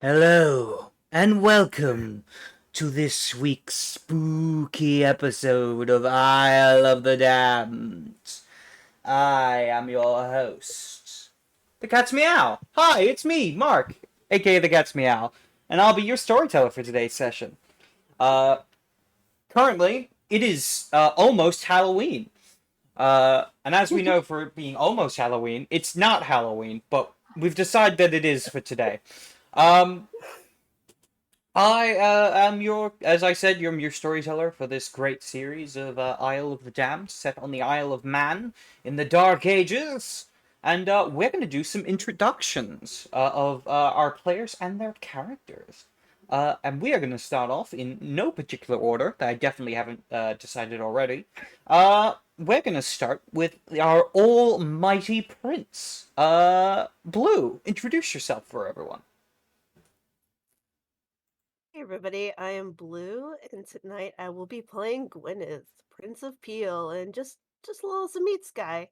Hello, and welcome to this week's spooky episode of Isle of the Damned. I am your host, the CatsMeow. Hi, it's me, Mark, aka the CatsMeow, and I'll be your storyteller for today's session. Uh, Currently, it is almost Halloween. And as we know, for it being almost Halloween, it's not Halloween, but we've decided that it is for today. Um, I am as I said, your storyteller for this great series of Isle of the Damned, set on the Isle of Man in the Dark Ages. And we're going to do some introductions of our players and their characters. And we are going to start off in no particular order, that I definitely haven't decided already. We're going to start with our almighty prince. Blue, introduce yourself for everyone. Hey everybody, I am Blue, and tonight I will be playing Gwyneth, Prince of Peel, and just a little Zamit's guy.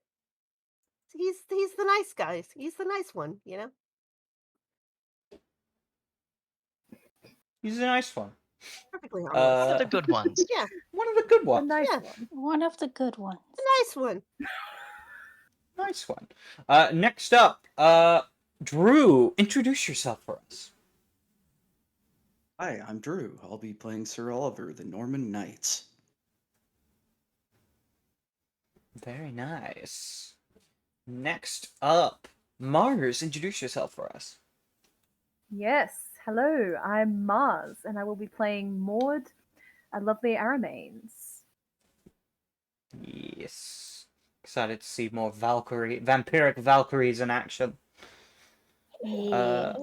He's the nice guy. He's the nice one. He's a nice one. Perfectly One of harmless. the good ones. Yeah, One of the good A ones. nice Yeah. one. One of the good ones. a nice one. Nice one. Next up, Drew, introduce yourself for us. Hi, I'm Drew. I'll be playing Sir Oliver, the Norman Knight. Very nice. Next up, Mars, introduce yourself for us. Yes. Hello, I'm Mars, and I will be playing Maud, a lovely Aramanes. Yes. Excited to see more vampiric Valkyries in action. Yes.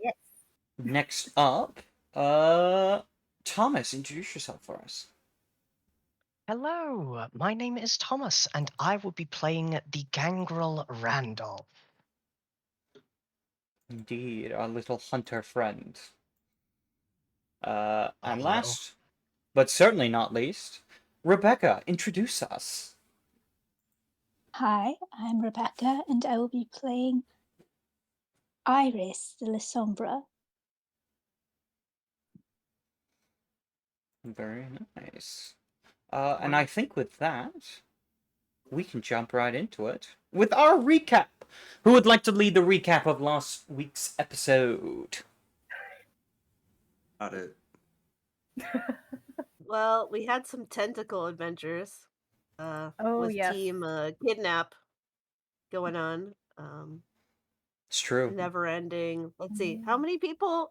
Yes. Next up, Thomas, introduce yourself for us. Hello, my name is Thomas, and I will be playing the Gangrel Randolph. Indeed, our little hunter friend. And Hello. last, but certainly not least, Rebecca, introduce us. Hi, I'm Rebecca, and I will be playing Iris de la Sombra. Very nice. And I think with that, we can jump right into it with our recap. Who would like to lead the recap of last week's episode? Got it. Well, we had some tentacle adventures. With yes. Team Kidnap going on. It's true. Never ending. Let's see. How many people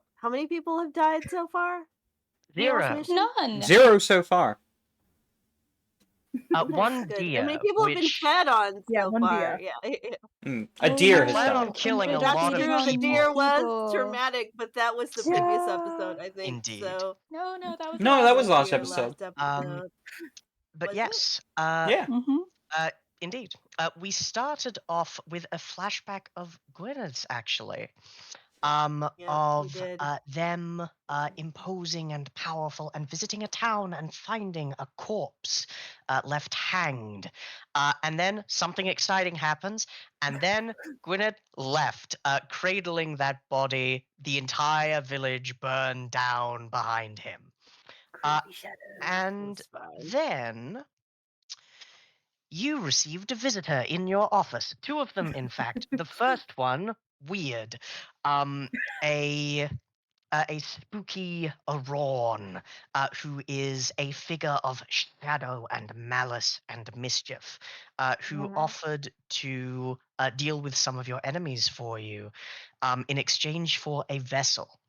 have died so far? Zero. None. 0 so far. One Good. deer, How many people have been which fed on Yeah, so one far? deer. Yeah. A Oh deer no, has plan on died. killing a That's lot of true. The people. deer was people. traumatic, but that was the previous episode, I think. Indeed. So No, that was No, that was last last year, episode. last episode. But Was it? yes, Yeah. indeed. We started off with a flashback of Gwyneth's, actually. Yeah, we Of did. them imposing and powerful and visiting a town and finding a corpse left hanged. And then something exciting happens, and then Gwyneth left, cradling that body. The entire village burned down behind him. And It's fine. then you received a visitor in your office. 2 of them, in fact. The first one, weird. A spooky Aurorn, who is a figure of shadow and malice and mischief, who offered to deal with some of your enemies for you in exchange for a vessel.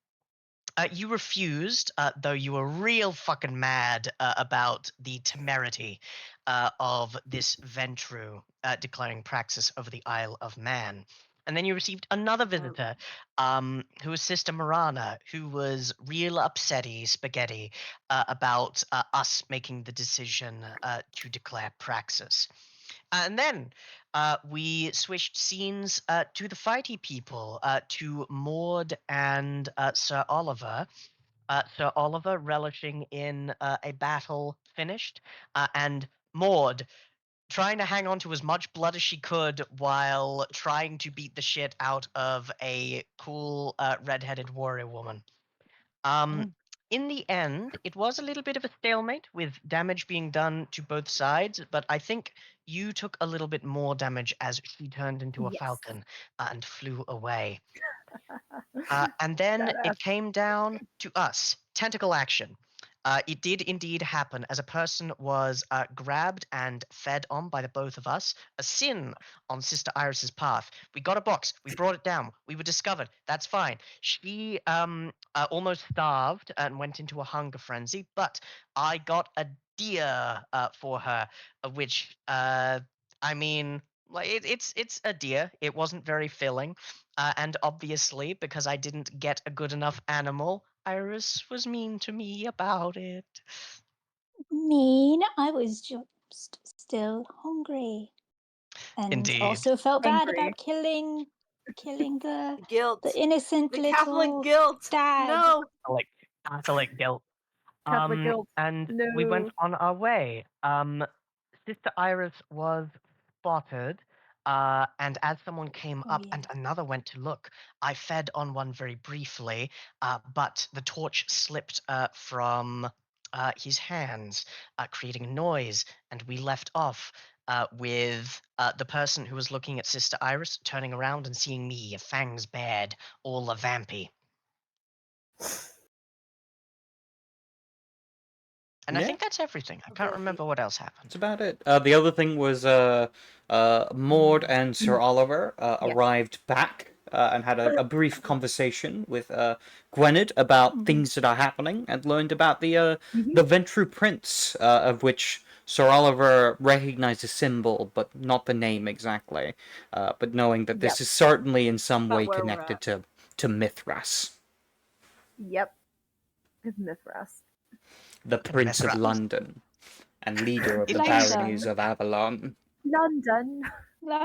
You refused, though you were real fucking mad about the temerity of this Ventru declaring praxis over the Isle of Man. And then you received another visitor, who was Sister Marana, who was real upsetty spaghetti about us making the decision to declare praxis. And then we switched scenes to the fighty people, to Maud and Sir Oliver. Sir Oliver relishing in a battle finished, and Maud trying to hang on to as much blood as she could while trying to beat the shit out of a cool red-headed warrior woman. In the end, it was a little bit of a stalemate with damage being done to both sides, but I think you took a little bit more damage as she turned into a Yes. falcon and flew away. And then Badass. it came down to us. Tentacle action. It did indeed happen as a person was grabbed and fed on by the both of us. A sin on Sister Iris's path. We got a box. We brought it down. We were discovered. That's fine. She almost starved and went into a hunger frenzy, but I got a deer for her, which I mean, like it's a deer. It wasn't very filling. And obviously, because I didn't get a good enough animal, Iris was mean to me about it. Mean, I was just still hungry. And Indeed. also felt bad Hungry. about killing the Guilt. innocent The little Catholic guilt. stag. No. Catholic guilt. Catholic guilt. And No. we went on our way. Sister Iris was spotted, and as someone came Oh, up yeah. and another went to look, I fed on one very briefly, but the torch slipped from his hands, creating a noise, and we left off with the person who was looking at Sister Iris turning around and seeing me, a fangs bared, all a vampy. And I Yeah. think that's everything. I can't Vampy. remember what else happened. That's about it. The other thing was Maud and Sir Oliver Yes. arrived back and had a brief conversation with Gwynedd about Mhm. things that are happening, and learned about the Mhm. Ventru Prince, of which Sir Oliver recognized the symbol, but not the name exactly. But knowing that this Yep. is certainly in some About way where we're connected at. to Mithras, Yep. It's Mithras. the Prince of Mithras. London, and leader of It the makes baronies sense. of Avalon. London.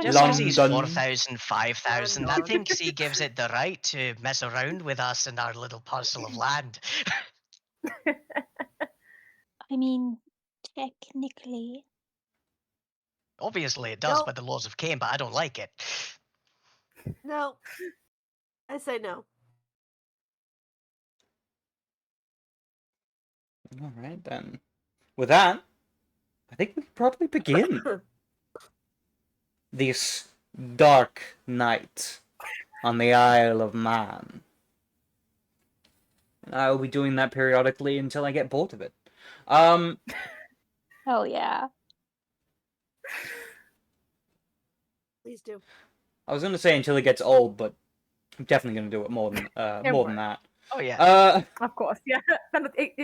Just because he's London. 4,000, 5,000, I London. think he gives it the right to mess around with us and our little parcel of land. I mean, technically. Obviously, it does Nope. by the laws of Cain, but I don't like it. No. I say no. All right, then. With that, I think we can probably begin this dark night on the Isle of Man. And I will be doing that periodically until I get bored of it. Oh yeah. Please do. I was going to say until it gets old, but I'm definitely going to do it more than that. Oh, yeah. Of course, yeah.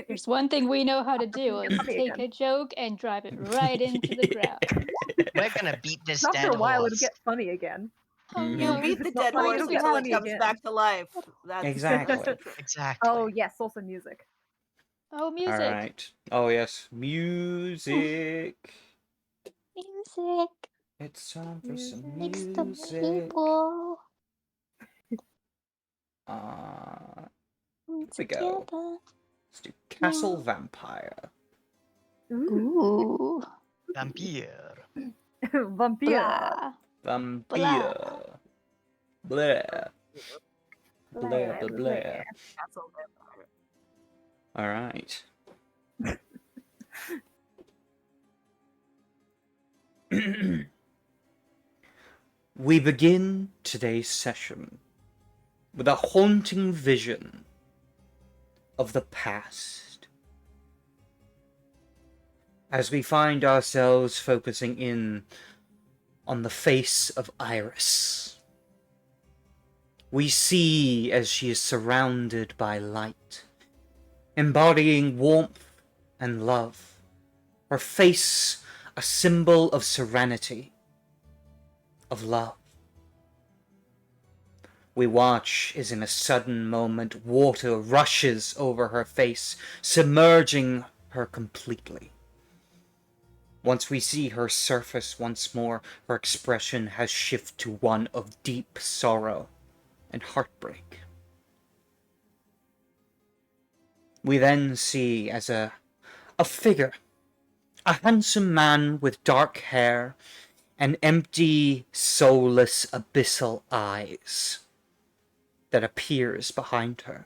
There's one thing we know how to do is funny take again. a joke and drive it right into the ground. We're gonna beat this After dead a while, horse. it'll get funny again. Oh Mhm. You no. beat If the it's not dead funny, horse it'll get until it funny comes again. back to life. That's Exactly. true. Exactly. Oh yes, also music. Oh, music. All right. Oh yes, music. Music It's time for some makes the music. people Here come we go. together. Let's do Castle Vampire. Ooh. Vampire. Vampire. Blah. Vampire. Blah. Blah, Blah. blah, blah. Castle Vampire. All right. We begin today's session with a haunting vision of the past, as we find ourselves focusing in on the face of Iris. We see as she is surrounded by light, embodying warmth and love, her face a symbol of serenity, of love. We watch as in a sudden moment water rushes over her face, submerging her completely. Once we see her surface once more, her expression has shifted to one of deep sorrow and heartbreak. We then see as a figure, a handsome man with dark hair and empty, soulless, abyssal eyes that appears behind her,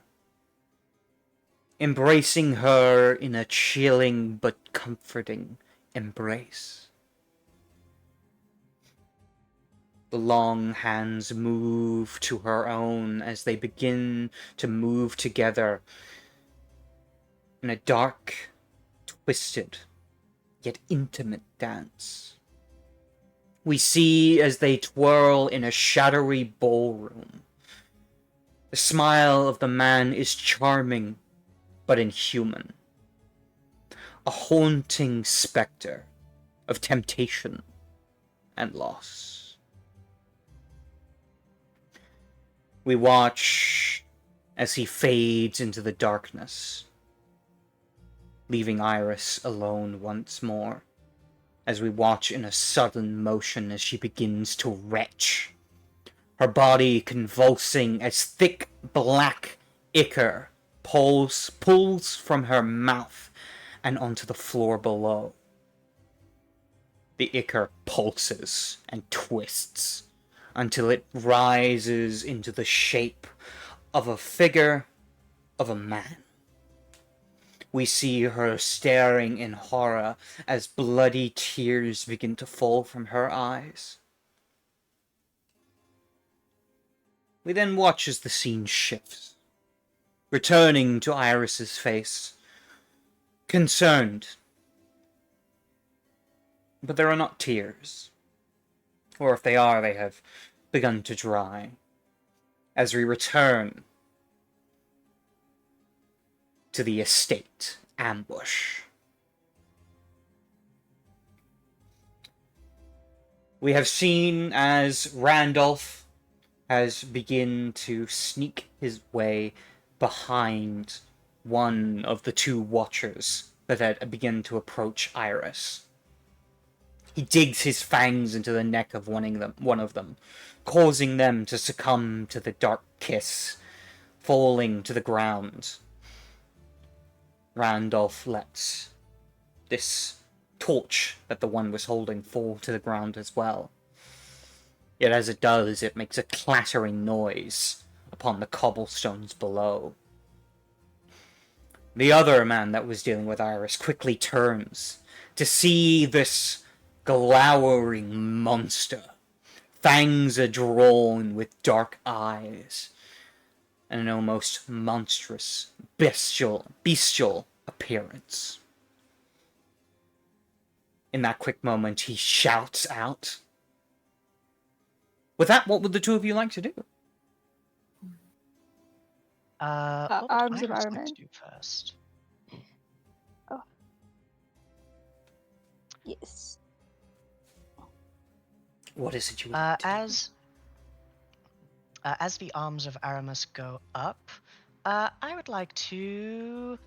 embracing her in a chilling but comforting embrace. The long hands move to her own as they begin to move together in a dark, twisted, yet intimate dance. We see as they twirl in a shadowy ballroom. The smile of the man is charming but inhuman, a haunting specter of temptation and loss. We watch as he fades into the darkness, leaving Iris alone once more, as we watch in a sudden motion as she begins to retch, her body convulsing as thick black ichor pulls from her mouth and onto the floor below. The ichor pulses and twists until it rises into the shape of a figure of a man. We see her staring in horror as bloody tears begin to fall from her eyes. We then watch as the scene shifts, returning to Iris's face, concerned. But there are not tears. Or if they are, they have begun to dry. As we return to the estate ambush. We have seen as Randolph has begun to sneak his way behind one of the two watchers that had begun to approach Iris. He digs his fangs into the neck of one of them, causing them to succumb to the dark kiss, falling to the ground. Randolph lets this torch that the one was holding fall to the ground as well. Yet as it does, it makes a clattering noise upon the cobblestones below. The other man that was dealing with Iris quickly turns to see this glowering monster. Fangs are drawn with dark eyes, and an almost monstrous, bestial appearance. In that quick moment, he shouts out. With that, what would the two of you like to do? What would Arms of Iris Iron like Man. to do first? Oh. Yes. What is it you would like to do? As the arms of Aramis go up, I would like to.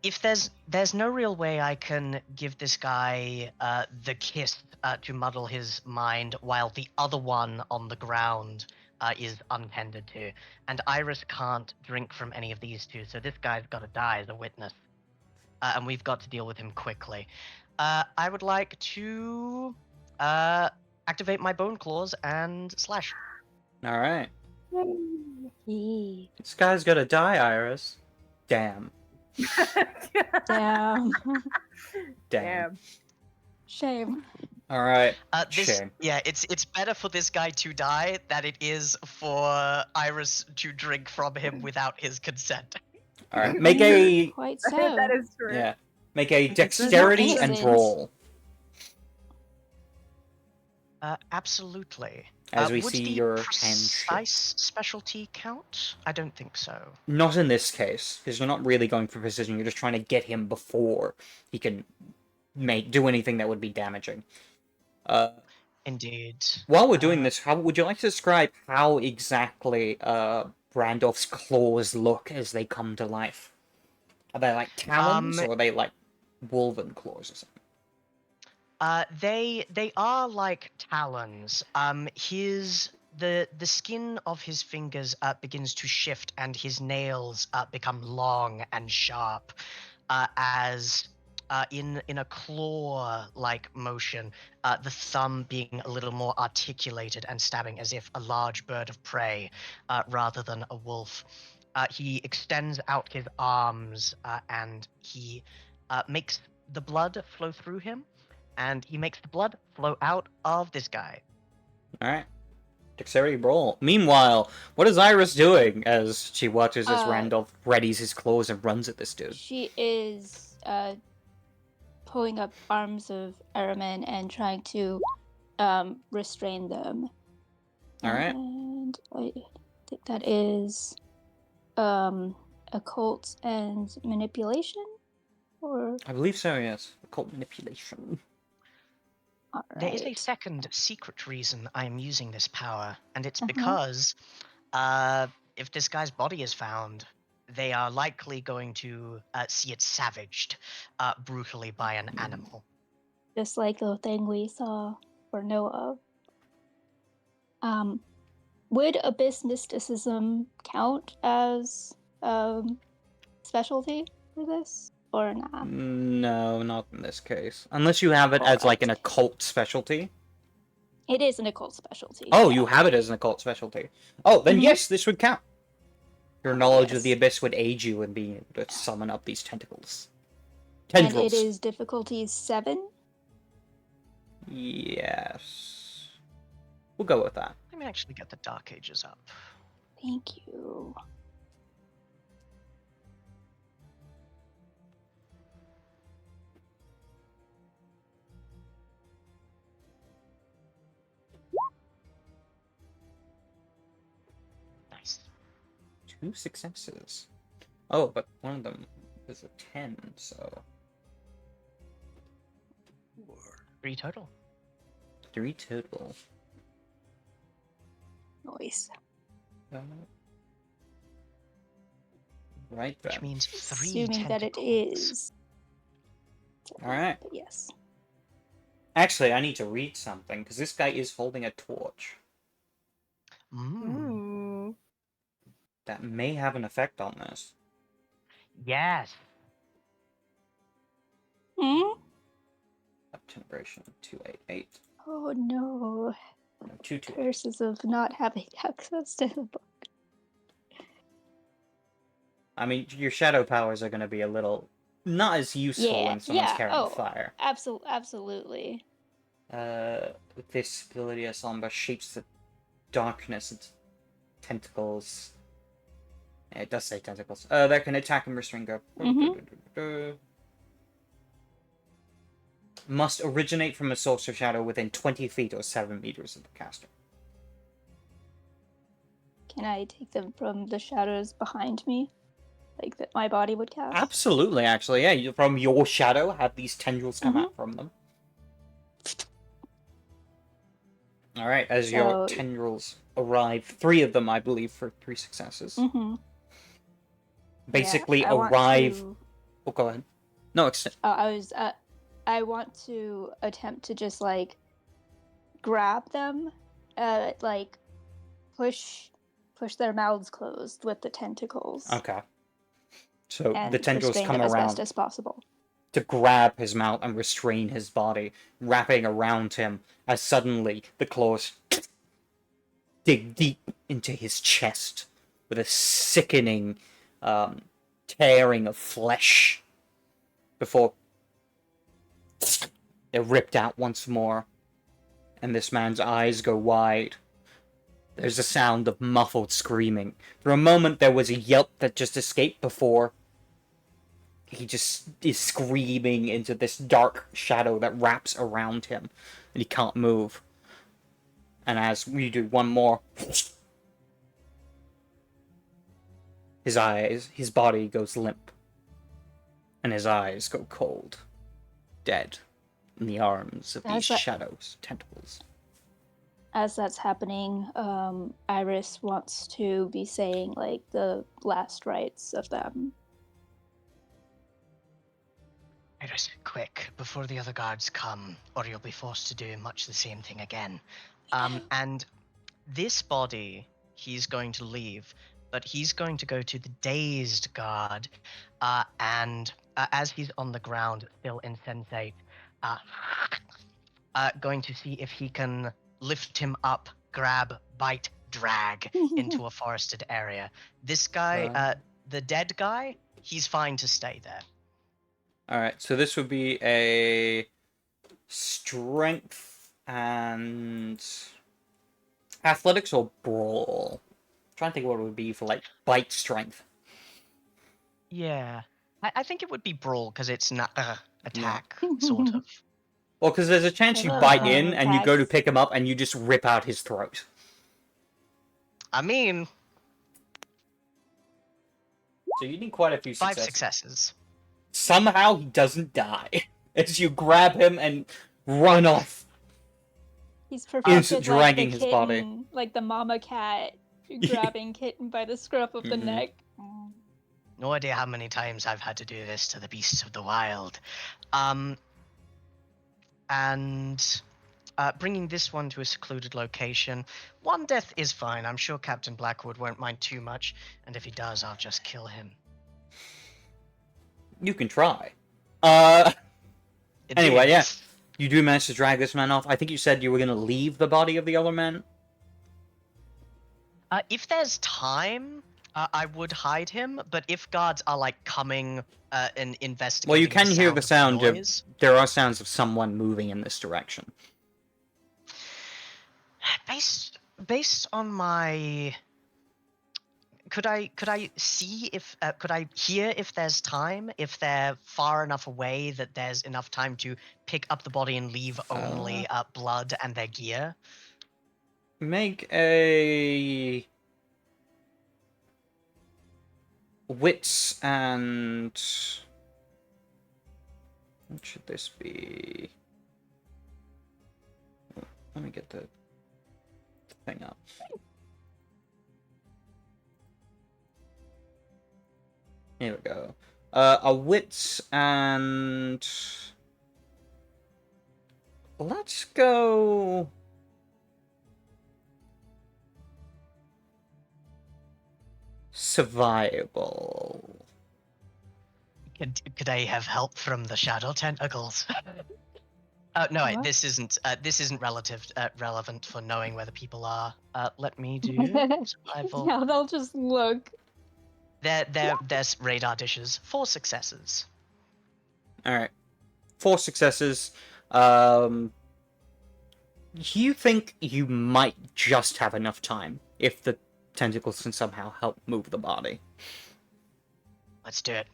If there's no real way I can give this guy the kiss to muddle his mind while the other one on the ground is untended to, and Iris can't drink from any of these two, so this guy's got to die as a witness, and we've got to deal with him quickly. I would like to activate my bone claws and slash. Alright. Yay. This guy's gotta die, Iris. Damn. Damn. Damn. Shame. Alright. This, Shame. yeah, it's better for this guy to die than it is for Iris to drink from him without his consent. Alright. Make a Quite so. That is true. yeah. Make a dexterity and innocent. roll. Absolutely. As we would see the your hand precise specialty count? I don't think so. Not in this case, because you're not really going for precision. You're just trying to get him before he can do anything that would be damaging. Indeed. While we're doing this, how would you like to describe how exactly Randolph's claws look as they come to life? Are they like talons, or are they like wolven claws or something? They are like talons. The skin of his fingers begins to shift, and his nails become long and sharp, as in a claw-like motion, the thumb being a little more articulated and stabbing as if a large bird of prey rather than a wolf. He extends out his arms and he makes the blood flow through him, and he makes the blood flow out of this guy. All right. Dexterity roll. Meanwhile, what is Iris doing as she watches as Randolph readies his claws and runs at this dude? She is pulling up arms of Araman and trying to restrain them. All right. And I think that is occult and manipulation, or I believe so, yes. Occult manipulation. all There is a right. second secret reason I am using this power, and it's Uh-huh. because if this guy's body is found, they are likely going to see it savaged brutally by an animal. Just like the thing we saw or know of. Would abyss mysticism count as specialty for this, or not? No, not in this case. Unless you have it as like an Alright. occult specialty. It is an occult specialty. Oh, yeah. you have it as an occult specialty. Oh, then Mhm. yes, this would count. Your knowledge of the Yes. abyss would aid you in being able to summon up these tentacles. And Tendrils. it is difficulty 7. Yes. We'll go with that. Let me actually get the Dark Ages up. Thank you. Nice. 2 successes. Oh, but one of them is a 10, so 3 total. 3 total. Nice. Right Which then. means 3 Assuming that it tentacles. is. Alright. But yes. Actually, I need to read something, because this guy is holding a torch. Ooh. That may have an effect on this. Yes. Hmm? Generation 288. Oh no. No, 228. Curses of not having access to the book. I mean, your shadow powers are going to be a little not as useful when someone's carrying fire. Absolutely. With this ability, a Slumber shapes the darkness into tentacles. Yeah, it does say tentacles. That can attack and restrain go. Must originate from a source of shadow within 20 feet or 7 meters of the caster. Can I take them from the shadows behind me? Like that my body would cast? Absolutely, actually, yeah. From your shadow, have these tendrils come out from them. Alright, as your tendrils arrive, 3 of them, I believe, for 3 successes. Basically arrive... Oh, go ahead. No, I want to attempt to just, like, grab them, like, push their mouths closed with the tentacles. Okay. So and the tendrils come as around best as possible. to grab his mouth and restrain his body, wrapping around him as suddenly the claws dig deep into his chest with a sickening tearing of flesh before they're ripped out once more, and this man's eyes go wide. There's a sound of muffled screaming. For a moment there was a yelp that just escaped before he just is screaming into this dark shadow that wraps around him, and he can't move. And as we do one more, his body goes limp, and his eyes go cold, dead in the arms of these shadows, tentacles. As that's happening, Iris wants to be saying, like, the last rites of them. Iris, quick, before the other guards come, or you'll be forced to do much the same thing again. And this body he's going to leave but he's going to go to the dazed guard, and as he's on the ground, still insensate, going to see if he can lift him up, grab, bite, drag into a forested area. This guy, the dead guy, he's fine to stay there. Alright, so this would be a strength and athletics or brawl. I'm trying to think what it would be for like bite strength. Yeah. I think it would be brawl because it's not attack, sort of. Well, because there's a chance you love bite melee in and you go to attacks. pick him up and you just rip out his throat. I mean, So you need quite a few 5 successes. successes. Somehow he doesn't die as you grab him and run off. He's Is perfected dragging like his the body. kitten, like the mama cat grabbing kitten by the scruff of the Mhm. neck. No idea how many times I've had to do this to the beasts of the wild. And bringing this one to a secluded location. One death is fine. I'm sure Captain Blackwood won't mind too much, and if he does, I'll just kill him. You can try. Indeed. Anyway, yeah. You do manage to drag this man off. I think you said you were going to leave the body of the other man. If there's time, I would hide him, but if guards are like coming and investigating, Well, you can hear the sound of... noise, There are sounds of someone moving in this direction. based on my, could I see if could I hear if there's time, if they're far enough away that there's enough time to pick up the body and leave only blood and their gear? Make a... Wits and... What should this be? Let me get the thing up. Here we go. A wits and... Let's go... Survival. Could I have help from the shadow tentacles? No, wait, What? this isn't relevant for knowing where the people are. Let me do survival. Yeah, they'll just look. There's radar dishes. 4 successes. Alright. 4 successes. You think you might just have enough time if the tentacles can somehow help move the body. Let's do it.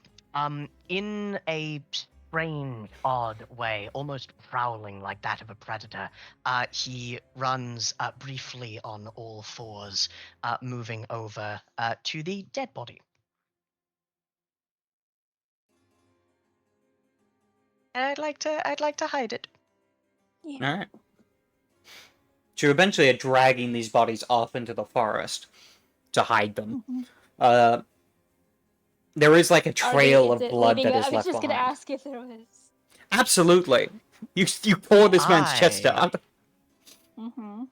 In a strange, odd way, almost prowling like that of a predator, he runs briefly on all fours, moving over to the dead body. And I'd like to hide it. Yeah. Alright. So you eventually are dragging these bodies off into the forest to hide them. There is like a trail of blood that is left behind. I was just gonna ask if there was. Absolutely. You pour this man's chest out.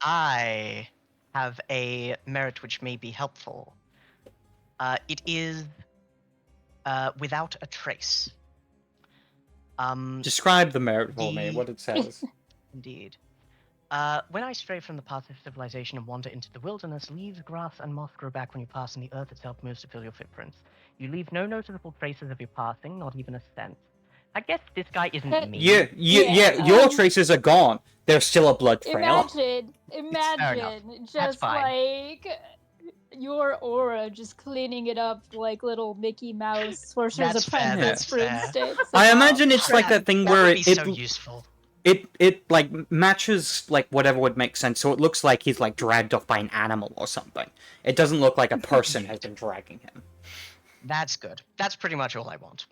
I have a merit which may be helpful. It is without a trace. Describe the merit for me, what it says. Indeed. When I stray from the path of civilization and wander into the wilderness, leaves, grass, and moss grow back when you pass, and the earth itself moves to fill your footprints. You leave no noticeable traces of your passing, not even a scent. I guess this guy isn't me. Yeah, your traces are gone. There's still a blood trail. Imagine just like your aura just cleaning it up like little Mickey Mouse Sorcerer's Apprentice, for instance. I imagine it's like that thing where would be so useful. It like matches like whatever would make sense, so it looks like he's like dragged off by an animal or something. It doesn't look like a person has been dragging him. That's good. That's pretty much all I want.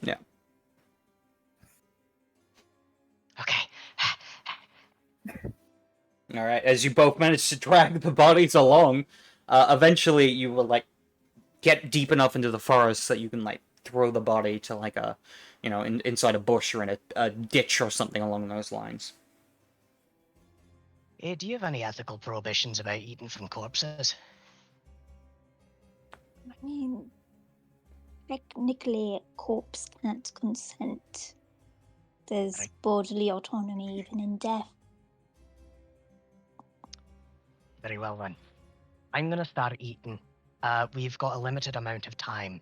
Yeah. Okay. Alright, as you both manage to drag the bodies along, eventually you will like get deep enough into the forest that you can like throw the body to like a, you know, inside a bush or in a ditch or something along those lines. Do you have any ethical prohibitions about eating from corpses? I mean, technically, a corpse can't consent. There's Right. bodily autonomy even in death. Very well then. I'm gonna start eating. We've got a limited amount of time.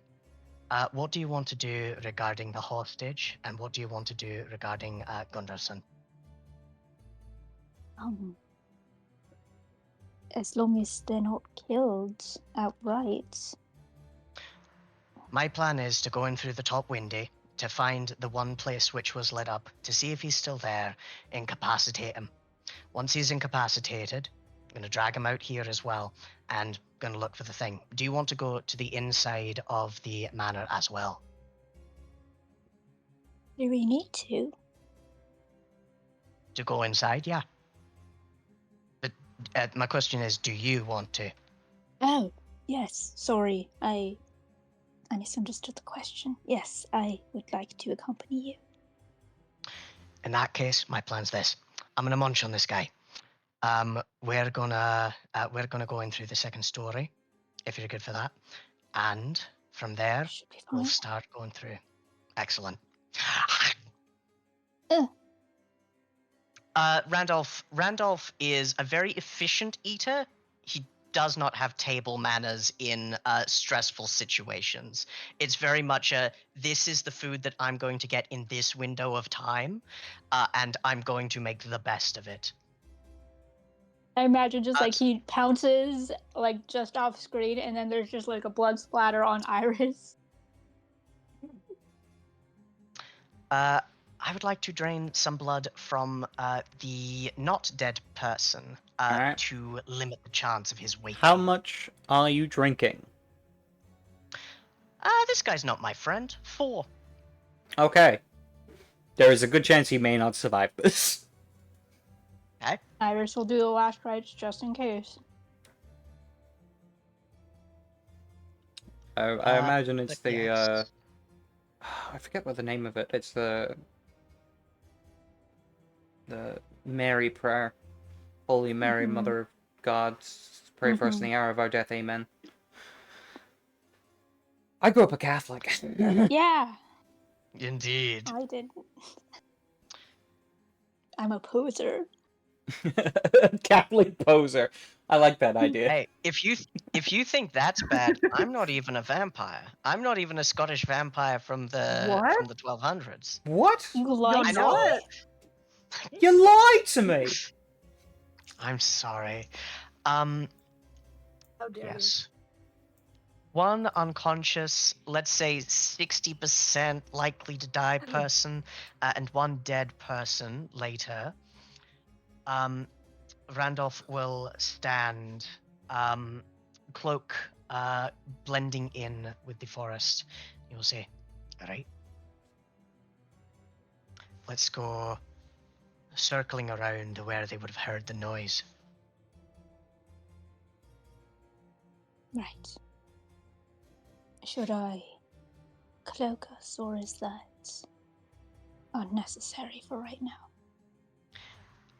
What do you want to do regarding the hostage, and what do you want to do regarding Gunderson? As long as they're not killed outright. My plan is to go in through the top window to find the one place which was lit up, to see if he's still there, incapacitate him. Once he's incapacitated, I'm going to drag him out here as well, and going to look for the thing. Do you want to go to the inside of the manor as well? Do we need to? To go inside, yeah. But my question is, do you want to? Oh, yes. Sorry, I misunderstood the question. Yes, I would like to accompany you. In that case, my plan's this. I'm gonna munch on this guy. We're gonna go in through the second story, if you're good for that, and from there Should be we'll fine. start going through. Excellent. Randolph is a very efficient eater. He does not have table manners in stressful situations. It's very much this is the food that I'm going to get in this window of time, and I'm going to make the best of it. I imagine just like he pounces like just off screen, and then there's just like a blood splatter on Iris. I would like to drain some blood from the not dead person Alright. to limit the chance of his waking. How much are you drinking? This guy's not my friend. 4. Okay. There is a good chance he may not survive this. Okay. Iris will do the last rites just in case. I imagine it's but the, yes. I forget what the name of it. It's the Mary prayer. Holy Mary, Mhm. Mother of God, pray for us in the hour of our death, amen. I grew up a Catholic. Yeah, Indeed. I did. I'm a poser. Catholic poser. I like that idea. Hey, if you think that's bad, I'm not even a vampire. I'm not even a Scottish vampire from the What? 1200s. What? You You're like I know. not? You lied to me! I'm sorry. How dare Yes. One unconscious, let's say 60% likely to die person, and one dead person later. Randolph will stand, cloak blending in with the forest. He will say, "All right, let's go circling around where they would have heard the noise." Right. Should I cloak us, or is that unnecessary for right now?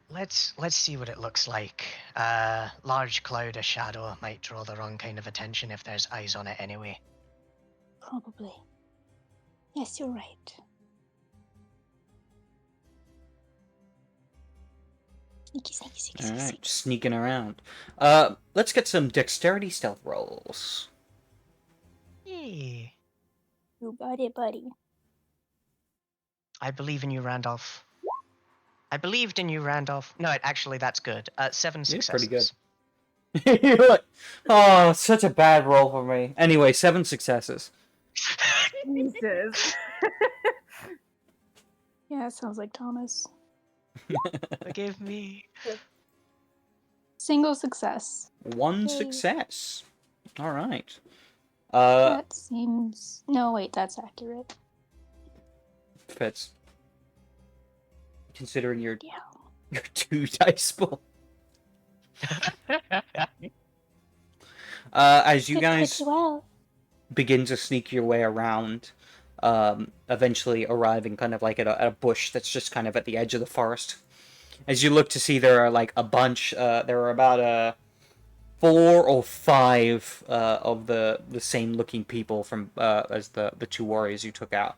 Let's see what it looks like. Large cloud of shadow might draw the wrong kind of attention if there's eyes on it anyway. Probably. Yes, you're right. Sneaky, sneaky, sneaky, sneaky, Alright, sneaky. sneaking around. Let's get some dexterity stealth rolls. Hey, You got it, buddy. I believe in you, Randolph. I believed in you, Randolph. No, actually, that's good. 7 You're successes. pretty good. You're like, oh, such a bad roll for me. Anyway, 7 successes. Jesus. Yeah, it sounds like Thomas. Forgive me. Single success. 1 Yay. success. Alright. That seems... No, wait, that's accurate. Fits. Considering your Yeah. 2 dice pool. As you Did guys pretty well. begin to sneak your way around, eventually arriving kind of like at a bush that's just kind of at the edge of the forest. As you look to see, there are like a bunch, there are about 4 or 5 of the same looking people from as the two warriors you took out.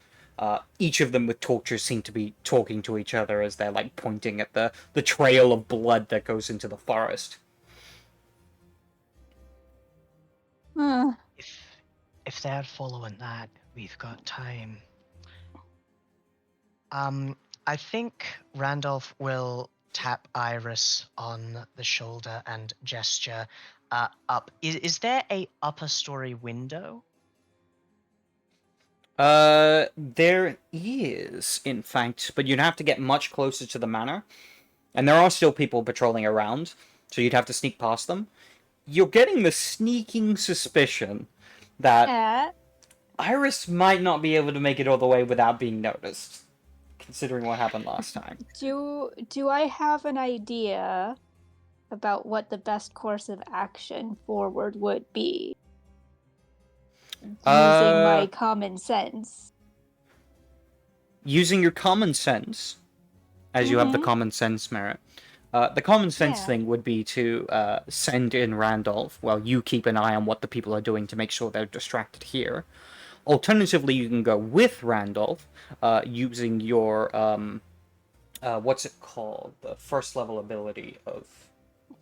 Each of them with torches seem to be talking to each other as they're like pointing at the trail of blood that goes into the forest. Uh, If they're following that, we've got time. I think Randolph will tap Iris on the shoulder and gesture up. Is there a upper story window? There is, in fact, but you'd have to get much closer to the manor, and there are still people patrolling around, so you'd have to sneak past them. You're getting the sneaking suspicion that Cat, Iris might not be able to make it all the way without being noticed, considering what happened last time. do I have an idea about what the best course of action forward would be? Using my common sense. Using your common sense, as you have the Mhm. common sense merit, the common sense Yeah. thing would be to send in Randolph while you keep an eye on what the people are doing to make sure they're distracted here. Alternatively, you can go with Randolph using your what's it called? The first level ability of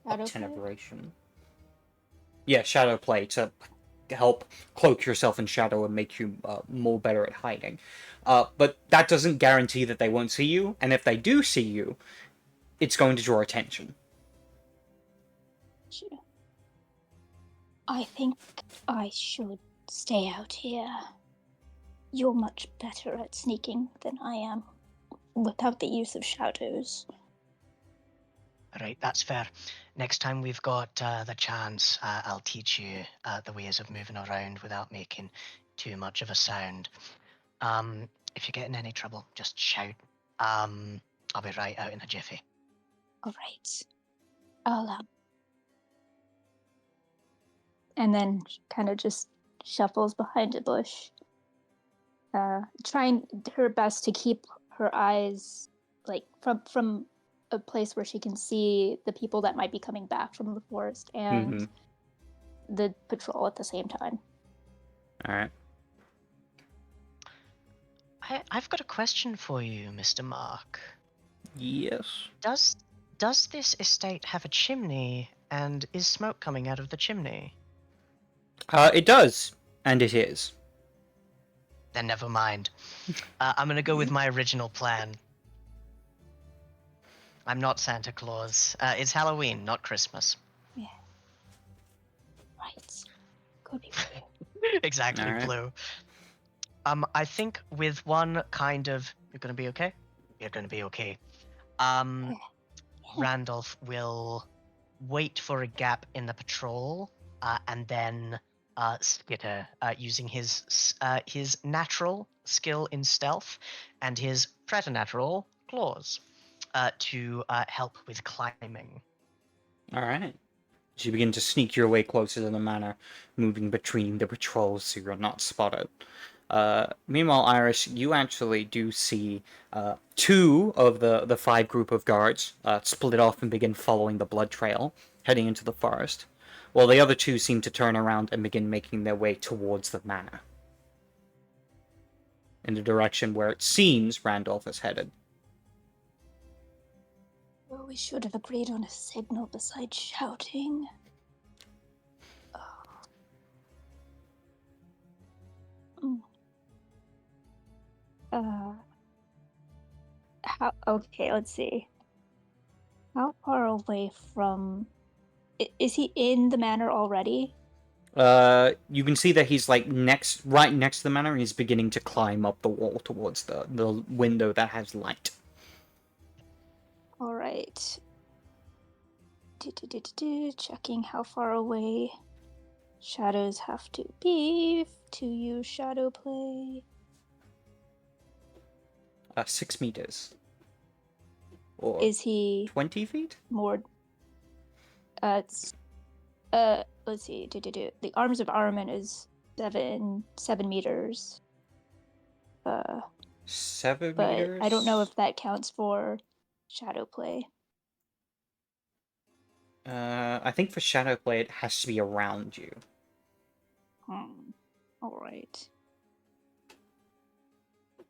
Shadow play? Obtenebration. Yeah, shadow play to help cloak yourself in shadow and make you more better at hiding. But that doesn't guarantee that they won't see you, and if they do see you, it's going to draw attention. I think I should stay out here. You're much better at sneaking than I am, without the use of shadows. Right, that's fair. Next time we've got the chance, I'll teach you the ways of moving around without making too much of a sound. If you get in any trouble, just shout. I'll be right out in a jiffy. All right. I'll and then kind of just shuffles behind a bush, trying her best to keep her eyes like from a place where she can see the people that might be coming back from the forest and the patrol at the same time. All right. I've got a question for you, Mr. Mark. Yes. Does this estate have a chimney, and is smoke coming out of the chimney? It does, and it is. Then never mind. I'm gonna go with my original plan. I'm not Santa Claus. It's Halloween, not Christmas. Yeah. Right. Could be. Exactly, All right. Blue. I think with one kind of, you're gonna be okay? You're gonna be okay. Randolph will wait for a gap in the patrol, and then skitter using his natural skill in stealth and his preternatural claws to help with climbing. All right. So you begin to sneak your way closer to the manor, moving between the patrols so you're not spotted. Meanwhile, Iris, you actually do see 2 of the 5 group of guards split off and begin following the blood trail, heading into the forest, while the other 2 seem to turn around and begin making their way towards the manor, in the direction where it seems Randolph is headed. Well, we should have agreed on a signal besides shouting. Okay, let's see. How far away from... Is he in the manor already? You can see that he's like right next to the manor, and he's beginning to climb up the wall towards the window that has light. All right. Checking how far away shadows have to be to use shadow play. 6 meters. Or Is he 20 feet? more? It's let's see. The arms of Armin is 7 meters. 7 But meters? I don't know if that counts for shadow play. I think for shadow play, it has to be around you. All right.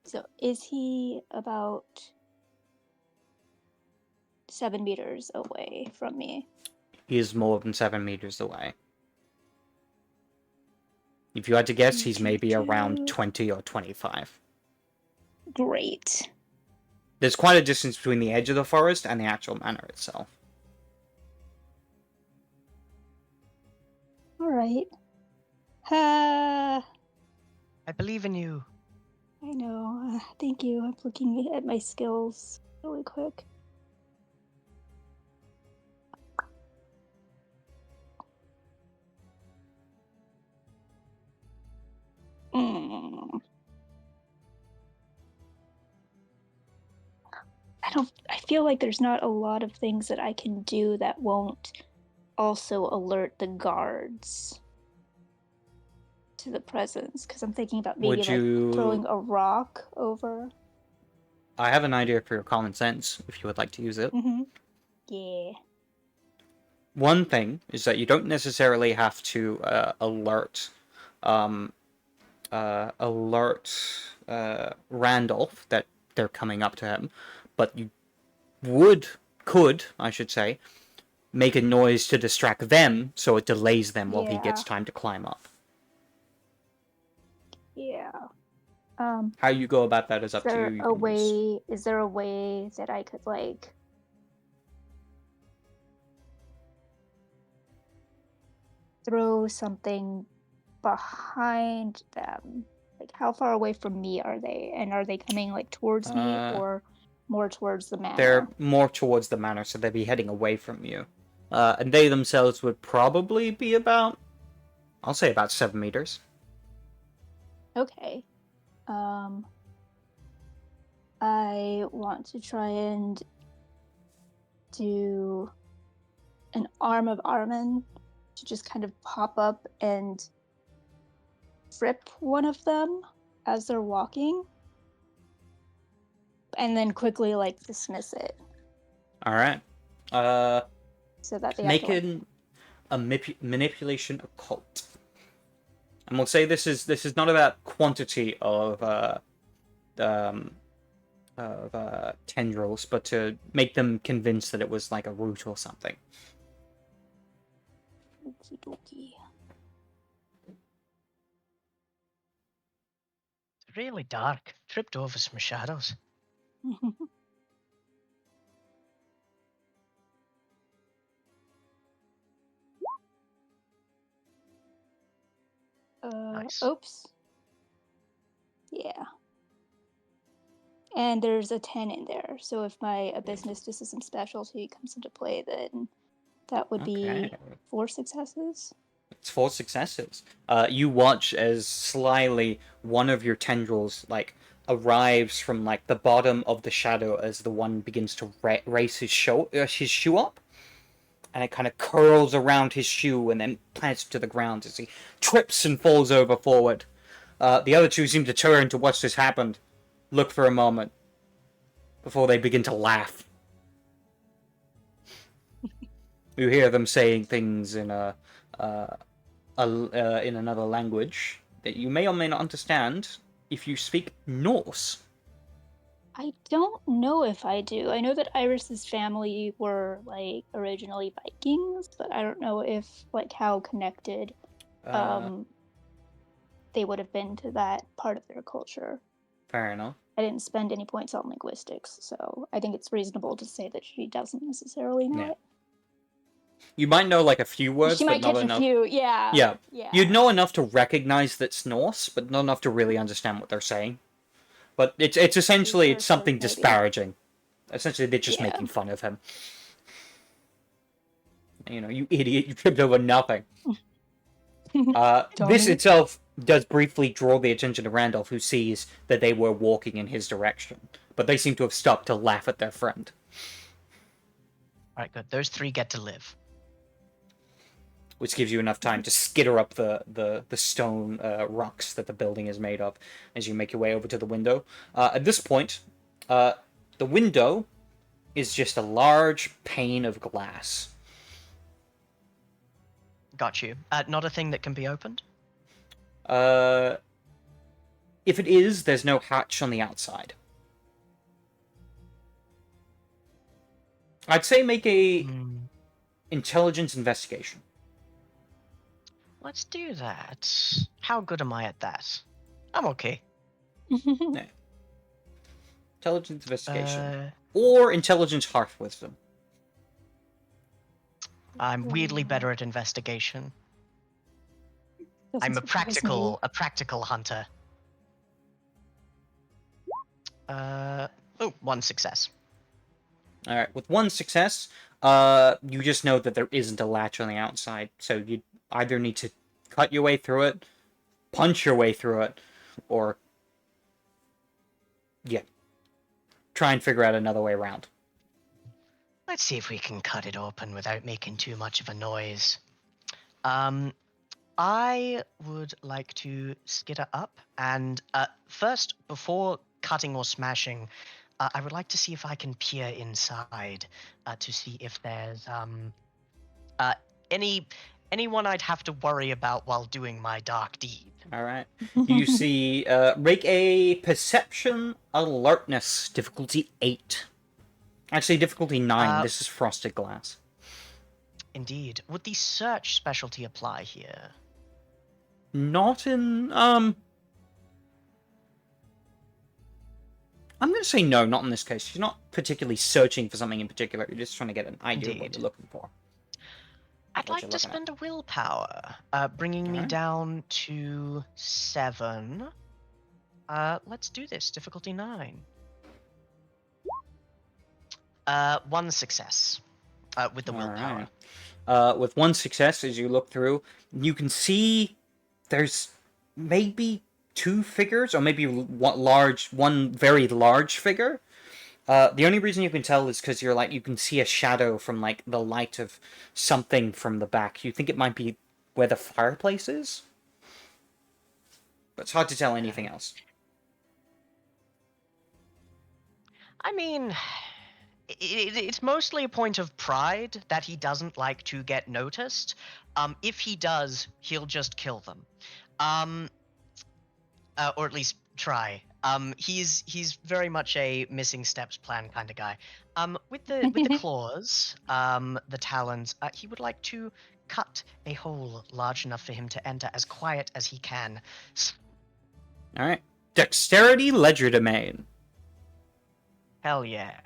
So is he about 7 meters away from me? He is more than 7 meters away. If you had to guess, he's maybe around 20 or 25. Great. There's quite a distance between the edge of the forest and the actual manor itself. All right. I believe in you. I know. Thank you. I'm looking at my skills really quick. I feel like there's not a lot of things that I can do that won't also alert the guards to the presence, because I'm thinking about maybe throwing a rock over. I have an idea for your common sense, if you would like to use it. Yeah. One thing is that you don't necessarily have to alert Randolph that they're coming up to him, but you could, I should say, make a noise to distract them so it delays them while he gets time to climb up. Yeah. How you go about that is up to you. Is there a way that I could throw something behind them? Like, how far away from me are they? And are they coming towards me or more towards the manor? They're more towards the manor, so they'd be heading away from you. And they themselves would probably be about, I'll say about 7 meters. Okay. I want to try and do an arm of Armin to just kind of pop up and trip one of them as they're walking, and then quickly dismiss it. All right. So that they make have to, a manipulation occult. And we'll say this is not about quantity of tendrils, but to make them convinced that it was like a root or something. Okie dokie. It's really dark. Tripped over some shadows. Nice. Oops. Yeah. And there's a 10 in there, so if my abysmistism specialty comes into play, then that would be 4 successes. It's 4 successes. You watch as slyly one of your tendrils arrives from the bottom of the shadow as the one begins to raise his shoe up, and it kind of curls around his shoe and then plants to the ground as he trips and falls over forward. The other two seem to turn to watch this happen, look for a moment before they begin to laugh. You hear them saying things in in another language that you may or may not understand if you speak Norse. I don't know if I do. I know that Iris's family were originally Vikings, but I don't know if how connected they would have been to that part of their culture. Fair enough. I didn't spend any points on linguistics, so I think it's reasonable to say that she doesn't necessarily know it. You might know a few words, she might but not catch enough. A few, yeah. You'd know enough to recognize that's Norse, but not enough to really understand what they're saying. But it's essentially it's something disparaging. Essentially, they're just making fun of him. You idiot! You tripped over nothing. This itself does briefly draw the attention of Randolph, who sees that they were walking in his direction, but they seem to have stopped to laugh at their friend. All right, good. Those 3 get to live. Which gives you enough time to skitter up the stone rocks that the building is made of as you make your way over to the window. At this point, the window is just a large pane of glass. Got you. Not a thing that can be opened? If it is, there's no hatch on the outside. I'd say make a intelligence investigation. Let's do that. How good am I at that? I'm okay. Intelligence investigation. Or intelligence heart wisdom. I'm weirdly better at investigation. I'm a practical hunter. One success. All right, with one success, you just know that there isn't a latch on the outside, so you either need to cut your way through it, punch your way through it, or try and figure out another way around. Let's see if we can cut it open without making too much of a noise. I would like to skitter up, and first, before cutting or smashing, I would like to see if I can peer inside to see if there's anyone I'd have to worry about while doing my dark deed. All right. You see, make a perception alertness, difficulty 8. Actually, difficulty 9. This is frosted glass. Indeed. Would the search specialty apply here? Not in, I'm going to say no, not in this case. You're not particularly searching for something in particular. You're just trying to get an idea of what you're looking for. I'd like to spend a willpower, bringing me down to 7. Let's do this. Difficulty 9. 1 success with the willpower. With 1 success, as you look through, you can see there's maybe 2 figures, or maybe one very large figure. The only reason you can tell is because you can see a shadow from the light of something from the back. You think it might be where the fireplace is, but it's hard to tell anything else. I mean, it's mostly a point of pride that he doesn't like to get noticed. If he does, he'll just kill them, or at least try. He's very much a missing steps plan kind of guy. With the claws, the talons, he would like to cut a hole large enough for him to enter as quiet as he can. All right, dexterity legerdemain. Hell yeah.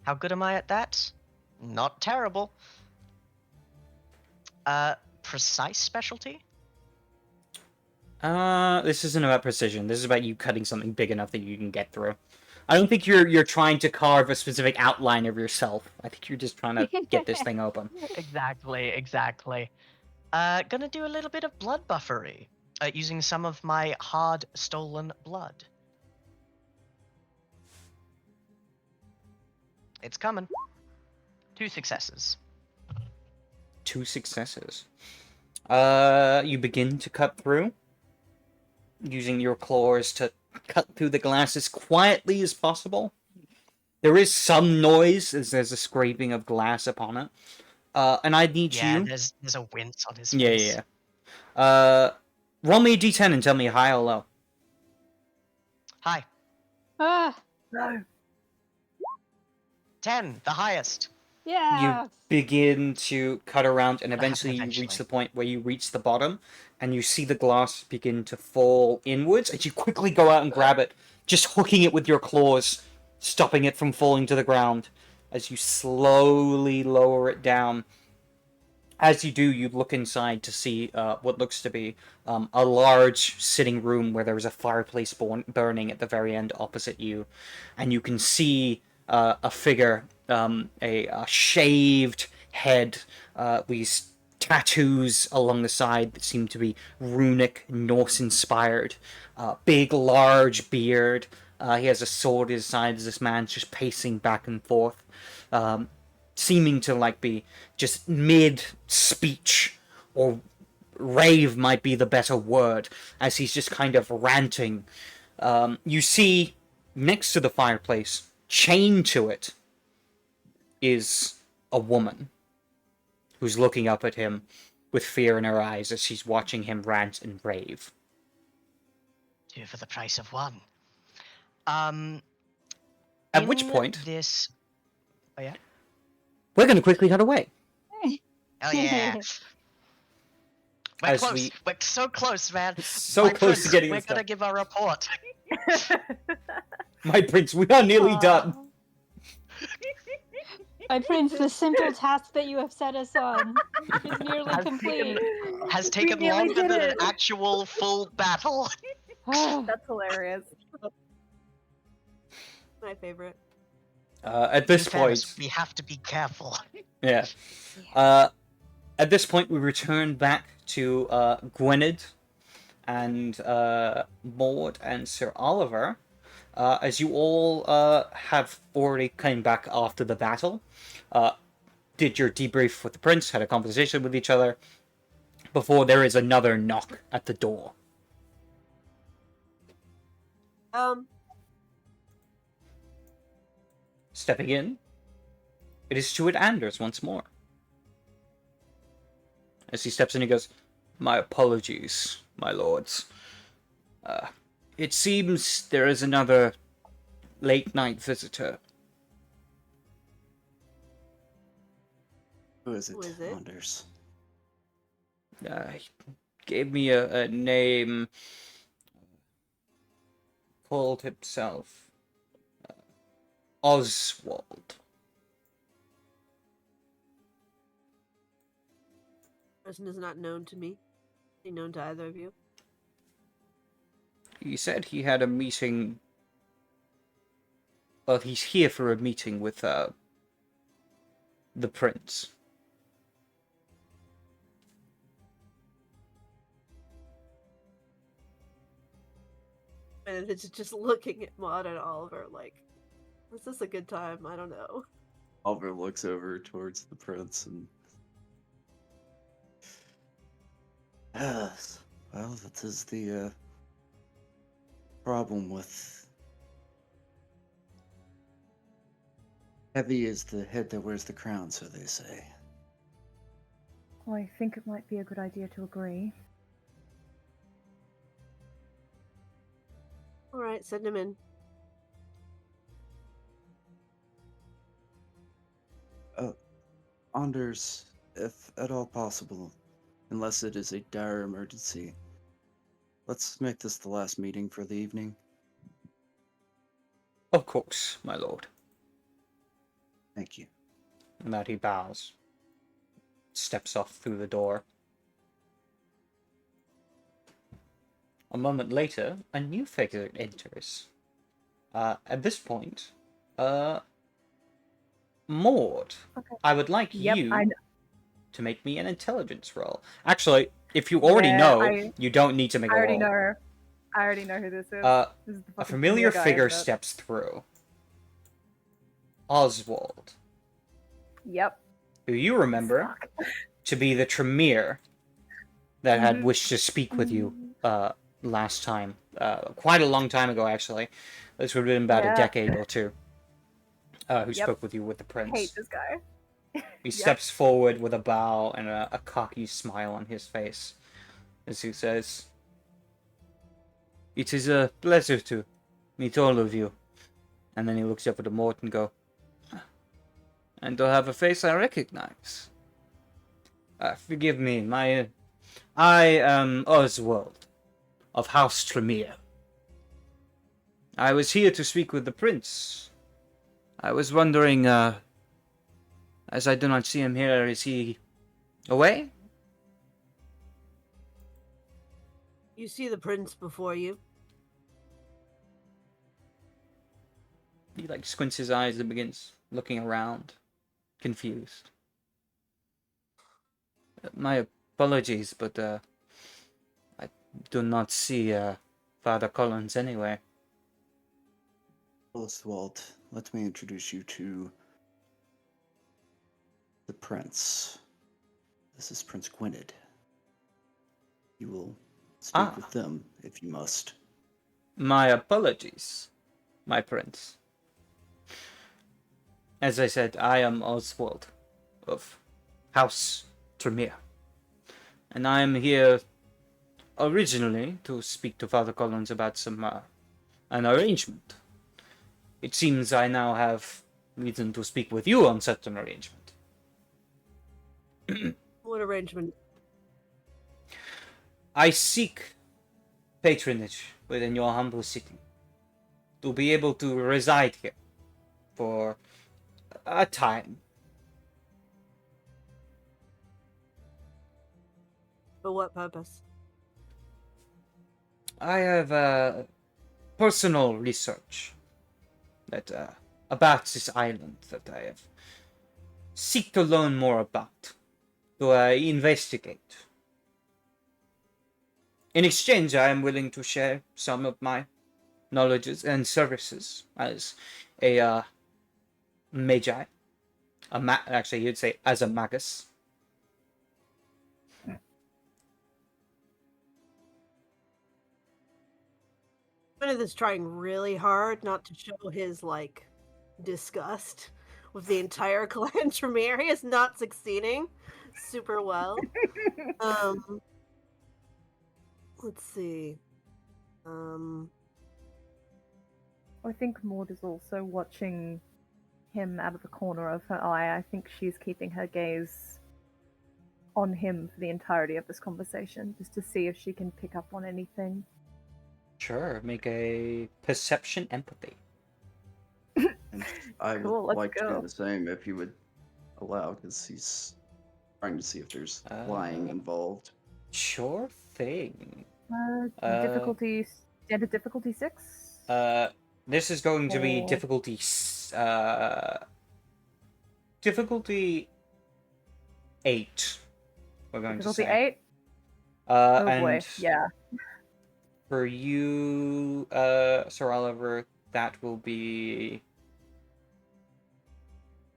How good am I at that? Not terrible. Precise specialty? This isn't about precision. This is about you cutting something big enough that you can get through. I don't think you're trying to carve a specific outline of yourself. I think you're just trying to get this thing open. Exactly. Gonna do a little bit of blood buffery, using some of my hard stolen blood. It's coming. 2 successes. 2 successes. You begin to cut through, using your claws to cut through the glass as quietly as possible. There is some noise as there's a scraping of glass upon it. And I need you... Yeah, there's a wince on his face. Yeah. Roll me a d10 and tell me high or low. High. No. 10, the highest. Yeah. You begin to cut around, and eventually you reach the point where you reach the bottom, and you see the glass begin to fall inwards, and you quickly go out and grab it, just hooking it with your claws, stopping it from falling to the ground, as you slowly lower it down. As you do, you look inside to see what looks to be a large sitting room where there is a fireplace burning at the very end opposite you, and you can see a figure, a shaved head, these tattoos along the side that seem to be runic, Norse-inspired, big, large beard. He has a sword at his side as this man's just pacing back and forth, seeming to be just mid-speech, or rave might be the better word, as he's just kind of ranting. You see, next to the fireplace, chained to it, is a woman who's looking up at him. with fear in her eyes as she's watching him rant and rave. 2 for the price of 1. At which In point, this... Oh, yeah? we're going to quickly cut away. Oh, yeah. We're As close. we- We're so close, man. So My close to prince, getting we're this gonna done. give a report. My prince, we are nearly done. My prince, the simple task that you have set us on is nearly Has complete. Has taken nearly longer did than an it. actual full battle. That's hilarious. My favorite. At this In fairness, point, we have to be careful. yeah. At this point, we return back to Gwynedd and Maud and Sir Oliver, as you all have already come back after the battle, did your debrief with the prince, had a conversation with each other, before there is another knock at the door. Stepping in, it is Stuart Anders once more. As he steps in, he goes, "My apologies, my lords. It seems there is another late-night visitor." Who is it, Who is it? Anders? He gave me a name, called himself Oswald. Person is not known to me. Is he known to either of you? He said he had a meeting. Well, he's here for a meeting with the prince. And it's just looking at Maud and Oliver like, is this a good time? I don't know. Oliver looks over towards the prince and... Yes, well, that is the problem with... Heavy is the head that wears the crown, so they say. Well, I think it might be a good idea to agree. Alright, send him in. Anders, if at all possible, unless it is a dire emergency, let's make this the last meeting for the evening. Of course, my lord. Thank you. And that he bows. Steps off through the door. A moment later, a new figure enters. At this point, Maud, Okay. I would like Yep, you I to make me an intelligence roll. Actually, if you already Yeah, know, you don't need to make I a already roll. know her. I already know who this is. This is the A fucking familiar guy, figure isn't it? steps through. Oswald, Yep. who you remember to be the Tremere that had Mhm. wished to speak with you last time. Quite a long time ago, actually. This would have been about a Yeah. decade or two. Who Yep. spoke with you with the I prince. hate this guy. He steps forward with a bow and a cocky smile on his face as he says, "It is a pleasure to meet all of you." And then he looks up at the Mort and go, "And to have a face I recognize. Forgive me, I am Oswald of House Tremere. I was here to speak with the prince. I was wondering, as I do not see him here, is he away?" You see the prince before you. He squints his eyes and begins looking around, confused. My apologies, but I do not see Father Collins anywhere. Oswald, let me introduce you to the prince. This is Prince Gwynedd. You will speak with them if you must. My apologies, my prince. As I said, I am Oswald of House Tremere. and I am here originally to speak to Father Collins about an arrangement. It seems I now have reason to speak with you on such an arrangement. What arrangement? I seek patronage within your humble city, to be able to reside here for a time. For what purpose? I have personal research that about this island that I have seek to learn more about, to investigate. In exchange, I am willing to share some of my knowledges and services as a magi, actually you'd say as a magus. Gwyneth is trying really hard not to show his disgust with the entire clan Tremere. He is not succeeding super well. Let's see. I think Maud is also watching him out of the corner of her eye. I think she's keeping her gaze on him for the entirety of this conversation, just to see if she can pick up on anything. Sure, make a perception empathy. And I Cool, would let's like to go. do the same if you would allow, because he's trying to see if there's lying involved. Sure thing. Difficulty, standard difficulty 6? This is going to be Or- difficulty 8. We're going Difficulty to say 8? Oh and boy, yeah. for you, Sir Oliver, that will be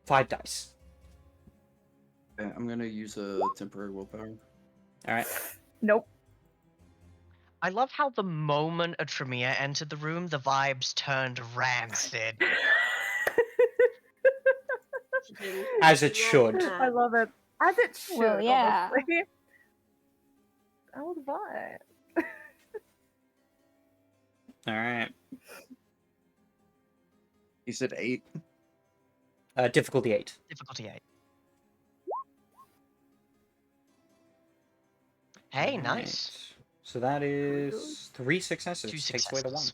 5 dice. Okay, I'm gonna use a temporary willpower. All right. Nope. I love how the moment a Tremere entered the room, the vibes turned rancid. As it should. I love it. As it should, Well, yeah. honestly. That was vibe. All right. You said 8. Difficulty 8. Difficulty 8. Hey, All nice. right. So that is 3 successes. 2 Takes away the 1. successes.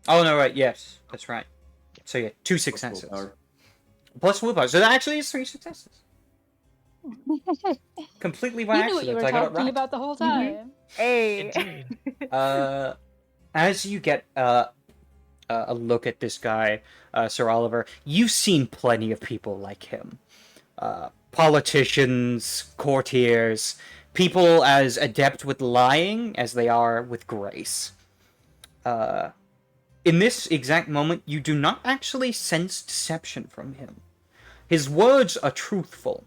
Oh no, right? Yes, that's right. So yeah, 2 Plus successes willpower. plus willpower. So that actually is 3 successes. Completely by You knew what you accident. were I got it talking right. about the whole time. Hey. Indeed. As you get a look at this guy, Sir Oliver, you've seen plenty of people like him. Politicians, courtiers, people as adept with lying as they are with grace. In this exact moment, you do not actually sense deception from him. His words are truthful,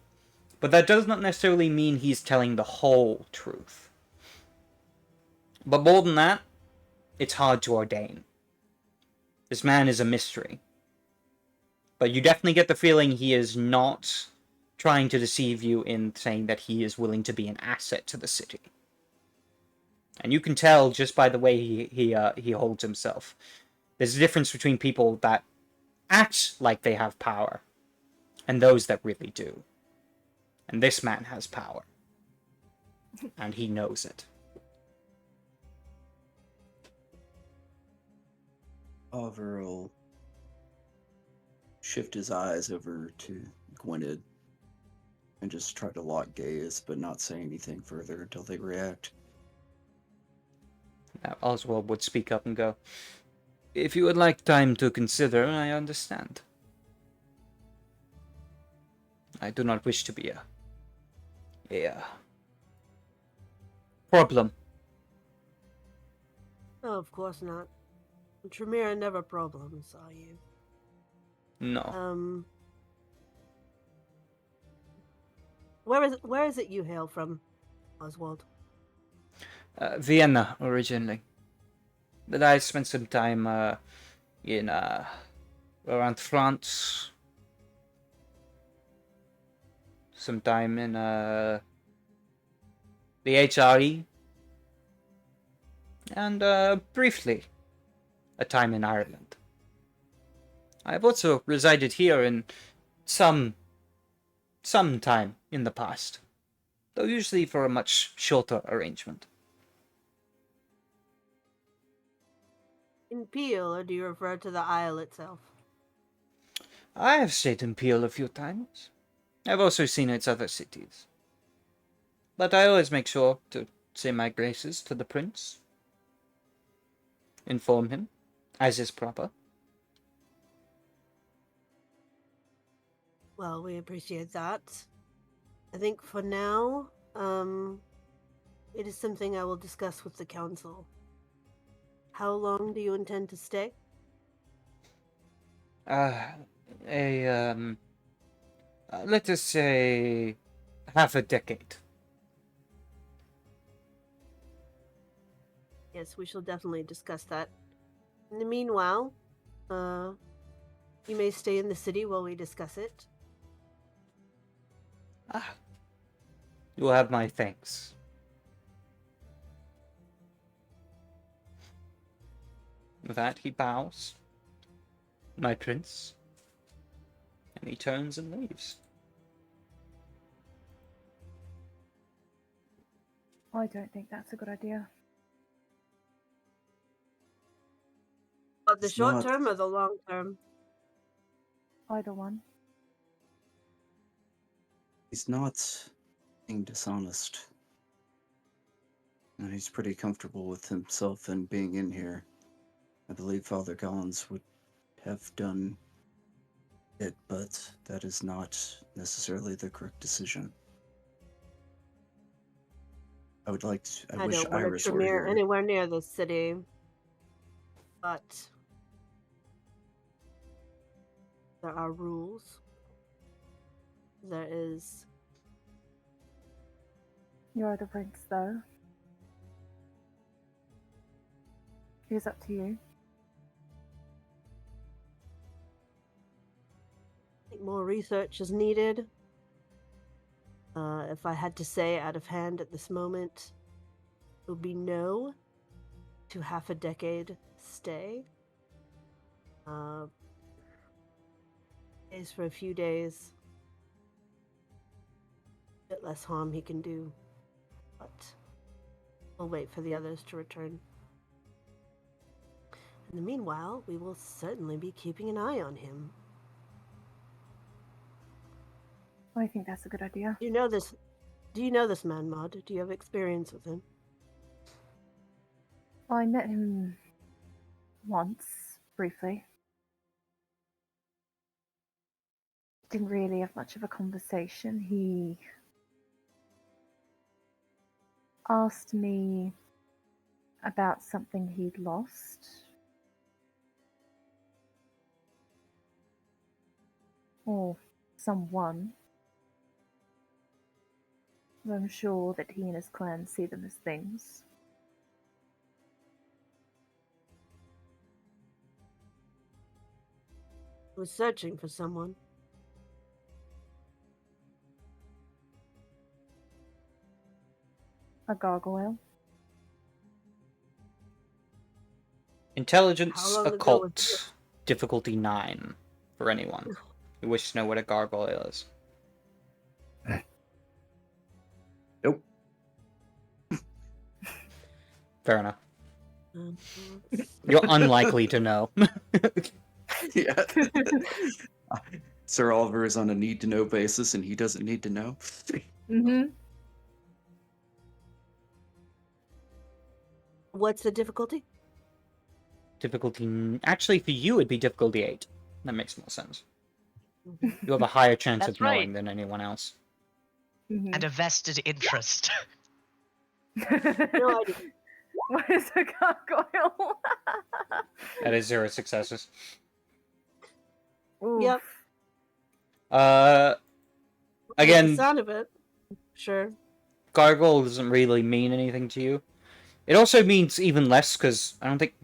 but that does not necessarily mean he's telling the whole truth. But more than that, it's hard to ordain. This man is a mystery. But you definitely get the feeling he is not trying to deceive you in saying that he is willing to be an asset to the city. And you can tell just by the way he holds himself. There's a difference between people that act like they have power and those that really do. And this man has power. And he knows it. Oliver will shift his eyes over to Gwynedd and just try to lock gaze, but not say anything further until they react. Now, Oswald would speak up and go, "If you would like time to consider, I understand. I do not wish to be a problem." Oh, of course not. Tremere never problems, are you? No. Where is it you hail from, Oswald? Vienna, originally. But I spent some time in around France. Some time in the HRE, and briefly, a time in Ireland. I have also resided here in some time in the past, though usually for a much shorter arrangement. In Peel, or do you refer to the Isle itself? I have stayed in Peel a few times. I've also seen its other cities. But I always make sure to say my graces to the prince. Inform him, as is proper. Well, we appreciate that. I think for now, it is something I will discuss with the council. How long do you intend to stay? Let us say half a decade. Yes, we shall definitely discuss that. In the meanwhile, you may stay in the city while we discuss it. You will have my thanks. With that, he bows. My prince. And he turns and leaves. I don't think that's a good idea. But the It's short not- term or the long term? Either one. He's not being dishonest. And he's pretty comfortable with himself and being in here. I believe Father Collins would have done it, but that is not necessarily the correct decision. I would like to, I wish don't want Iris to were premiere here. anywhere near the city. But there are rules. There is. You're the prince, though. It is up to you. I think more research is needed. If I had to say out of hand at this moment, it would be no to half a decade stay. Stays for a few days. A bit less harm he can do. But we'll wait for the others to return. In the meanwhile, we will certainly be keeping an eye on him. I think that's a good idea. Do you know this man, Maud? Do you have experience with him? I met him once, briefly. Didn't really have much of a conversation. He asked me about something he'd lost. Or someone. I'm sure that he and his clan see them as things. He was searching for someone. A gargoyle. Intelligence How long ago was occult. this? Difficulty 9. For anyone who wishes to know what a gargoyle is. Nope. Fair enough. Um, You're unlikely to know. Yeah. Sir Oliver is on a need-to-know basis, and he doesn't need to know. Mm-hmm. What's the difficulty? Actually, for you, it'd be difficulty 8. That makes more sense. Mhm. You have a higher chance That's of knowing right. than anyone else. Mm-hmm. And a vested interest. No idea. What is a gargoyle? That is 0 successes. Oof. Yep. Uh, The again, sound of it. Sure. gargoyle doesn't really mean anything to you. It also means even less because I don't think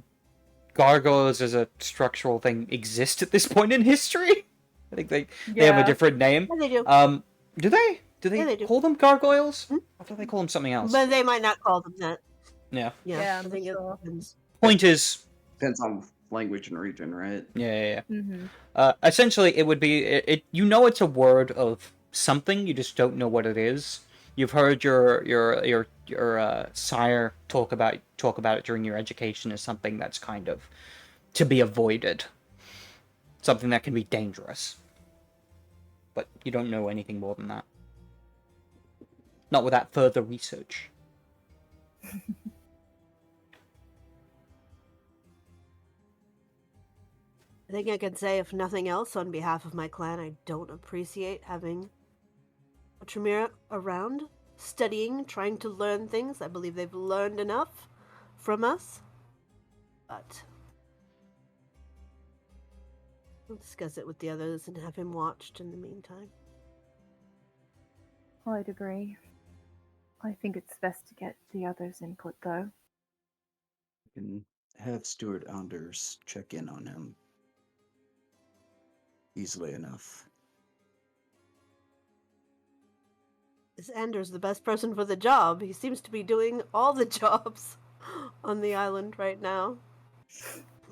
gargoyles as a structural thing exist at this point in history. I think they have a Yeah. different name. Yeah, they do. Do they? Do they Yeah, they do. call them gargoyles? Hmm? I thought they call them something else. But they might not call them that. Yeah. Yeah, I'm I think not it sure. depends. Point is, Depends on language and region, right? yeah. Mm-hmm. Essentially, it would be it. You know, it's a word of something. You just don't know what it is. You've heard your sire talk about it during your education as something that's kind of to be avoided, something that can be dangerous. But you don't know anything more than that. Not without further research. I think I can say, if nothing else, on behalf of my clan, I don't appreciate having a Tremere around, studying, trying to learn things. I believe they've learned enough from us. But I'll discuss it with the others and have him watched in the meantime. I'd agree. I think it's best to get the others' input, though. You can have Stuart Anders check in on him easily enough. Is Anders the best person for the job? He seems to be doing all the jobs on the island right now.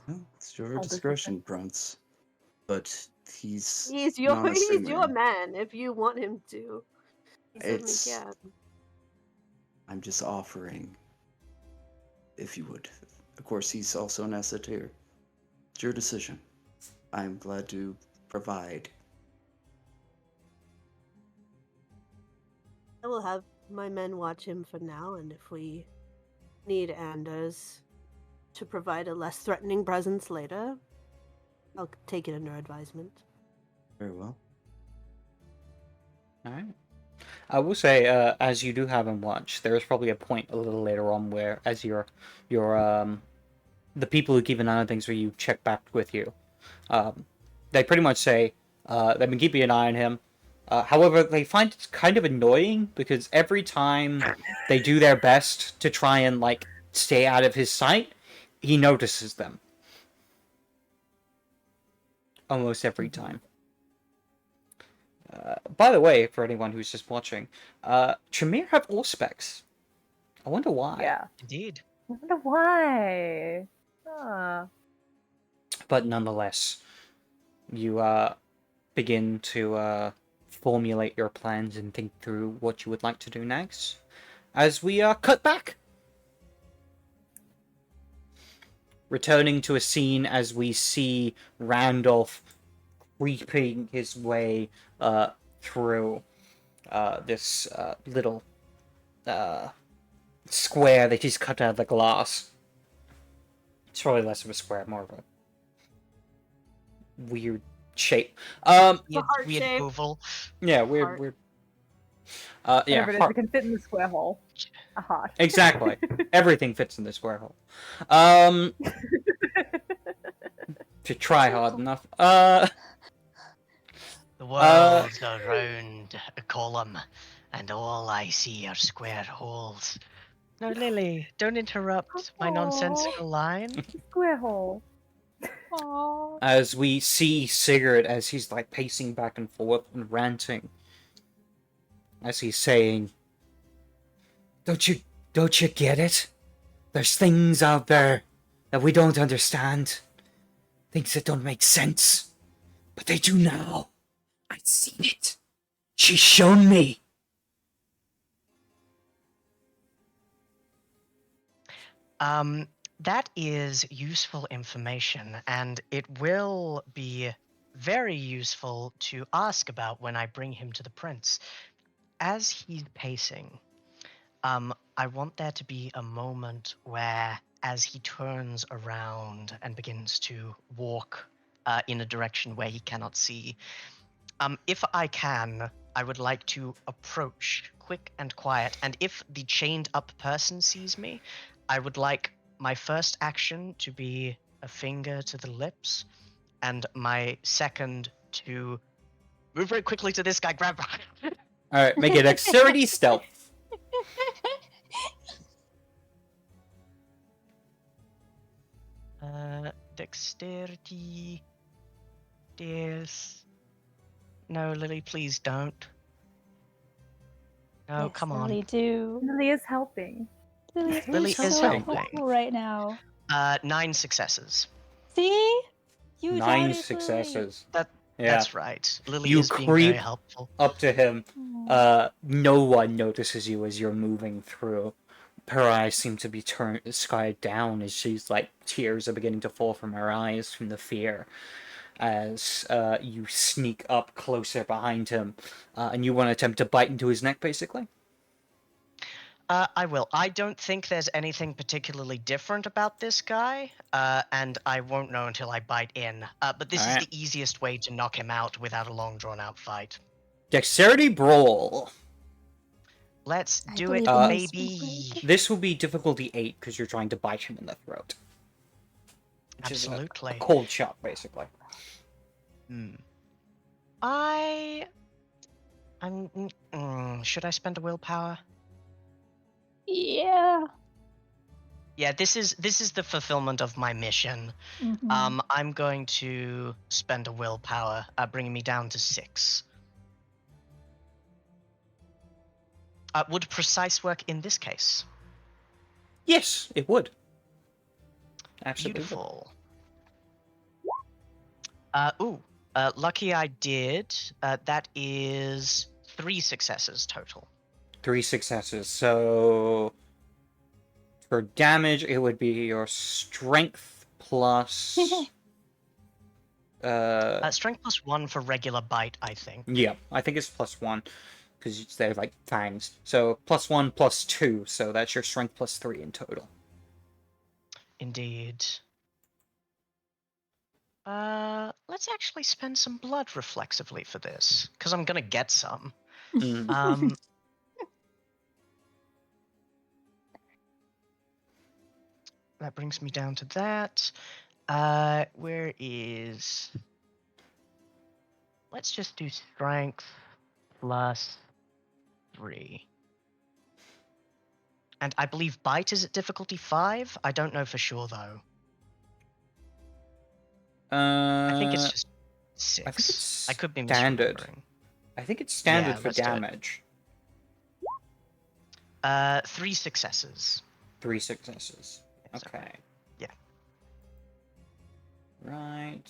Well, it's your All this discretion, Grunts. But he's He's your non-assuming. man. If you want him to, he certainly It's- can. I'm just offering, if you would. Of course, he's also an asset. It's your decision. I'm glad to provide. I will have my men watch him for now, and if we need Anders to provide a less threatening presence later, I'll take it under advisement. Very well. All right. I will say, as you do have him watch, there is probably a point a little later on where, as your the people who keep an eye on things, where you check back with you, they pretty much say they've been keeping an eye on him. However, they find it kind of annoying because every time they do their best to try and like stay out of his sight, he notices them. Almost every time. By the way, for anyone who's just watching, Tremere have Auspex. I wonder why. Yeah. Indeed. I wonder why. Ah. But nonetheless, you begin to formulate your plans and think through what you would like to do next. As we cut back, returning to a scene as we see Randolph creeping his way through this little square that he's cut out of the glass. It's probably less of a square, more of a weird shape. heart Weird shape. oval. Yeah, weird, Heart. weird. Yeah, Whatever it is, heart. it can fit in the square hole. A heart. Exactly. Everything fits in the square hole. If you try hard enough. The world's a round column, and all I see are square holes. No, Lily, don't interrupt my nonsensical line. Square hole. Aww. As we see Sigurd as he's like pacing back and forth and ranting. As he's saying, Don't you get it? There's things out there that we don't understand. Things that don't make sense. But they do now. I've seen it. She's shown me. That is useful information, and it will be very useful to ask about when I bring him to the prince. As he's pacing, I want there to be a moment where, as he turns around and begins to walk in a direction where he cannot see, if I can, I would like to approach quick and quiet, and if the chained up person sees me, I would like my first action to be a finger to the lips, and my second to move very quickly to this guy, grab. Alright, make a dexterity stealth. Dexterity. Dears. No, Lily, please don't. Oh, Yes, come on. Lily, do. Lily is helping. Lily is being Lily is so helping. helpful right now. 9 successes. See? You 9 doubted Lily. successes. That Yeah. That's right. Lily You is being very creep helpful. up to him. Mm. No one notices you as you're moving through. Her eyes seem to be turned skied down as she's like tears are beginning to fall from her eyes from the fear. As you sneak up closer behind him, and you want to attempt to bite into his neck, basically. I will. I don't think there's anything particularly different about this guy, and I won't know until I bite in. But this is Alright. the easiest way to knock him out without a long, drawn-out fight. Dexterity brawl. Let's I do it, believe in you, baby. Sweetbread. This will be difficulty 8 because you're trying to bite him in the throat. Which Absolutely. is a cold shot, basically. Hmm. Should I spend a willpower? Yeah. Yeah, this is the fulfillment of my mission. Mhm. I'm going to spend a willpower, bringing me down to 6. Would precise work in this case? Yes, it would. Absolutely. Beautiful. Lucky I did. That is 3 successes total. 3 successes. So for damage, it would be your strength plus. Strength plus 1 for regular bite, I think. Yeah, I think it's plus 1 because they're like fangs. So plus 1 plus 2. So that's your strength plus 3 in total. Indeed. Let's actually spend some blood reflexively for this, because I'm gonna get some. Mm. That brings me down to that. Where is... Let's just do strength plus 3. And I believe bite is at difficulty 5? I don't know for sure, though. I think it's just 6. I think it's I could be standard. misremembering. I think it's standard Yeah, for let's do it. damage. 3 successes. 3 successes. Yes, Okay. Yeah. Right.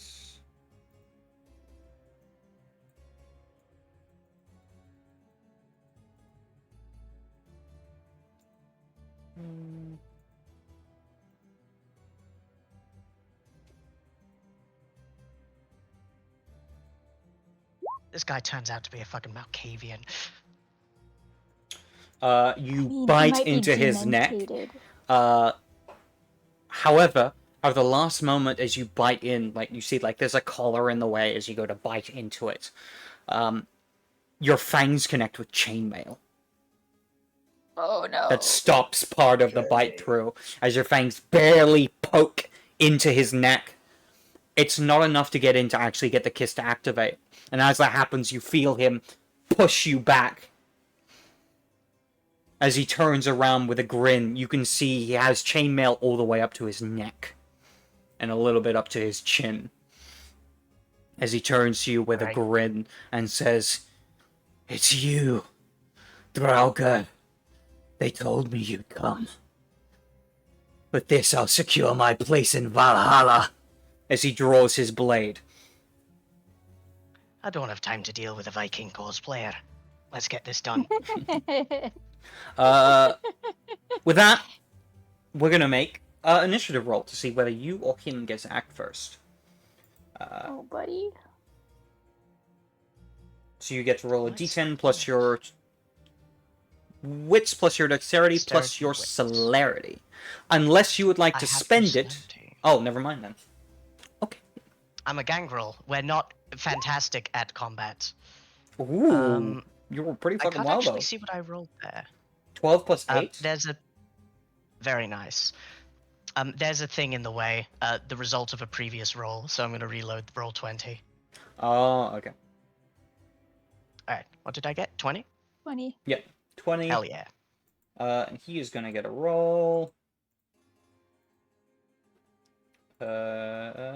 This guy turns out to be a fucking Malkavian. You He bite might be into his neck. dementated. However, at the last moment, as you bite in, like you see, like there's a collar in the way as you go to bite into it. Your fangs connect with chainmail. Oh no. That stops part of the bite through as your fangs barely poke into his neck. It's not enough to get in to actually get the kiss to activate. And as that happens, you feel him push you back. As he turns around with a grin, you can see he has chainmail all the way up to his neck. And a little bit up to his chin. As he turns to you with a grin and says, "It's you, Draugr. They told me you'd come. With this, I'll secure my place in Valhalla." As he draws his blade. I don't have time to deal with a Viking cosplayer. Let's get this done. With that, we're gonna make an initiative roll to see whether you or him gets to act first. Oh, buddy. So you get to roll a d10 plus your wits plus your dexterity plus your celerity. Unless you would like to spend it. Oh, never mind then. Okay. I'm a gangrel. We're not fantastic at combat. Ooh. You were pretty I fucking can't well, actually though. see what I rolled there. 12 plus 8? There's a... Very nice. There's a thing in the way, the result of a previous roll, so I'm going to reload roll 20. Oh, okay. Alright, what did I get? 20? 20. Yep, 20. Hell yeah. And he is gonna get a roll. Here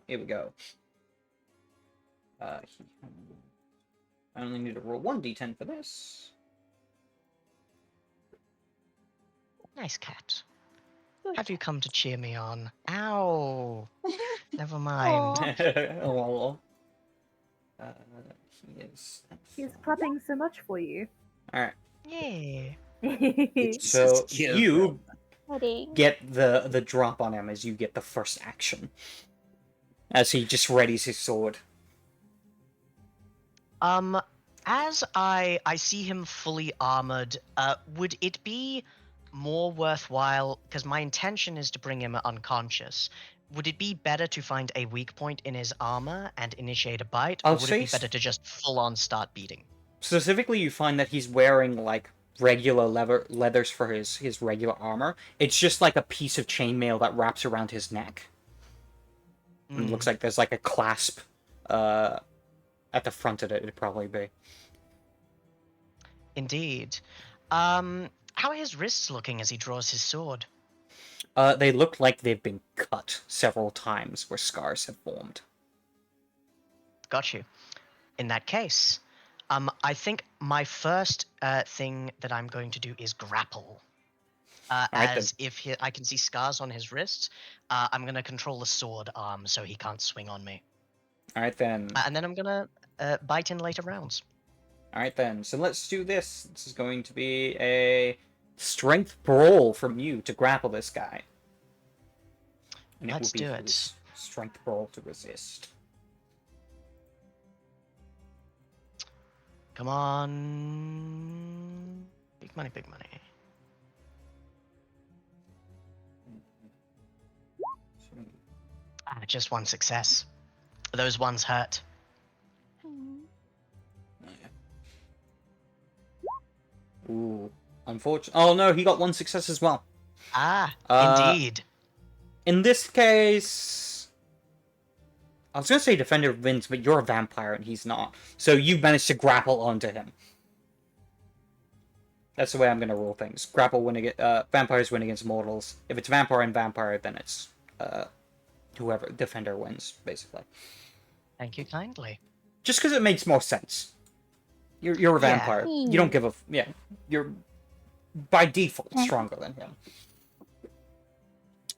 we go. I only need to roll 1d10 for this. Nice cat. Good Have you cat. come to cheer me on? Ow! Never mind. Aw. Oh. He is. He's clapping so much for you. All right. Yeah. It's So just give you him. Petting. get the drop on him as you get the first action, as he just readies his sword. As I see him fully armored, would it be more worthwhile, because my intention is to bring him unconscious, would it be better to find a weak point in his armor and initiate a bite, or I'll would it say be better to just full on start beating? Specifically, you find that he's wearing like regular leathers for his regular armor. It's just like a piece of chainmail that wraps around his neck. And it looks like there's like a clasp at the front of it. It'd probably be. Indeed. How are his wrists looking as he draws his sword? They look like they've been cut several times, where scars have formed. Got you. In that case, I think my first thing that I'm going to do is grapple. Alright, then. As if I can see scars on his wrists, I'm going to control the sword arm so he can't swing on me. All right then. And then I'm going to bite in later rounds. All right then. So let's do this. This is going to be a strength brawl from you to grapple this guy. And Let's it will do be it. his strength brawl to resist. Come on. Big money, big money. Just one success. Those ones hurt. Ooh, unfortunate. Oh no, he got one success as well. Indeed. In this case, I was gonna say defender wins, but you're a vampire and he's not. So you managed to grapple onto him. That's the way I'm gonna rule things. Grapple win against vampires win against mortals. If it's vampire and vampire, then it's whoever defender wins, basically. Thank you kindly. Just because it makes more sense. You're a Yeah. vampire. You don't give a yeah. You're by default stronger than him.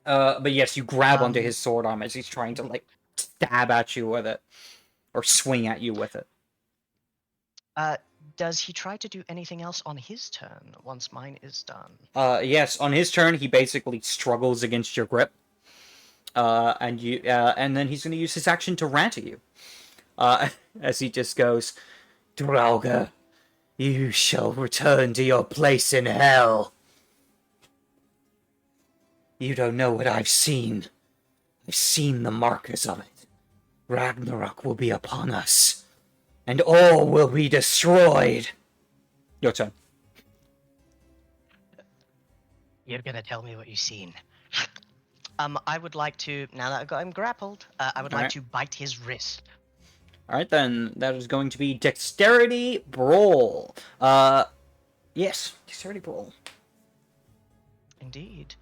But yes, you grab onto his sword arm as he's trying to like stab at you with it, or swing at you with it. Does he try to do anything else on his turn once mine is done? Yes, on his turn, he basically struggles against your grip. And then he's going to use his action to rant at you. As he just goes, Draugr, you shall return to your place in hell. You don't know what I've seen. I've seen the markers of it. Ragnarok will be upon us, and all will be destroyed. Your turn. You're gonna tell me what you've seen. I would like to, now that I've got him grappled, I would like Alright. to bite his wrist. Alright then, that is going to be Dexterity Brawl. Yes, Dexterity Brawl. Indeed.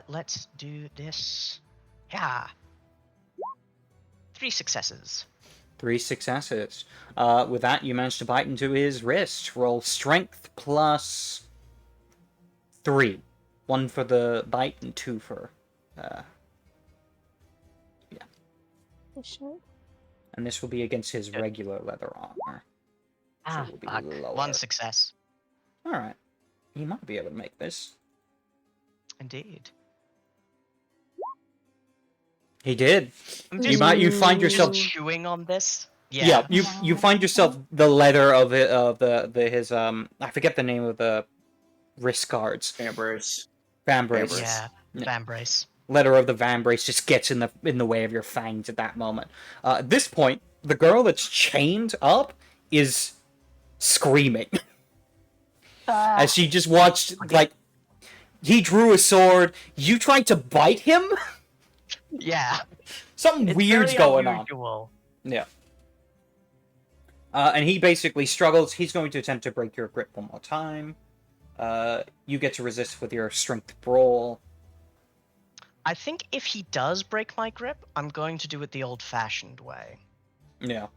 Let's do this. Yeah. 3 successes. 3 successes. With that, you manage to bite into his wrist. Roll Strength plus 3. 1 for the bite and 2 for... yeah. Sure. And this will be against his regular leather armor. So it will be Fuck. lower. 1 success. Alright. He might be able to make this. Indeed. He did. I'm You find yourself chewing on this. Yeah, you find yourself the leather of it his I forget the name of the wrist guards. Vambrace. Vambrace. Yeah. Vambrace. Leather of the vambrace just gets in the way of your fangs at that moment. At this point, the girl that's chained up is screaming as she just watched like he drew a sword. You tried to bite him. Yeah. Something It's weird's very going on. unusual. Yeah. And he basically struggles. He's going to attempt to break your grip one more time. You get to resist with your strength brawl. I think if he does break my grip, I'm going to do it the old-fashioned way. Yeah.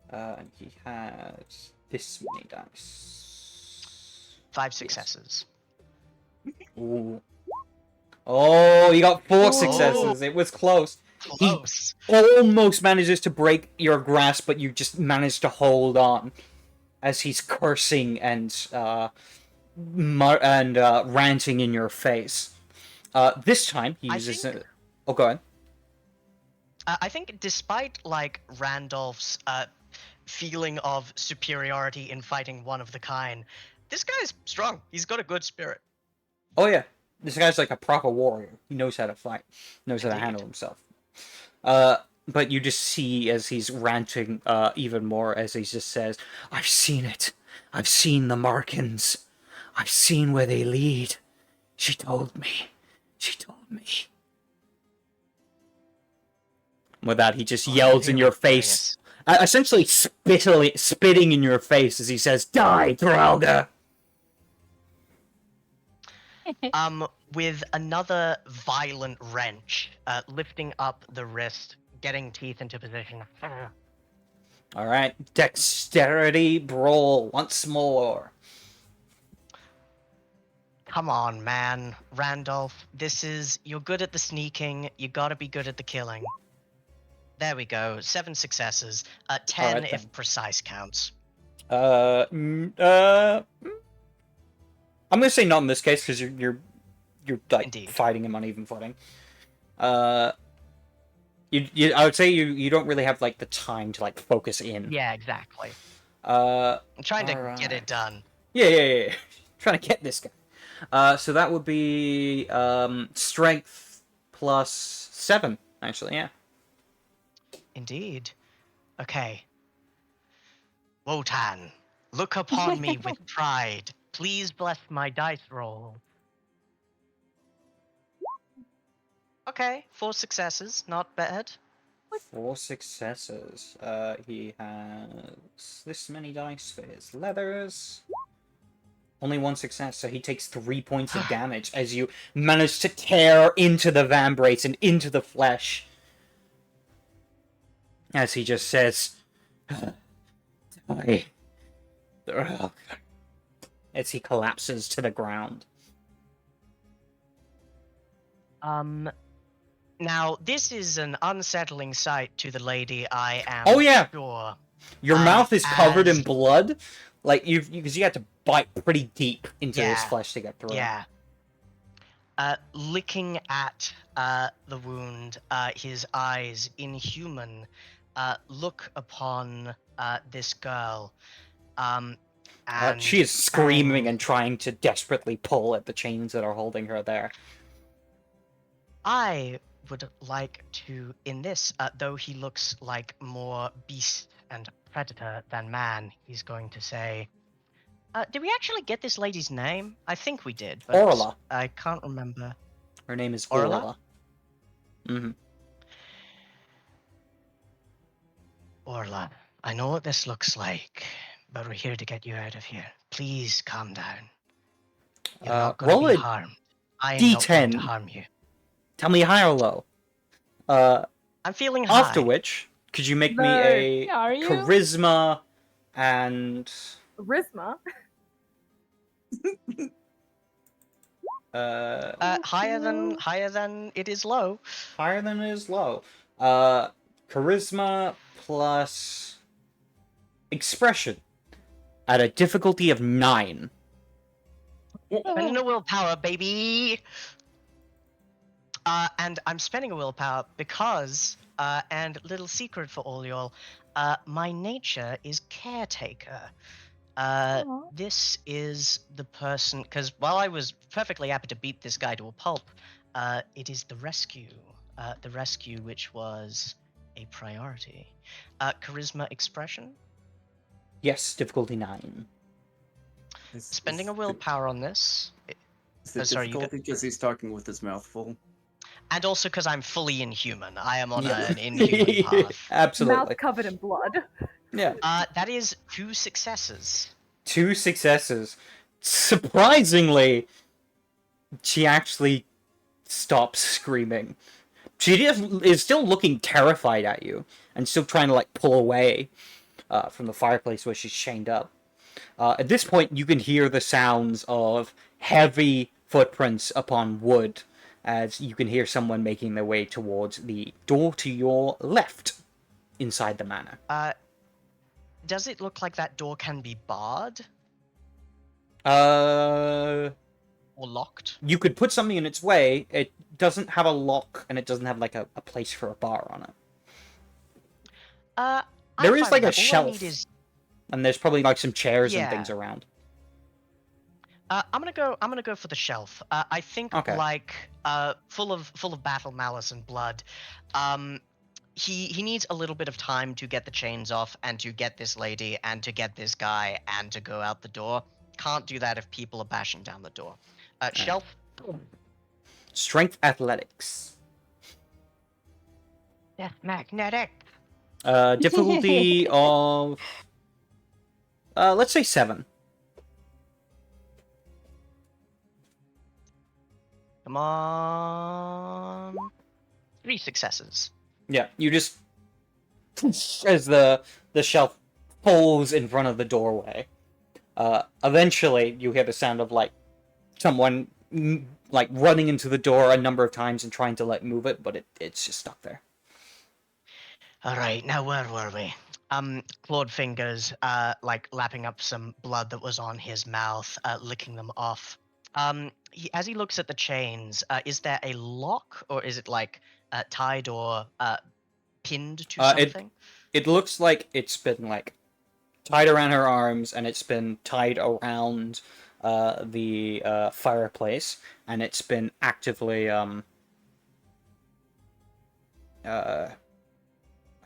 And he has this many dice. 5 successes. Ooh. Oh, you got 4 Oh. successes. It was close. Close. Almost manages to break your grasp, but you just manage to hold on as he's cursing and ranting in your face. This time he uses. Oh, go ahead. I think despite like Randolph's feeling of superiority in fighting one of the kind, this guy's strong. He's got a good spirit. Oh yeah, this guy's like a proper warrior. He knows how to fight, knows how to handle himself. But you just see as he's ranting even more as he just says, "I've seen it. I've seen the Markins. I've seen where they lead. She told me. She told me." With that, he just yells in your face, essentially spitting in your face as he says, "Die, Thralga!" With another violent wrench, lifting up the wrist, getting teeth into position. Alright, dexterity brawl once more. Come on, man. Randolph, you're good at the sneaking, you gotta be good at the killing. There we go, 7 successes, 10 Alright, if then. precise counts. I'm gonna say not in this case because you're like Indeed. fighting him on even footing. I would say you don't really have like the time to like focus in. Yeah, exactly. I'm trying to get it done. Yeah. Trying to get this guy. So that would be strength plus 7, actually. Yeah. Indeed. Okay. Wotan, look upon me with pride. Please bless my dice roll. Okay, 4 successes, not bad. 4 successes. He has this many dice for his leathers. Only 1 success, so he takes 3 points of damage as you manage to tear into the vambrace and into the flesh. As he just says, "Die." As he collapses to the ground. Now, this is an unsettling sight to the lady, I am Oh, yeah. sure. Your mouth is covered in blood, like because you had to bite pretty deep into his flesh to get through. Yeah. Looking at the wound, his eyes, inhuman, look upon this girl. And she is screaming and trying to desperately pull at the chains that are holding her there. I would like to, in this, though he looks like more beast and predator than man, he's going to say, did we actually get this lady's name? I think we did, but Orla. I can't remember. Her name is Orla? Orla. Mm-hmm. Orla, I know what this looks like, but we're here to get you out of here. Please calm down. You're not going to be harmed. I'm not going to harm you. Tell me high or low. I'm feeling high. After which, could you make me a charisma and... Charisma? Higher than it is low. Higher than it is low. Charisma plus expression at a difficulty of 9. Spending a willpower, baby. And I'm spending a willpower because, and little secret for all y'all, my nature is caretaker. This is the person, because while I was perfectly happy to beat this guy to a pulp, it is the rescue which was a priority. Charisma expression? Yes, difficulty 9. Spending a willpower on this. Is the difficulty because he's talking with his mouth full? And also because I'm fully inhuman. I am on an inhuman path. Absolutely. Mouth covered in blood. Yeah. That is 2 successes. 2 successes. Surprisingly, she actually stops screaming. She is still looking terrified at you and still trying to like pull away from the fireplace where she's chained up. At this point, you can hear the sounds of heavy footprints upon wood as you can hear someone making their way towards the door to your left inside the manor. Does it look like that door can be barred Uh, or locked? you could put something in its way. It doesn't have a lock, and it doesn't have like a place for a bar on it. I'm There is fine like with a that. All I need shelf, is and there's probably like some chairs and Yeah. things around. I'm gonna go for the shelf. I think Okay. like full of battle malice and blood. He needs a little bit of time to get the chains off and to get this lady and to get this guy and to go out the door. Can't do that if people are bashing down the door. Shelf. Strength athletics. That's magnetic. Difficulty of let's say 7. Come on. 3 successes. Yeah, you just as the shelf pulls in front of the doorway. Eventually, you hear the sound of like someone like running into the door a number of times and trying to like move it, but it's just stuck there. All right, now where were we? Clawed fingers, like lapping up some blood that was on his mouth, licking them off. As he looks at the chains, is there a lock or is it like tied or pinned to something? It looks like it's been like tied around her arms, and it's been tied around the fireplace, and it's been actively I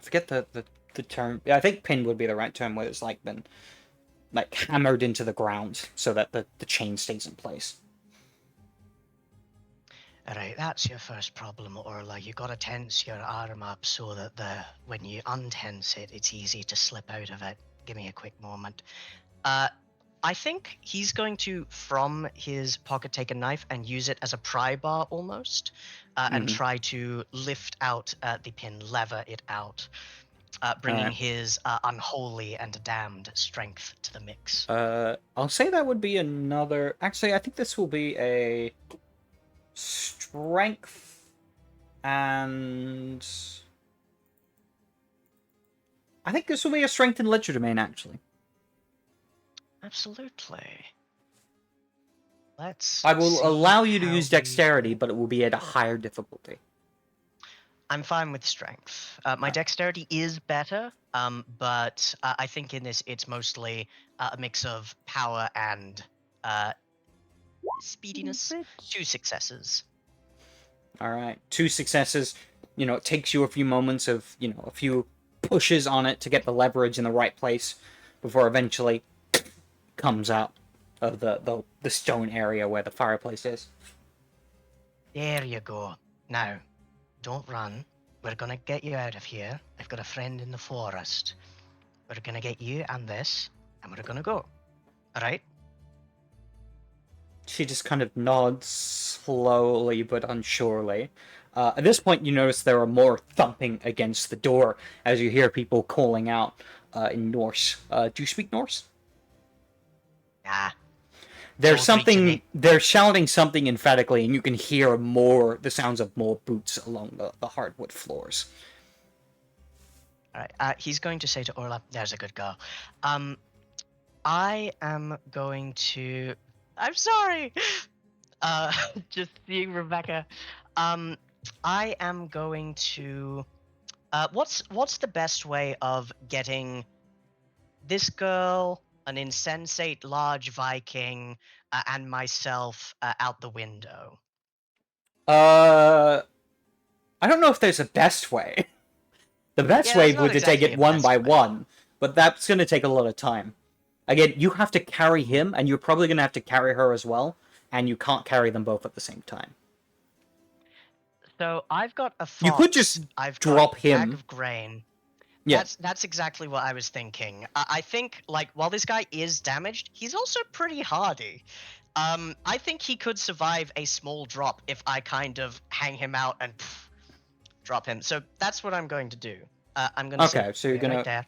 forget the term. I think pinned would be the right term, where it's like been like hammered into the ground so that the chain stays in place. Alright, that's your first problem, Orla. You gotta tense your arm up so that when you untense it, it's easy to slip out of it. Give me a quick moment. I think he's going to, from his pocket, take a knife and use it as a pry bar almost, and try to lift out the pin, lever it out, bringing his unholy and damned strength to the mix. I'll say that would be another. Actually, I think this will be a strength and. I think this will be a strength and legerdemain, actually. Absolutely. Let's. I will see allow you to how use we- dexterity, but it will be at a higher difficulty. I'm fine with strength. My dexterity is better, but I think in this it's mostly a mix of power and speediness. 2 successes. All right, 2 successes. You know, it takes you a few moments of, you know, a few pushes on it to get the leverage in the right place before eventually comes out of the stone area where the fireplace is. There you go. Now, don't run. We're gonna get you out of here. I've got a friend in the forest. We're gonna get you and this, and we're gonna go. Alright? She just kind of nods slowly but unsurely. At this point, you notice there are more thumping against the door as you hear people calling out in Norse. Do you speak Norse? Nah. There's Don't reach something. me. They're shouting something emphatically, and you can hear the sounds of more boots along the hardwood floors. Alright, he's going to say to Orla, there's a good girl. I am going to... I'm sorry! Just seeing Rebecca. I am going to... what's the best way of getting this girl, an insensate large Viking, and myself out the window? I don't know if there's a best way. The best way would to take it one by one, but that's going to take a lot of time. Again, you have to carry him, and you're probably going to have to carry her as well, and you can't carry them both at the same time. So I've got a fox. You could just I've drop got a bag him. of grain. Yeah. That's exactly what I was thinking. I think, like, while this guy is damaged, he's also pretty hardy. I think he could survive a small drop if I kind of hang him out and drop him. So that's what I'm going to do. I'm going to so you're going to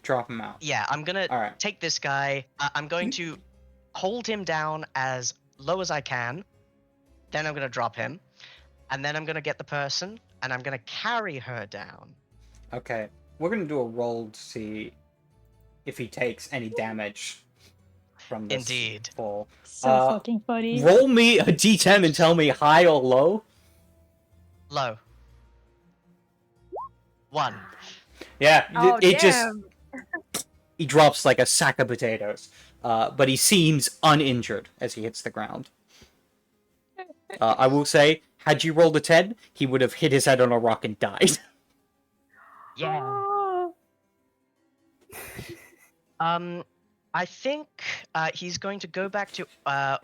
drop him out. Yeah, I'm going to All right. take this guy. I'm going to hold him down as low as I can. Then I'm gonna drop him, and then I'm gonna get the person, and I'm gonna carry her down. Okay, we're gonna do a roll to see if he takes any damage from this Indeed. fall. So fucking funny. Roll me a d10 and tell me high or low. Low. 1. Yeah, Oh, it just damn. he drops like a sack of potatoes, but he seems uninjured as he hits the ground. I will say, had you rolled a 10, he would have hit his head on a rock and died. Yeah. Oh. I think he's going to go back to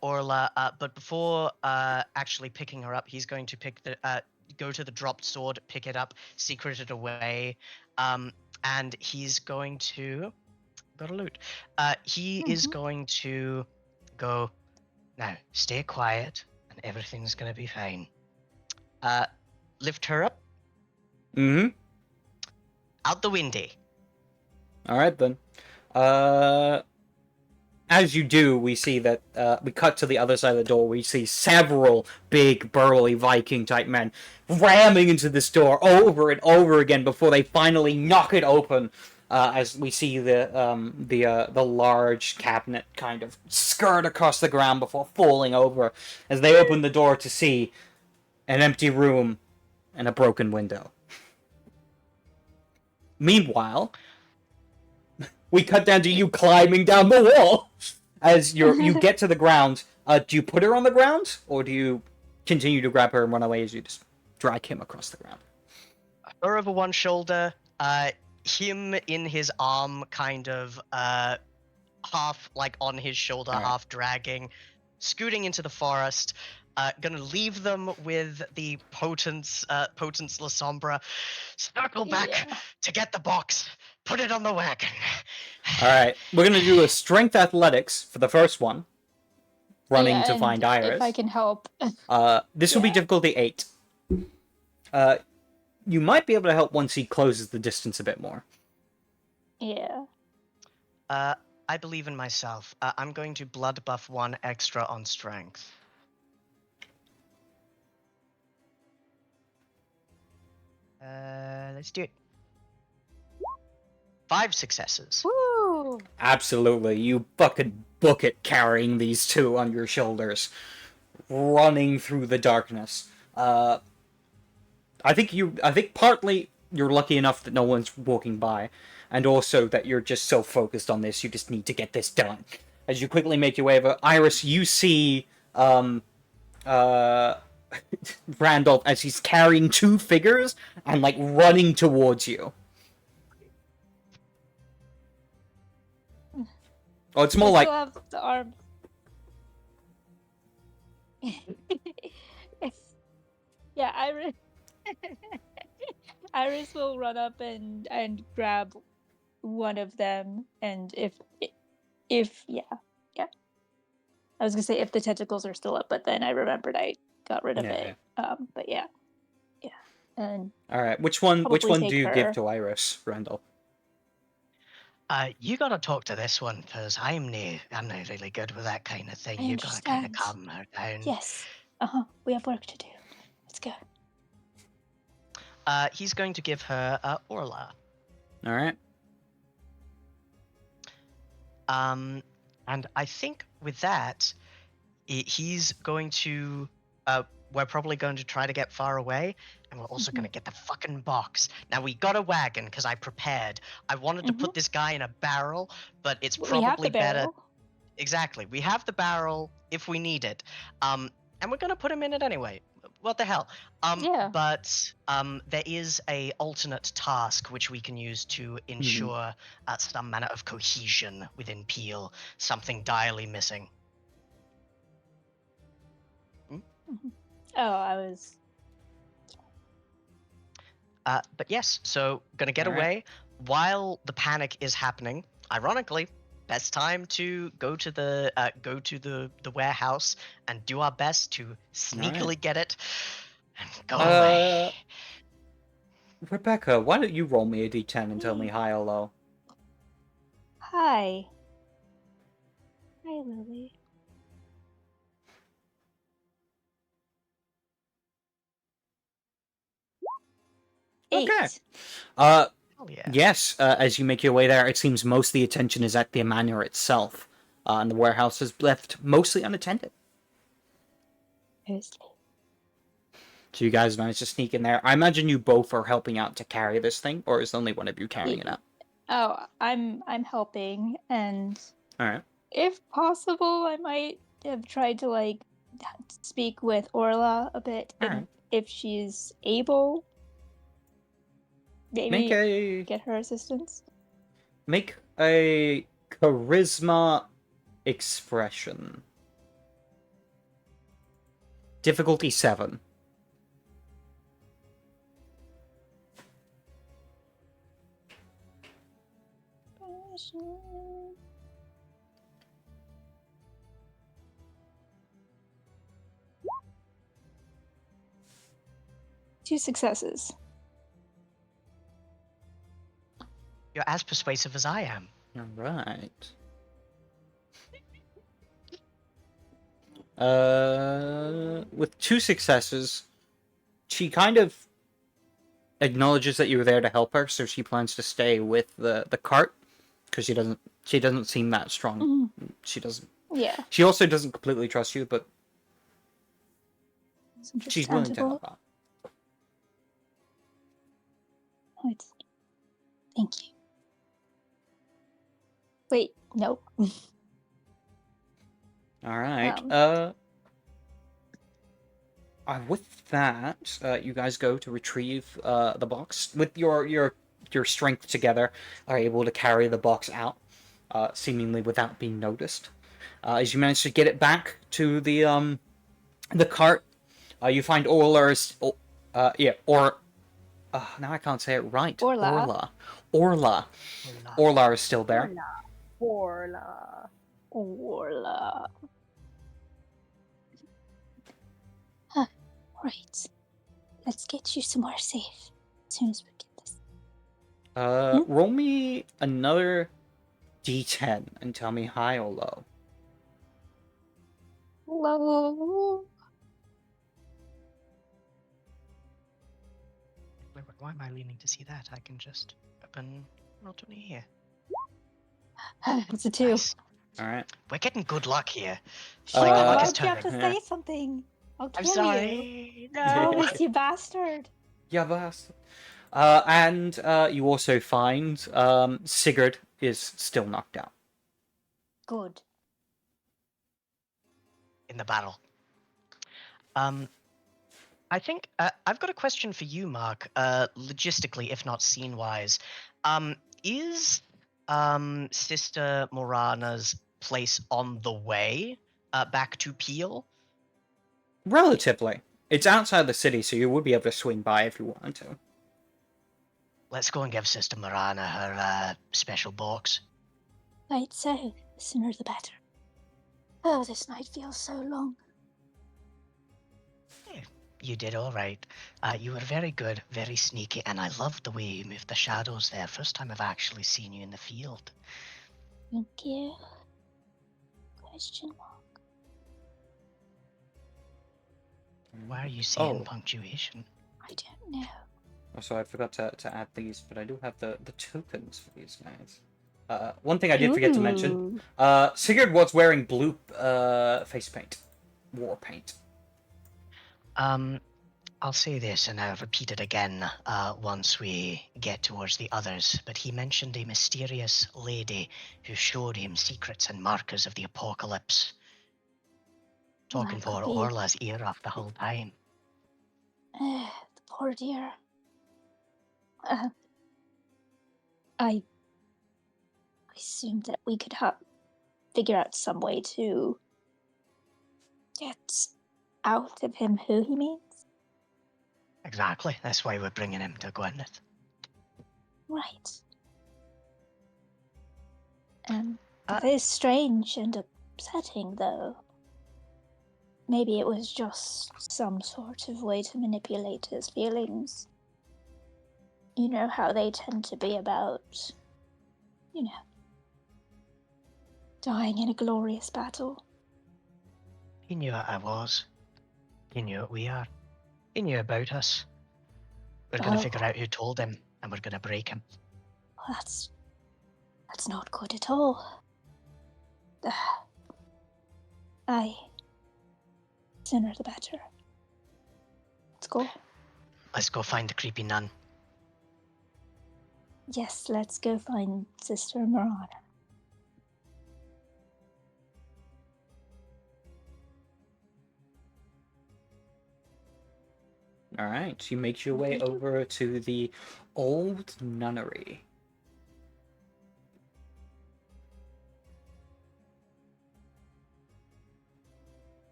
Orla, but before actually picking her up, he's going to go to the dropped sword, pick it up, secret it away, and he's going to got a loot. He is going to go. Now, stay quiet, and everything's gonna be fine. Lift her up Mm-hmm. out the windy. Alright then. As you do, we see that we cut to the other side of the door. We see several big, burly Viking-type men ramming into this door over and over again before they finally knock it open. As we see the large cabinet kind of skirt across the ground before falling over, as they open the door to see an empty room and a broken window. Meanwhile, we cut down to you climbing down the wall. As you get to the ground, do you put her on the ground, or do you continue to grab her and run away as you just drag him across the ground? Her over one shoulder, him in his arm, kind of half like on his shoulder, Alright. half dragging, scooting into the forest. Gonna leave them with the Potence La Sombra. Circle back to get the box. Put it on the wagon. Alright, we're gonna do a strength athletics for the first one. Running to and find Iris. If I can help. This will be difficulty 8. You might be able to help once he closes the distance a bit more. Yeah. I believe in myself. I'm going to blood buff 1 extra on strength. Let's do it. 5 successes. Woo! Absolutely, you fucking book it carrying these two on your shoulders, running through the darkness. I think partly you're lucky enough that no one's walking by, and also that you're just so focused on this, you just need to get this done. As you quickly make your way over, Iris, you see Randolph as he's carrying 2 figures and like running towards you. Oh, it's more I like still have the arm. Yeah, Iris will run up and grab one of them, and if yeah. I was gonna say if the tentacles are still up, but then I remembered I got rid of it. But yeah, and all right. Which one probably do you take give her. to Iris, Randall? You gotta talk to this one, because I'm not really good with that kind of thing. I You gotta kind of understand. calm her down. Yes. We have work to do. Let's go. He's going to give her Orla. All right. And I think with that, he's going to. We're probably going to try to get far away, and we're also going to get the fucking box. Now, we got a wagon because I prepared. I wanted to put this guy in a barrel, but it's We have probably the better. barrel. Exactly. We have the barrel if we need it. And we're going to put him in it anyway. What the hell? Yeah. But there is a alternate task which we can use to ensure some manner of cohesion within Peel. Something direly missing. Oh, I was. But yes, so gonna get Alright. away while the panic is happening. Ironically, best time to go to the warehouse and do our best to sneakily get it and go away. Rebecca, why don't you roll me a d10 and tell me high or low? Hi. Hi, Lily. Okay. 8. Uh, Oh yeah. yes, as you make your way there, it seems most of the attention is at the manor itself, and the warehouse is left mostly unattended. Mostly. So you guys managed to sneak in there. I imagine you both are helping out to carry this thing, or is only one of you carrying it out? Oh, I'm helping, and All right. if possible, I might have tried to like speak with Orla a bit, and Alright. if she's able, maybe get her assistance. Make a charisma expression. Difficulty 7. Two successes. You're as persuasive as I am. All right. With 2 successes, she kind of acknowledges that you were there to help her, so she plans to stay with the cart because she doesn't seem that strong. Mhm. She doesn't. Yeah, She also doesn't completely trust you, but it's she's willing to understandable. help out. Right. Thank you. Wait, nope. All right. With that, you guys go to retrieve the box. With your strength together, are able to carry the box out, seemingly without being noticed. As you manage to get it back to the cart, you find Orla's. Now I can't say it right. Orla. Orla is still there. Orla. Orla. Right. Let's get you somewhere safe as soon as we get this. Roll me another D10 and tell me high or low. Low. Why am I leaning to see that? I can just open Roll20 here. It's a 2. Nice. All right. We're getting good luck here. Shut Like the up, luck why is do you have to turning. say something? I'll I'm kill you. sorry. No. Promise, you bastard. Yeah, bastard. And you also find Sigurd is still knocked out. Good. In the battle. I think I've got a question for you, Mark. Logistically, if not scene-wise, is Sister Morana's place on the way back to Peel? Relatively. It's outside the city, so you would be able to swing by if you wanted to. Let's go and give Sister Morana her special box. Right, so the sooner the better. Oh, this night feels so long. You did all right. You were very good, very sneaky, and I loved the way you moved the shadows there. First time I've actually seen you in the field. Thank you. Question mark. Why are you saying Oh. punctuation? I don't know. Also, I forgot to add these, but I do have the tokens for these guys. One thing I did forget to mention. Sigurd was wearing blue face paint. War paint. I'll say this, and I'll repeat it again once we get towards the others, but he mentioned a mysterious lady who showed him secrets and markers of the apocalypse. Talking That could for be. Orla's ear off the whole time. The poor dear. I assumed that we could figure out some way to get out of him who he means. Exactly, that's why we're bringing him to Gwyneth. Right. That is strange and upsetting, though. Maybe it was just some sort of way to manipulate his feelings. You know how they tend to be about, dying in a glorious battle. He knew what I was. He knew what we are. He knew about us. We're gonna Oh. figure out who told him, and we're gonna break him. Well, that's not good at all. Aye. Sooner the better. Let's go. Let's go find the creepy nun. Yes, let's go find Sister Marana. All right, you make your way over to the old nunnery.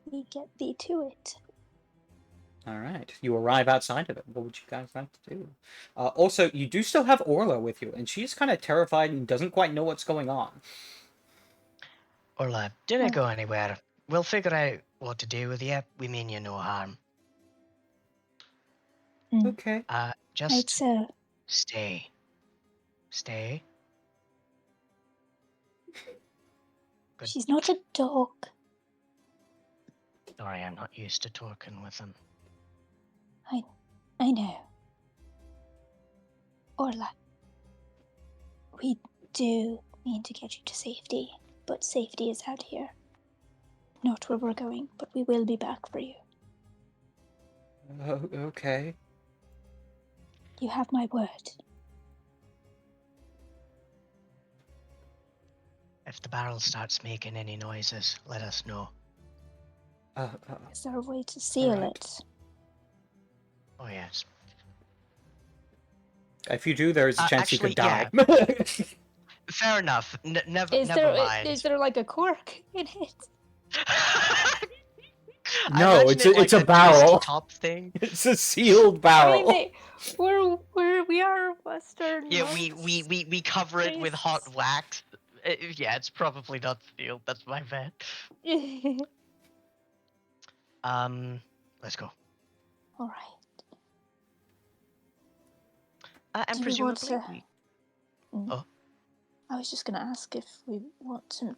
We get thee to it. All right, you arrive outside of it. What would you guys like to do? Also, you do still have Orla with you, and she's kind of terrified and doesn't quite know what's going on. Orla, don't go anywhere. We'll figure out what to do with you. We mean you no harm. Okay. Just Right, so stay. Stay. Good. she's not a dog. Sorry, I'm not used to talking with them. I know. Orla, we do need to get you to safety, but safety is out here. Not where we're going, but we will be back for you. Okay. You have my word. If the barrel starts making any noises, let us know. Is there a way to seal right. it? Oh, yes. If you do, there's a chance you could die. actually, Fair enough. Never mind. Is there like a cork in it? No, it's a barrel. Top thing. It's a sealed barrel. I mean, we are Western. Yeah, monks. we cover it with hot priests. wax. Yeah, it's probably not sealed. That's my bet. Let's go. All right. And Do we want presumably to? I was just gonna ask if we want to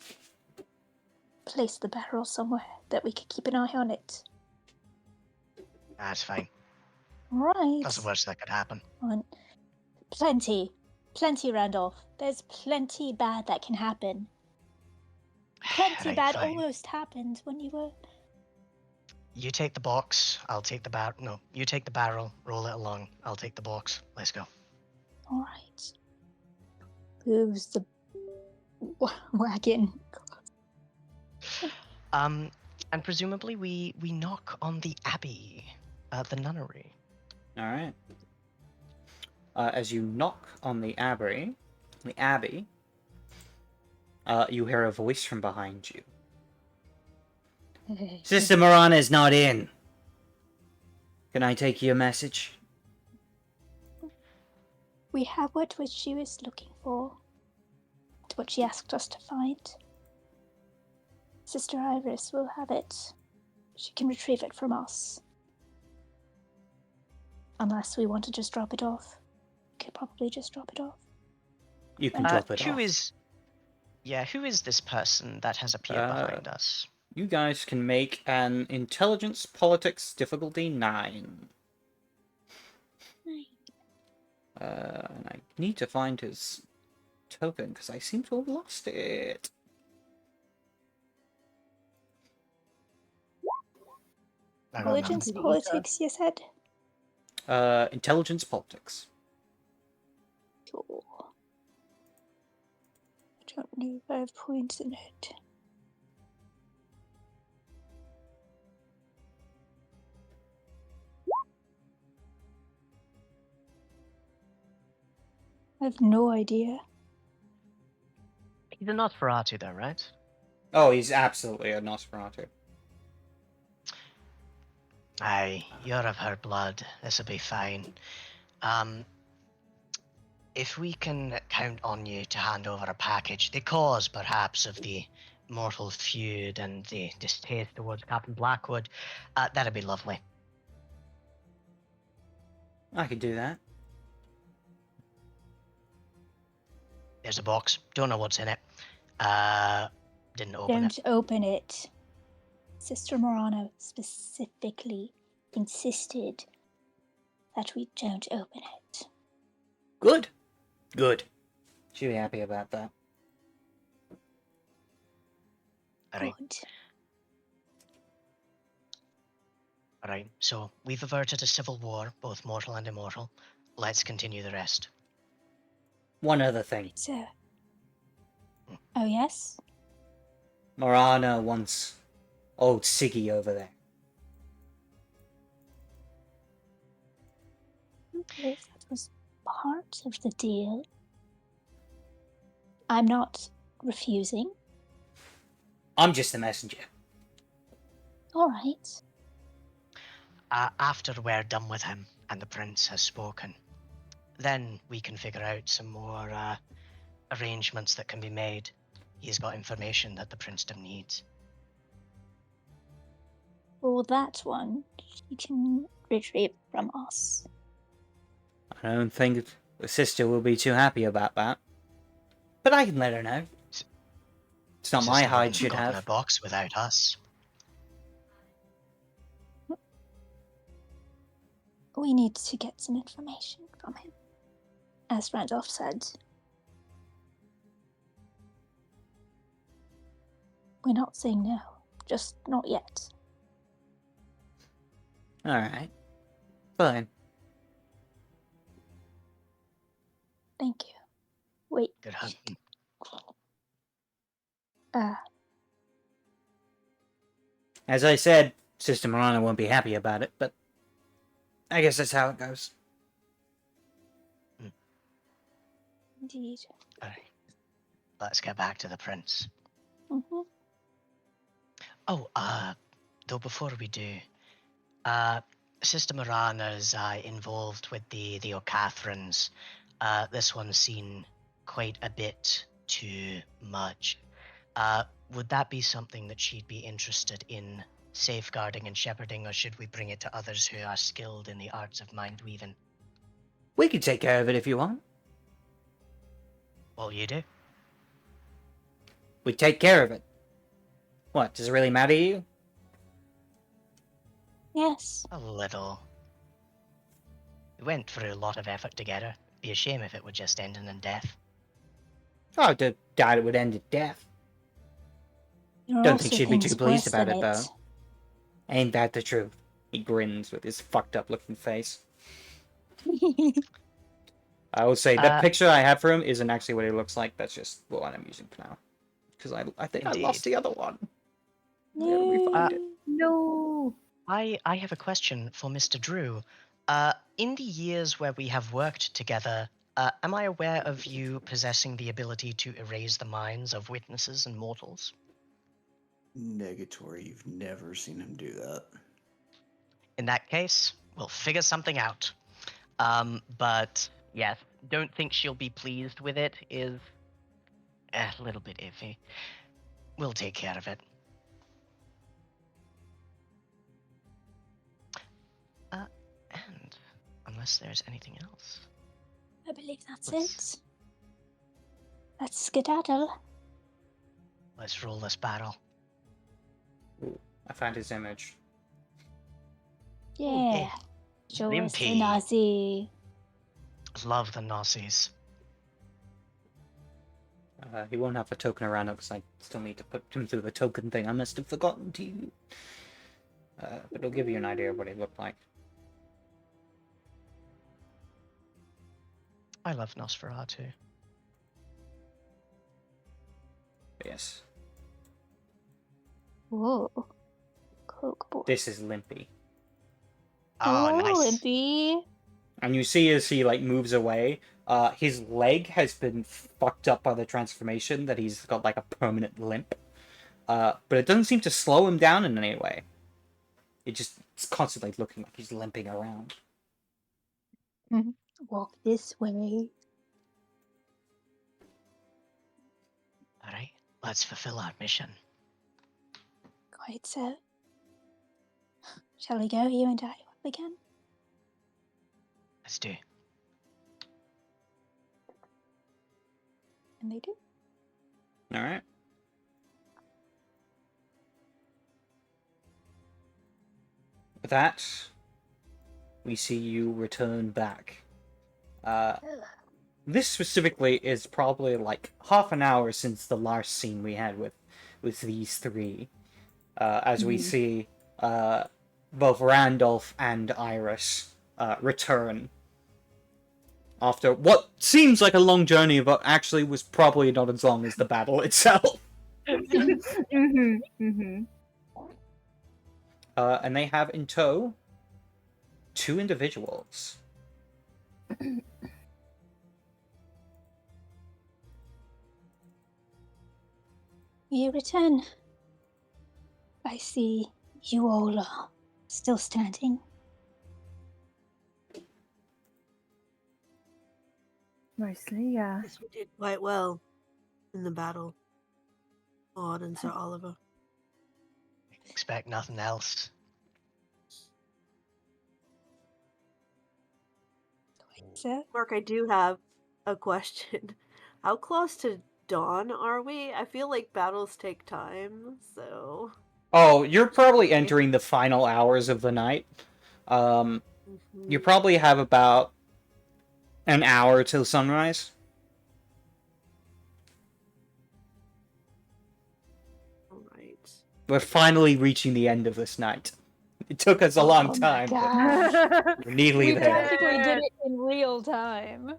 place the barrel somewhere that we could keep an eye on it. That's fine. All right. That's the worst that could happen. Plenty, Randolph. There's plenty bad that can happen. Plenty Right, bad fine. almost happened when you were. You take the box. I'll take the barrel. No, you take the barrel. Roll it along. I'll take the box. Let's go. All right. Moves the wagon. And presumably we knock on the abbey, the nunnery. All right. As you knock on the abbey, you hear a voice from behind you. Sister Marana is not in. Can I take your message? We have what she was looking for. It's what she asked us to find. Sister Iris will have it. She can retrieve it from us. Unless we want to just drop it off. We could probably just drop it off. You can drop it Who off. who is this person that has appeared behind us? You guys can make an intelligence politics difficulty 9. And I need to find his token because I seem to have lost it. Intelligence politics, you said? Intelligence politics. Sure. I don't know if I have points in it. I have no idea. He's a Nosferatu, though, right? Oh, he's absolutely a Nosferatu. Aye, you're of her blood. This'll be fine. If we can count on you to hand over a package, the cause, perhaps, of the mortal feud and the distaste towards Captain Blackwood, that'd be lovely. I could do that. There's a box. Don't know what's in it. Didn't open it. Don't open it. Sister Morano specifically insisted that we don't open it. Good. Good. She'll be happy about that. Alright. Good. Alright, so we've averted a civil war, both mortal and immortal. Let's continue the rest. One other thing. So. Oh, yes? Morana wants old Siggy over there. I believe that was part of the deal. I'm not refusing. I'm just the messenger. All right. After we're done with him and the prince has spoken, then we can figure out some more arrangements that can be made. He's got information that the princedom needs. For that one, she can retrieve from us. I don't think the sister will be too happy about that. But I can let her know. It's not my Sister hide wouldn't should have gotten have. a box without us. We need to get some information from him. As Randolph said, we're not saying no, just not yet. Alright. Fine. Thank you. Wait. Good hunting. As I said, Sister Morana won't be happy about it, but I guess that's how it goes. Indeed. Alright. Let's get back to the prince. Mm-hmm. Oh, though before we do, Sister Morana's involved with the O'Catherines. This one's seen quite a bit too much. Would that be something that she'd be interested in safeguarding and shepherding, or should we bring it to others who are skilled in the arts of mind weaving? We can take care of it if you want. Well, you do. We take care of it. What, does it really matter to you? Yes. A little. We went through a lot of effort together. Be a shame if it would just end in death. I doubt it would end in death. There are Don't also think she'd be things too pleased worse about than it, though. Ain't that the truth? He grins with his fucked up looking face. I will say, that picture I have for him isn't actually what he looks like. That's just the one I'm using for now. Because I think I lost the other one. I gotta refind it. No. I have a question for Mr. Drew. In the years where we have worked together, am I aware of you possessing the ability to erase the minds of witnesses and mortals? Negatory, you've never seen him do that. In that case, we'll figure something out. But yes, don't think she'll be pleased with it is a little bit iffy. We'll take care of it. And unless there's anything else. I believe that's Let's- it. Let's skedaddle. Let's roll this battle. Ooh, I found his image. Yeah. Hey, Show us the Limpy. Nazi. Love the Nazis. He won't have a token around it because I still need to put him through the token thing. I must have forgotten to. But it'll give you an idea of what he looked like. I love Nosferatu. But yes, Whoa. Coke boy. this is Limpy. Oh, nice. Limpy. And you see as he, like, moves away, his leg has been fucked up by the transformation, that he's got, like, a permanent limp. But it doesn't seem to slow him down in any way. It's constantly looking like he's limping around. Walk this way. Alright, let's fulfill our mission. Quite so. Shall we go, you and I, again? Let's do. And they do. Alright. With that, we see you return back. This specifically is probably like half an hour since the last scene we had with these three. As we see both Randolph and Iris return after what seems like a long journey, but actually was probably not as long as the battle itself. And they have in tow 2 individuals. You return. I see you all are still standing. Mostly, yeah. Yes, we did quite well in the battle, Maud and Sir Oliver. Expect nothing else. So, Mark, I do have a question. How close to dawn are we? I feel like battles take time, so... Oh, you're probably Okay. entering the final hours of the night. You Mhm. probably have about an hour till sunrise. Alright. We're finally reaching the end of this night. It took us a long time, Oh my but gosh. we're nearly We there. practically did it in real time.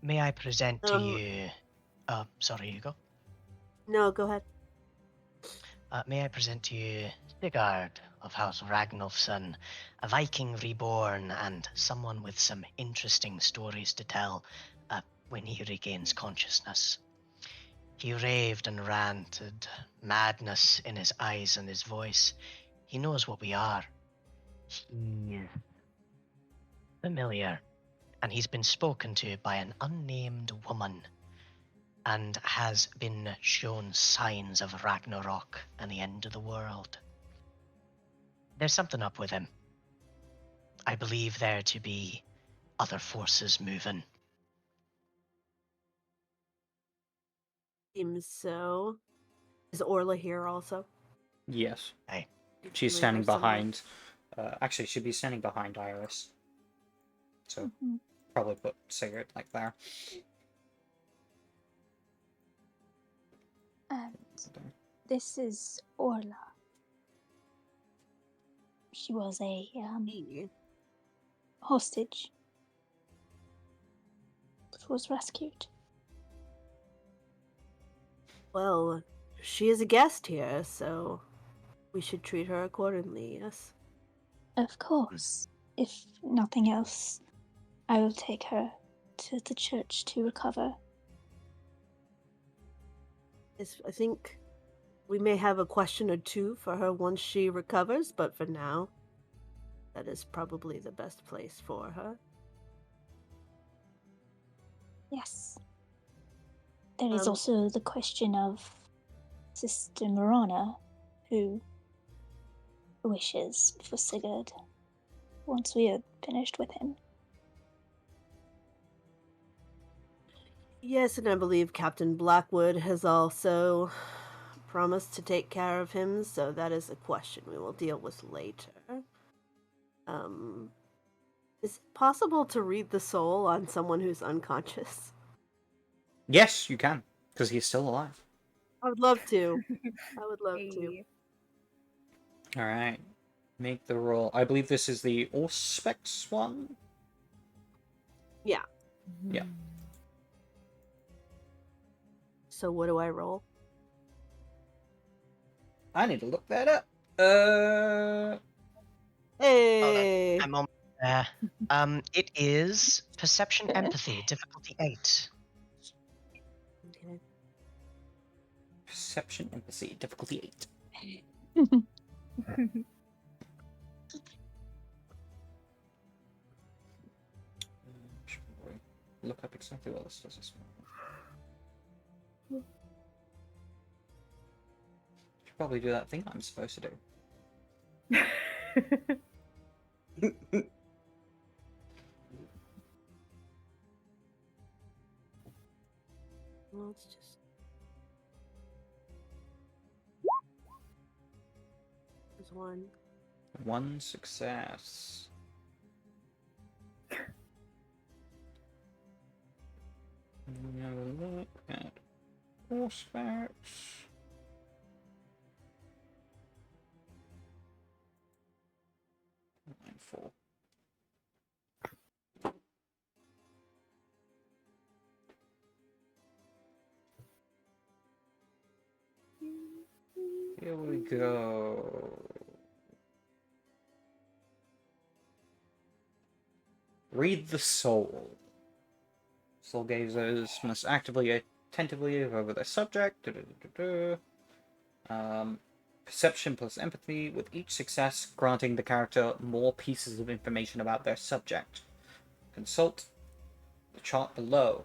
May I present to you... sorry, you go. No, go ahead. May I present to you Sigurd of House Ragnolfsson, a Viking reborn and someone with some interesting stories to tell when he regains consciousness. He raved and ranted, madness in his eyes and his voice. He knows what we are. He is familiar, and he's been spoken to by an unnamed woman, and has been shown signs of Ragnarok and the end of the world. There's something up with him. I believe there to be other forces moving. Seems so. Is Orla here also? Yes. Aye. Did She's you leave standing her somewhere? behind. Actually, she'd be standing behind Iris. So, Mhm. probably put Sigurd like there. And this is Orla. She was a He. hostage. But was rescued. Well, she is a guest here, so we should treat her accordingly, yes? Of course. If nothing else, I will take her to the church to recover. Yes, I think we may have a question or two for her once she recovers, but for now, that is probably the best place for her. Yes. There is Um, also the question of Sister Marana, who wishes for Sigurd once we are finished with him. Yes, and I believe Captain Blackwood has also promised to take care of him, so that is a question we will deal with later. Is it possible to read the soul on someone who's unconscious? Yes, you can, because he's still alive. I would love to. I would love to. Hey. Alright. Make the roll. I believe this is the Auspex one? Yeah. Yeah. So what do I roll? I need to look that up. Hey. I'm on there. It is Perception Empathy, difficulty 8. Okay. Perception, empathy, difficulty 8. Should probably look up exactly what this does as well. Should probably do that thing I'm supposed to do. Well, it's just one. One success. Have a look at prospects. Line 4. Here we go. Read the soul. Soul gazers must actively, attentively over their subject. Perception plus empathy, with each success granting the character more pieces of information about their subject. Consult the chart below.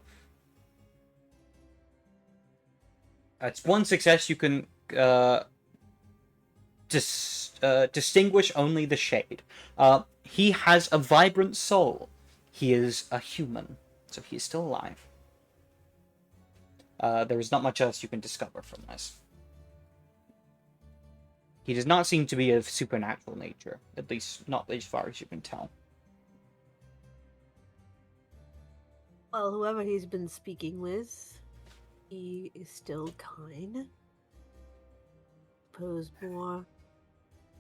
It's one success. You can distinguish only the shade. He has a vibrant soul. He is a human, so he is still alive. There is not much else you can discover from this. He does not seem to be of supernatural nature, at least not as far as you can tell. Well, whoever he's been speaking with, he is still kind. Suppose more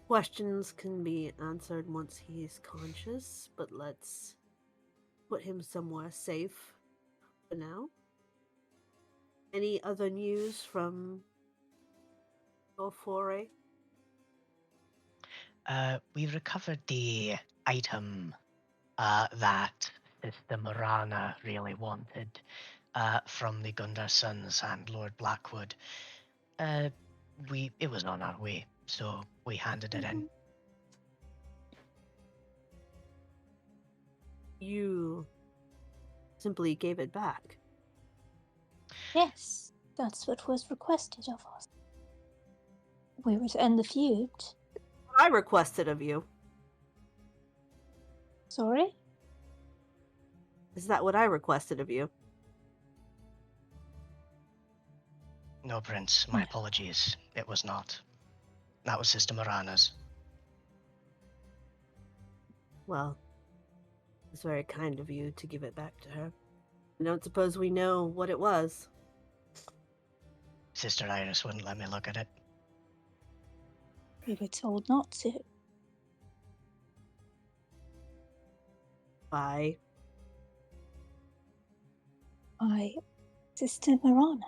questions can be answered once he's conscious, but let's put him somewhere safe for now. Any other news from your foray? We recovered the item that Sister Morana really wanted from the Gundersons and Lord Blackwood. It was on our way, so we handed it in. You simply gave it back. Yes, that's what was requested of us. We were to end the feud. I requested of you. Sorry? Is that what I requested of you? No, Prince, my apologies. It was not. That was Sister Morana's. Well, it's very kind of you to give it back to her. I don't suppose we know what it was. Sister Iris wouldn't let me look at it. We were told not to. By Sister Morana,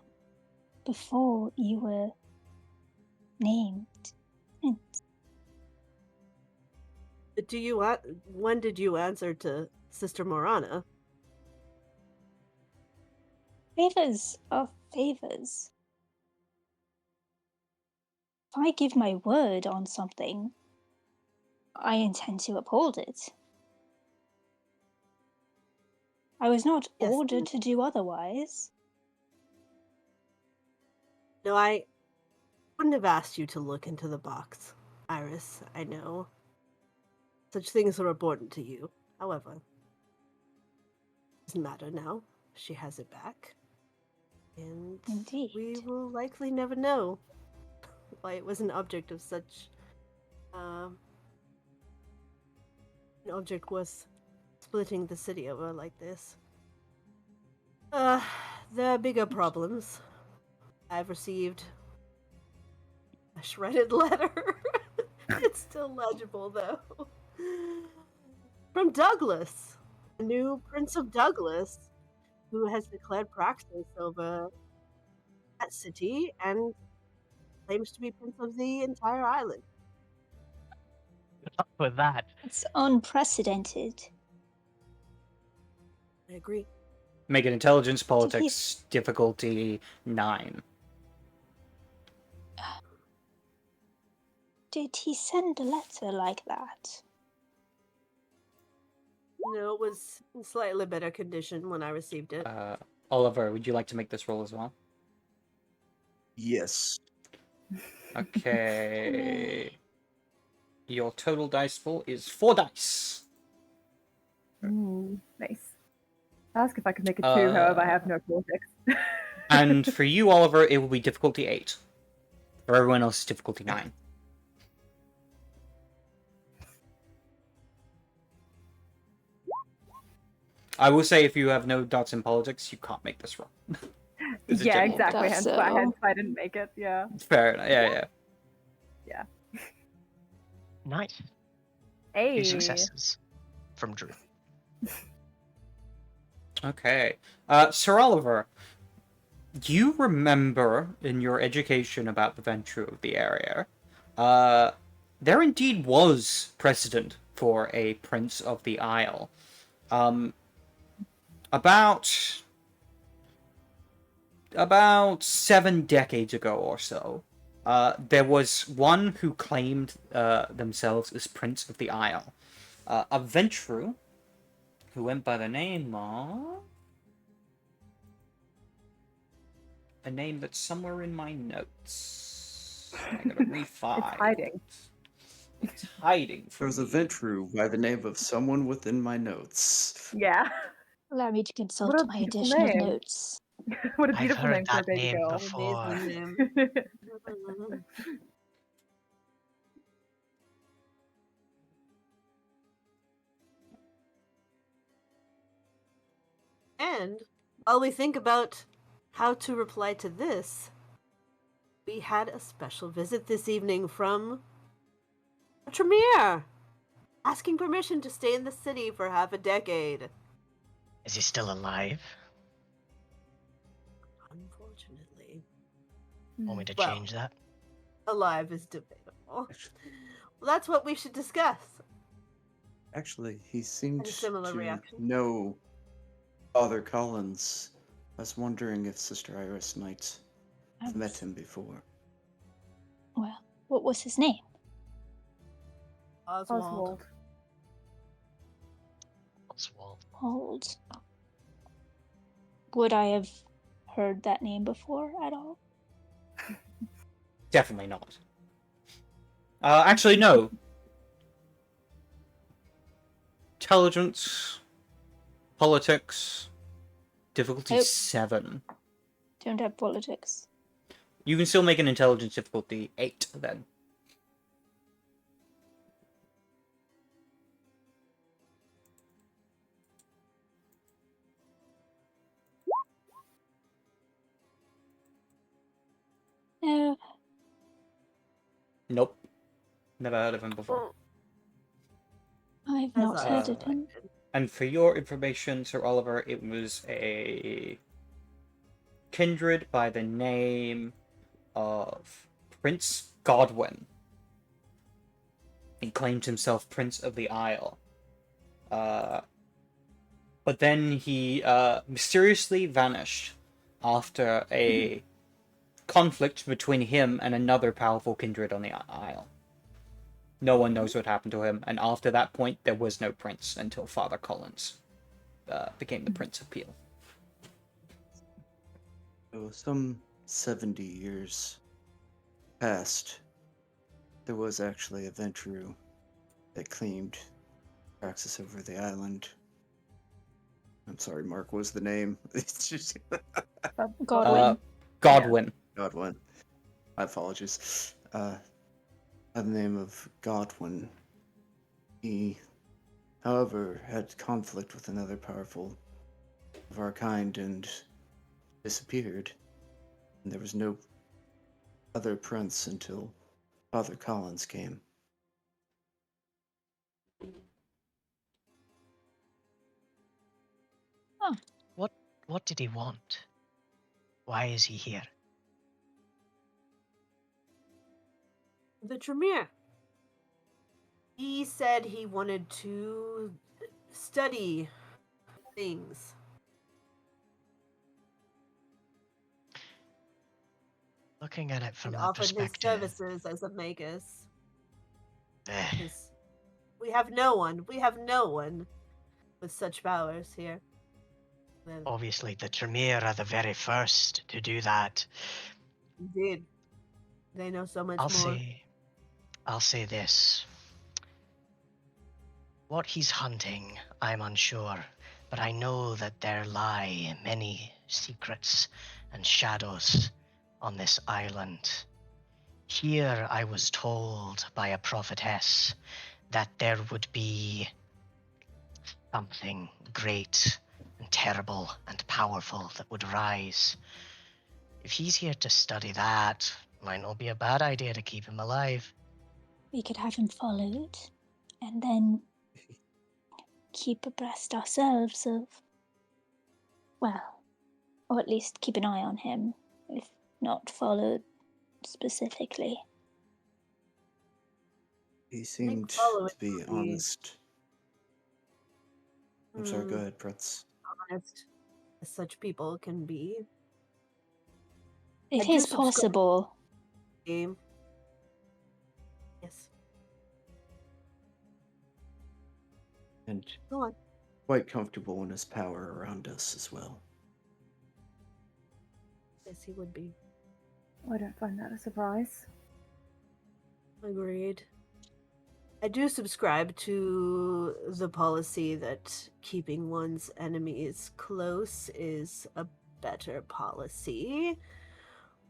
before you were named Prince. But when did you answer to Sister Morana? Favors are favors. If I give my word on something, I intend to uphold it. I was not Yes, ordered to do otherwise. No, I wouldn't have asked you to look into the box, Iris. I know. Such things are important to you. However, it doesn't matter now. She has it back. And Indeed. we will likely never know why it was an object of such an object was splitting the city over like this. There are bigger problems. I've received a shredded letter. It's still legible, though. From Douglas, the new Prince of Douglas, who has declared praxis over that city and claims to be prince of the entire island. Good luck with that. It's unprecedented. I agree. Make an intelligence politics difficulty 9. Did he send a letter like that? No, it was in slightly better condition when I received it. Oliver, would you like to make this roll as well? Yes. Okay. Your total dice pool is 4 dice. Ooh, nice. Ask if I could make it 2, however, I have no cortex. And for you, Oliver, it will be difficulty 8. For everyone else, it's difficulty 9. I will say, if you have no dots in politics, you can't make this wrong. It's a Yeah, general- exactly. That's Hence so. why I didn't make it. Yeah. Fair enough. Yeah. Nice. 2 Hey. successes from Drew. Okay. Sir Oliver, you remember in your education about the Venture of the area, there indeed was precedent for a Prince of the Isle. About 7 decades ago or so, there was one who claimed themselves as Prince of the Isle. A Ventru who went by the name of... a name that's somewhere in my notes. I gotta refile. It's hiding. It's hiding There from was a me. Ventru by the name of someone within my notes. Yeah. Allow me to What consult a my beautiful additional name. notes. What a I've beautiful heard name for a that baby name girl. before. Amazing name. And while we think about how to reply to this, we had a special visit this evening from a Tremere, asking permission to stay in the city for half a decade. Is he still alive? Unfortunately, Want me to Well. change that? alive is debatable. Actually, Well, that's what we should discuss. actually, he seemed Any similar to reaction? know Father Collins. I was wondering if Sister Iris might have met him before. Well, what was his name? Oswald. Oswald. Oswald. Old. Would I have heard that name before at all? Definitely not. Actually, no. Intelligence, politics, difficulty Oh. 7. Don't have politics. You can still make an intelligence difficulty 8 then. No. Nope. Never heard of him before. I've As not I heard of him. expected. And for your information, Sir Oliver, it was a kindred by the name of Prince Godwin. He claimed himself Prince of the Isle. But then he mysteriously vanished after a conflict between him and another powerful kindred on the Isle. No one knows what happened to him, and after that point, there was no prince until Father Collins became the Prince of Peel. So some 70 years past, there was actually a Ventru that claimed access over the island. I'm sorry, Mark, what was the name? It's just Godwin. Godwin. Godwin. My apologies. By the name of Godwin. He, however, had conflict with another powerful of our kind and disappeared. And there was no other prince until Father Collins came. What did he want? Why is he here? The Tremere. He said he wanted to study things. Looking at it from And that offered his perspective, services as a magus. eh, Because we have no one with such powers here. Then, obviously the Tremere are the very first to do that. indeed, they know so much more. I'll say this. What he's hunting, I'm unsure, but I know that there lie many secrets and shadows on this island. Here I was told by a prophetess that there would be something great and terrible and powerful that would rise. If he's here to study that, might not be a bad idea to keep him alive. We could have him followed and then keep abreast ourselves of, well, or at least keep an eye on him, if not followed specifically. He I think seemed following to be would be honest. I'm sorry, go ahead, Prince. honest as such people can be. I It do is subscribe possible. to the game. Yes. And Go on. quite comfortable in his power around us as well. Yes, he would be. I don't find that a surprise. Agreed. I do subscribe to the policy that keeping one's enemies close is a better policy.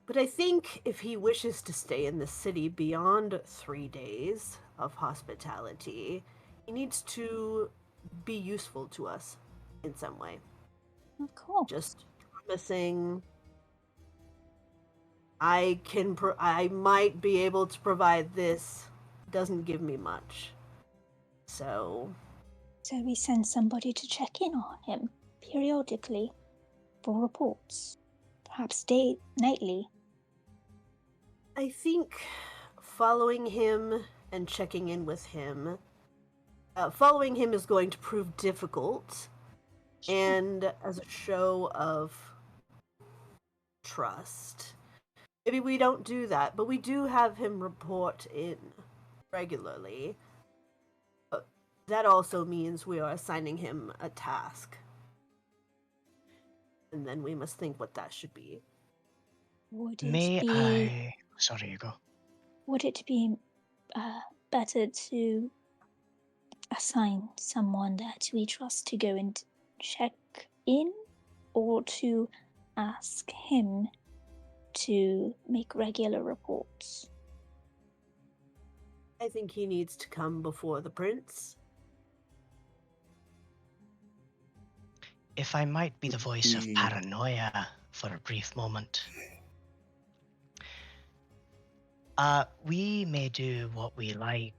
But I think if he wishes to stay in the city beyond 3 days of hospitality, he needs to be useful to us in some way. Of course. Just promising I might be able to provide this doesn't give me much. So So we send somebody to check in on him periodically for reports, perhaps nightly. I think following him and checking in with him, following him is going to prove difficult, and as a show of trust, maybe we don't do that, but we do have him report in regularly. But that also means we are assigning him a task. And then we must think what that should be. Would May it be I... Sorry, you go. would it be better to assign someone that we trust to go and check in, or to ask him to make regular reports? I think he needs to come before the prince. If I might be the voice of He- paranoia for a brief moment. We may do what we like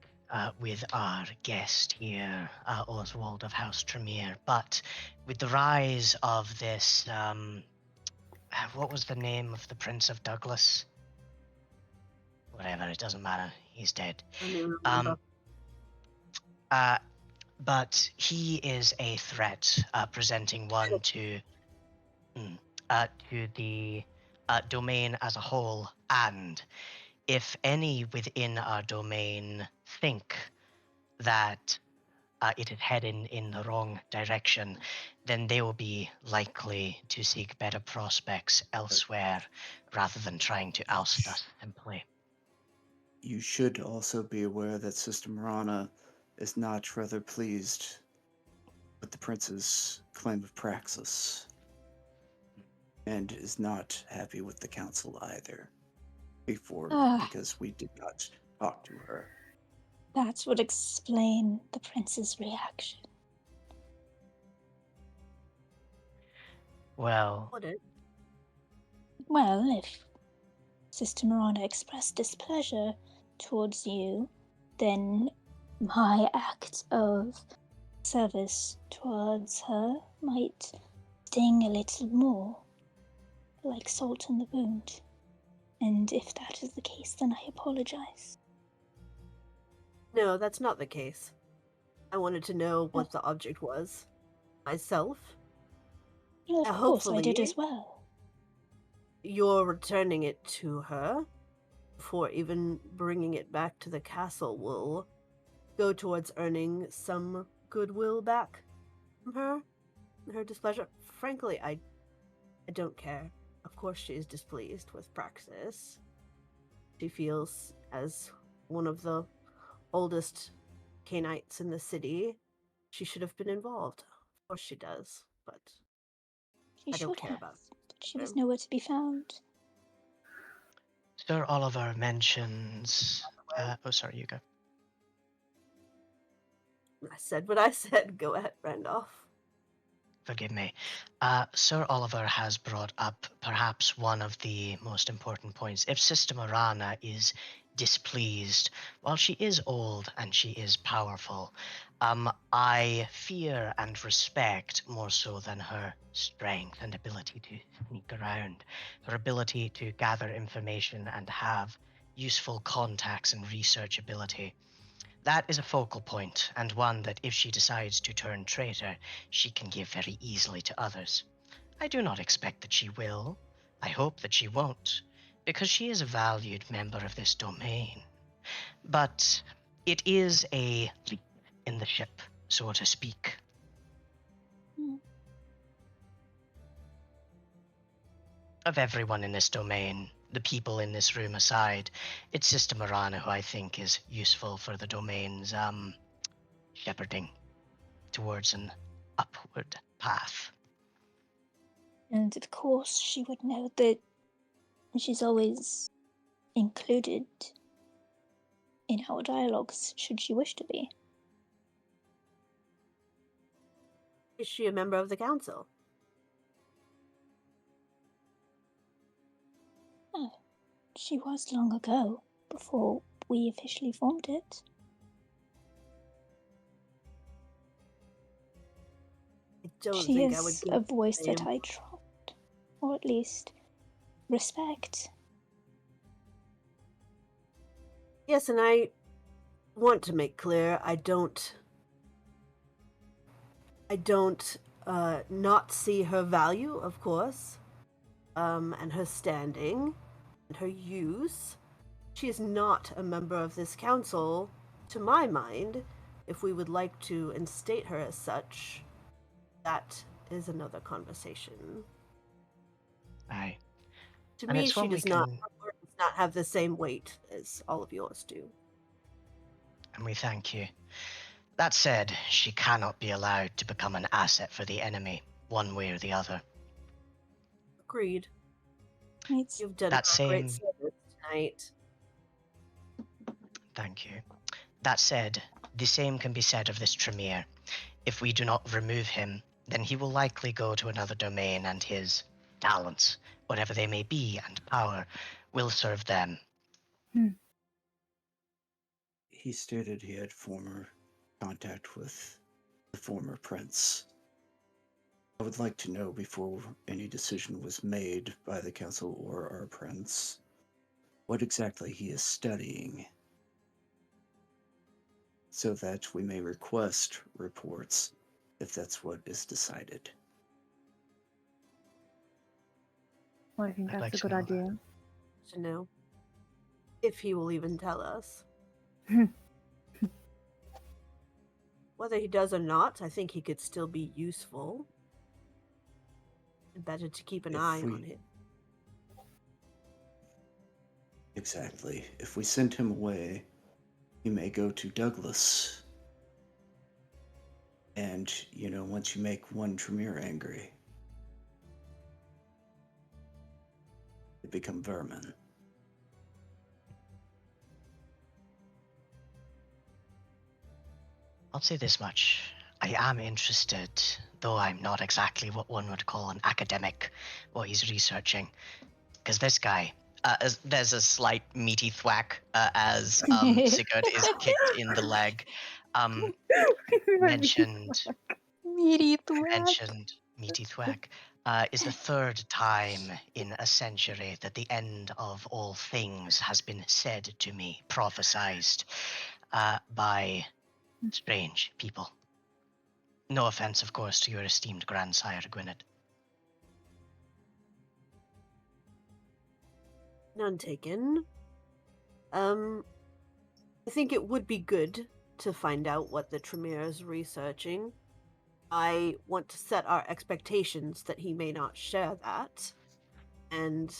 with our guest here, Oswald of House Tremere, but with the rise of this, what was the name of the Prince of Douglas? Whatever, it doesn't matter. He's dead. I don't remember. But he is a threat, presenting one to the domain as a whole, and if any within our domain think that it is heading in the wrong direction, then they will be likely to seek better prospects elsewhere rather than trying to oust us simply. You should also be aware that Sister Marana is not rather pleased with the prince's claim of praxis, and is not happy with the council either. Because we did not talk to her. That would explain the prince's reaction. Well, Would it? Well, if Sister Miranda expressed displeasure towards you, then my act of service towards her might sting a little more, like salt in the wound. And if that is the case, then I apologize. No, that's not the case. I wanted to know what the object was. Myself. Well, of course I did hopefully- as well. You're returning it to her before even bringing it back to the castle will go towards earning some goodwill back from her. Her displeasure. Frankly, I don't care. Of course she is displeased with Praxis. She feels, as one of the oldest Canaanites in the city, she should have been involved. Of course she does, but She I don't should care have, about but she was them. nowhere to be found. Sir Oliver mentions... oh, sorry, you go. I said what I said. Go ahead, Randolph. Forgive me. Sir Oliver has brought up perhaps one of the most important points. If Sister Morana is displeased, while she is old and she is powerful, I fear and respect more so than her strength and ability to sneak around, her ability to gather information and have useful contacts and research ability. That is a focal point, and one that if she decides to turn traitor, she can give very easily to others. I do not expect that she will. I hope that she won't, because she is a valued member of this domain. But it is a leak in the ship, so to speak. Hmm. Of everyone in this domain, the people in this room aside, it's Sister Morana who I think is useful for the domain's shepherding towards an upward path. And of course, she would know that she's always included in our dialogues, should she wish to be. Is she a member of the council? Oh, she was long ago, before we officially formed it. I don't She think I would is give a voice the that I trust, or at least respect. Yes, and I want to make clear I don't not see her value, of course, and her standing and her use. She is not a member of this council, to my mind. If we would like to instate her as such, that is another conversation. Aye. To And me, it's she one we does not, can, her words does not have the same weight as all of yours do. and we thank you. That said, she cannot be allowed to become an asset for the enemy, one way or the other. Agreed. It's You've done That her a great same, service tonight. thank you. That said, the same can be said of this Tremere. If we do not remove him, then he will likely go to another domain, and his talents, whatever they may be, and power, will serve them. He stated he had former contact with the former prince. I would like to know before any decision was made by the council or our prince what exactly he is studying, so that we may request reports if that's what is decided. Well, I think I'd that's like a to good know that. idea. To know if he will even tell us. Whether he does or not, I think he could still be useful. And better to keep an eye on him. Exactly. If we send him away, he may go to Douglas. And, once you make one Tremere angry, they become vermin. I'll say this much. I am interested, though I'm not exactly what one would call an academic, what he's researching. Because this guy, there's a slight meaty thwack as Sigurd is kicked in the leg. Mentioned meaty thwack. mentioned meaty thwack. Is the third time in a century that the end of all things has been said to me, prophesized by strange people. No offense, of course, to your esteemed grandsire, Gwynedd. None taken. I think it would be good to find out what the Tremere is researching. I want to set our expectations that he may not share that. And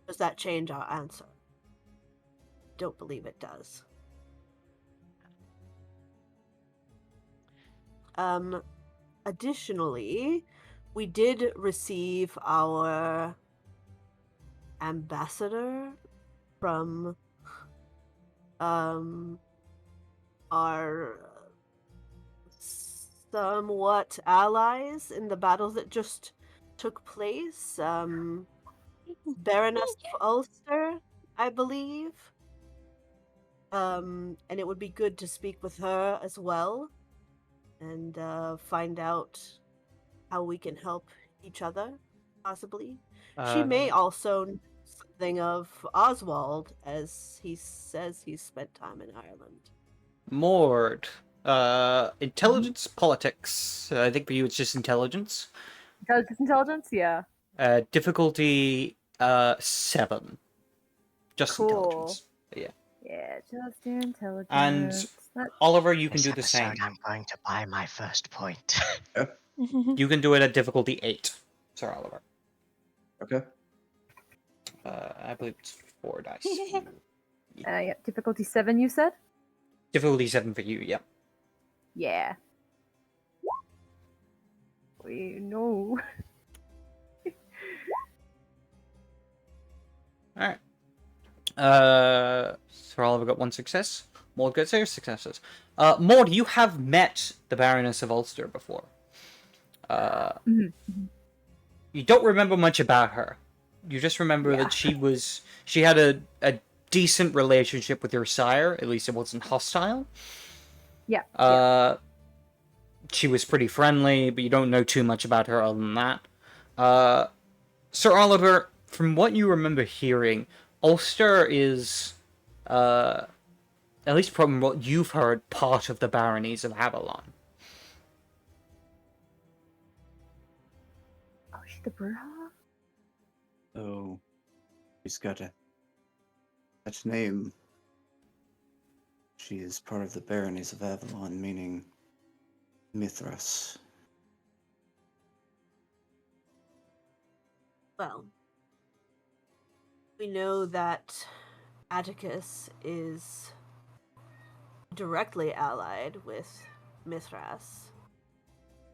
does that change our answer? Don't believe it does. Additionally, we did receive our ambassador from our somewhat allies in the battle that just took place. Baroness of Ulster, I believe. And it would be good to speak with her as well and find out how we can help each other, possibly. She may also know something of Oswald, as he says he's spent time in Ireland. Mord. Intelligence, politics. I think for you it's just intelligence. Intelligence, yeah. Difficulty 7. Just Cool. intelligence. Yeah. Yeah, just intelligence. And That's... Oliver, you can This do the same. episode, I'm going to buy my first point. You can do it at difficulty 8, Sir Oliver. Okay. I believe it's 4 dice. yeah, difficulty 7, you said? Difficulty 7 for you, yeah. Yeah. We know. Alright. Sir Oliver got 1 success. Maud got 0 successes. Maud, you have met the Baroness of Ulster before. You don't remember much about her. You just remember that she had a decent relationship with your sire. At least it wasn't hostile. Yeah. She was pretty friendly, but you don't know too much about her other than that. Sir Oliver, from what you remember hearing, Ulster is, at least from what you've heard, part of the baronies of Avalon. Oh, she's the Bruja? Oh, she's got that name. She is part of the baronies of Avalon, meaning Mithras. Well, we know that Atticus is directly allied with Mithras.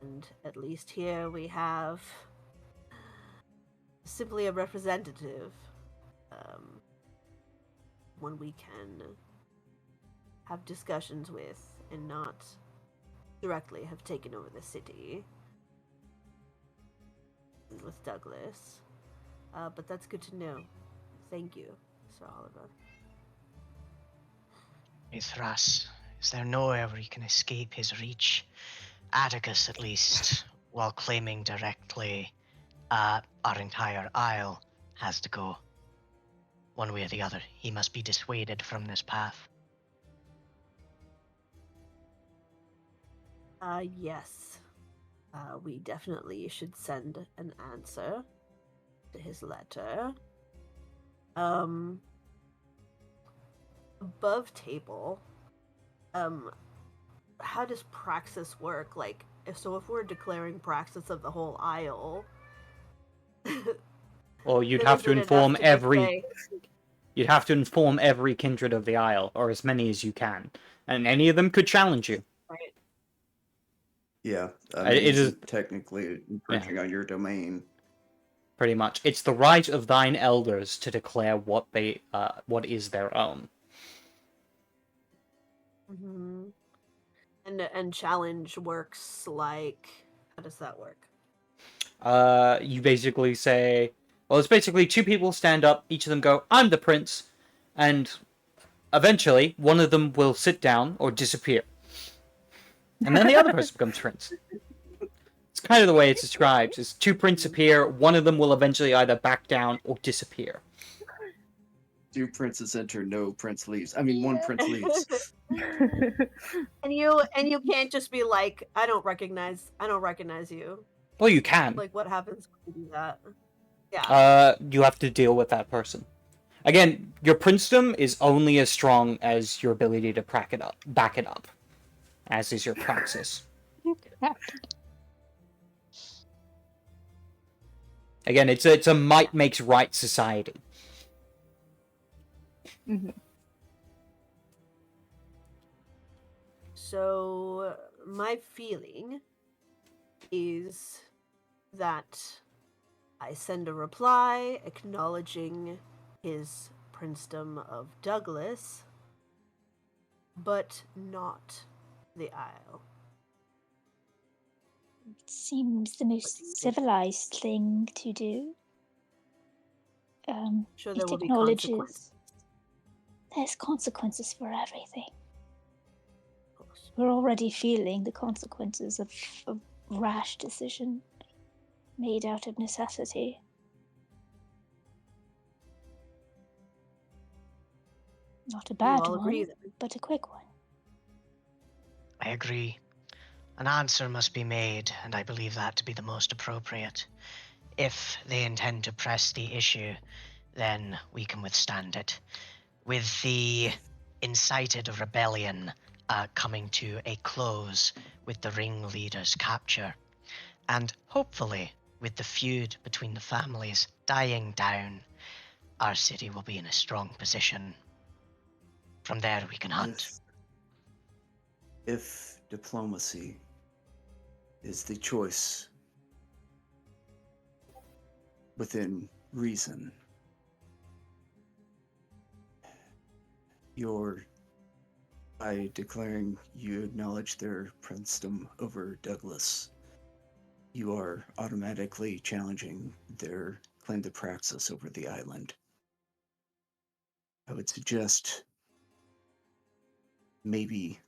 And at least here we have simply a representative. One we can have discussions with and not directly have taken over the city with Douglas. But that's good to know. Thank you, Sir Oliver. Mithras, is there nowhere where you can escape his reach? Atticus, at least, while claiming directly our entire isle, has to go. One way or the other, he must be dissuaded from this path. Yes. We definitely should send an answer to his letter. Above table, how does praxis work? Like, if we're declaring praxis of the whole isle, Well, you'd then have is to it inform enough to just say, You'd have to inform every kindred of the Isle, or as many as you can, and any of them could challenge you. right? Yeah, It is technically infringing on your domain. pretty much. It's the right of thine elders to declare what is their own. Mm-hmm. And challenge works like, how does that work? You basically say, well, it's basically 2 people stand up, each of them go, "I'm the prince," and eventually one of them will sit down or disappear, and then the other person becomes prince. It's kind of the way it's described. As 2 princes appear, one of them will eventually either back down or disappear. 2 princes enter, no prince leaves. I mean, 1 prince leaves. And you can't just be like, I don't recognize you. Well, you can. Like, what happens when you do that? Yeah. You have to deal with that person. Again, your princedom is only as strong as your ability to back it up, as is your praxis. Again, it's a might makes right society. Mm-hmm. So my feeling is that I send a reply acknowledging his princedom of Douglas, but not the Isle. It seems the do you most think? civilized thing to do. Sure, It there will be acknowledges consequences, there's consequences for everything. of course. We're already feeling the consequences of a rash decision made out of necessity. Not a You bad all agree one, then? but a quick one. I agree. An answer must be made, and I believe that to be the most appropriate. If they intend to press the issue, then we can withstand it. With the incited rebellion coming to a close with the ringleader's capture, and hopefully with the feud between the families dying down, our city will be in a strong position. From there, we can hunt. If diplomacy is the choice within reason, by declaring you acknowledge their princedom over Douglas, you are automatically challenging their claim to praxis over the island. I would suggest maybe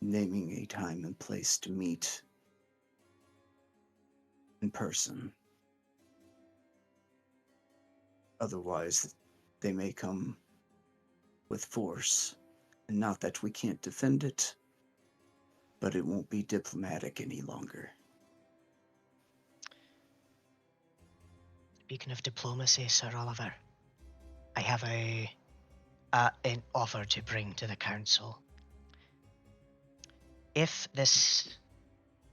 naming a time and place to meet in person. Otherwise, they may come with force. And not that we can't defend it, but it won't be diplomatic any longer. Speaking of diplomacy, Sir Oliver, I have an offer to bring to the council. If this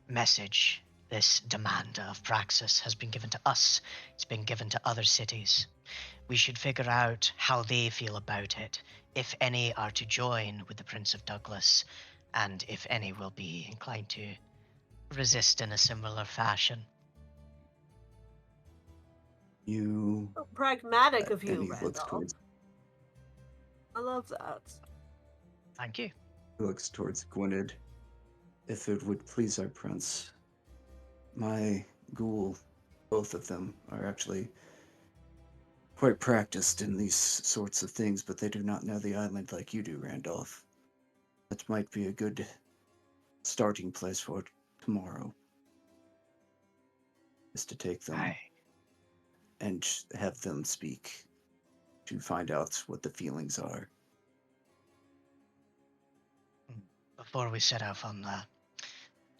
message, this demand of praxis has been given to us, it's been given to other cities, we should figure out how they feel about it, if any are to join with the Prince of Douglas, and if any will be inclined to resist in a similar fashion. You So pragmatic of and you, he looks Randolph. towards I love that. Thank you. Gwynedd. If it would please our prince, my ghoul, both of them, are actually quite practiced in these sorts of things, but they do not know the island like you do, Randolph. That might be a good starting place for tomorrow, is to take them Aye. and have them speak to find out what the feelings are. Before we set off on that,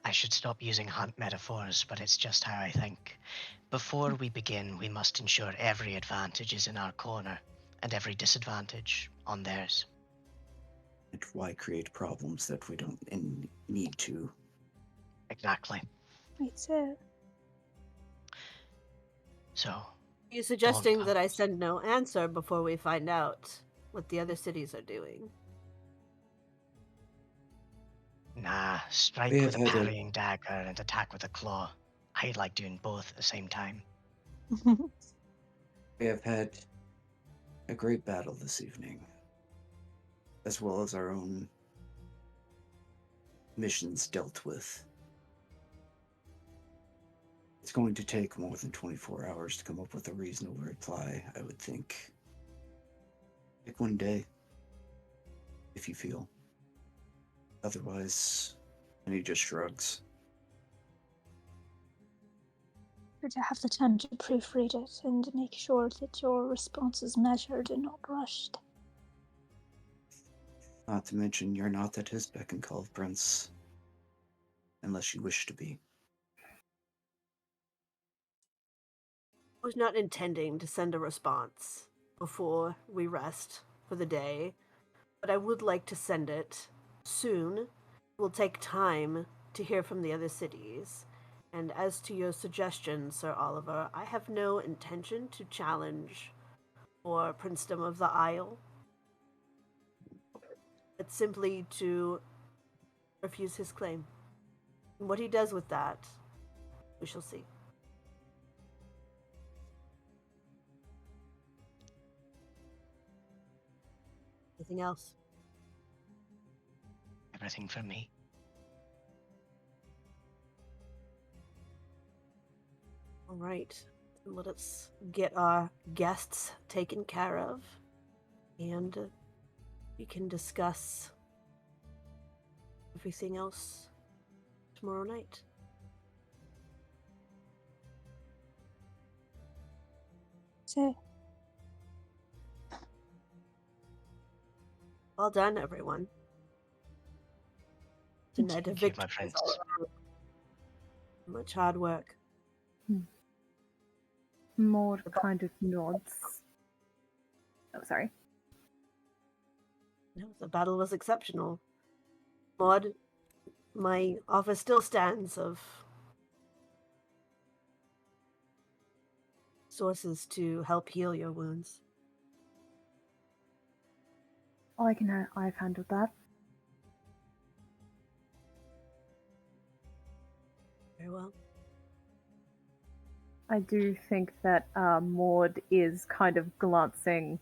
I should stop using hunt metaphors, but it's just how I think. Before we begin, we must ensure every advantage is in our corner and every disadvantage on theirs. And why create problems that we don't need to? Exactly. It's a So, Are you suggesting Dawn that I comes. send no answer before we find out what the other cities are doing? Nah, We strike have with a had parrying dagger and attack with a claw. I like doing both at the same time. we have had a great battle this evening, as well as our own missions dealt with. It's going to take more than 24 hours to come up with a reasonable reply, I would think. Pick one day, if you feel. Otherwise, and he just shrugs. to have the time to proofread it and make sure that your response is measured and not rushed. Not to mention, you're not at his beck and call, Prince. Unless you wish to be. I was not intending to send a response before we rest for the day, but I would like to send it soon. It will take time to hear from the other cities. And as to your suggestion, Sir Oliver, I have no intention to challenge for Princedom of the Isle. It's simply to refuse his claim. And what he does with that, we shall see. Anything else? Everything from me. All right. Let us get our guests taken care of, and we can discuss everything else tomorrow night. So, Well done, everyone. Tonight of Thank you, my victory. friends. Much hard work. Maud kind of nods. Oh, sorry. No, the battle was exceptional. Maud, my offer still stands of sources to help heal your wounds. I've handled that. Very well. I do think that Maud is kind of glancing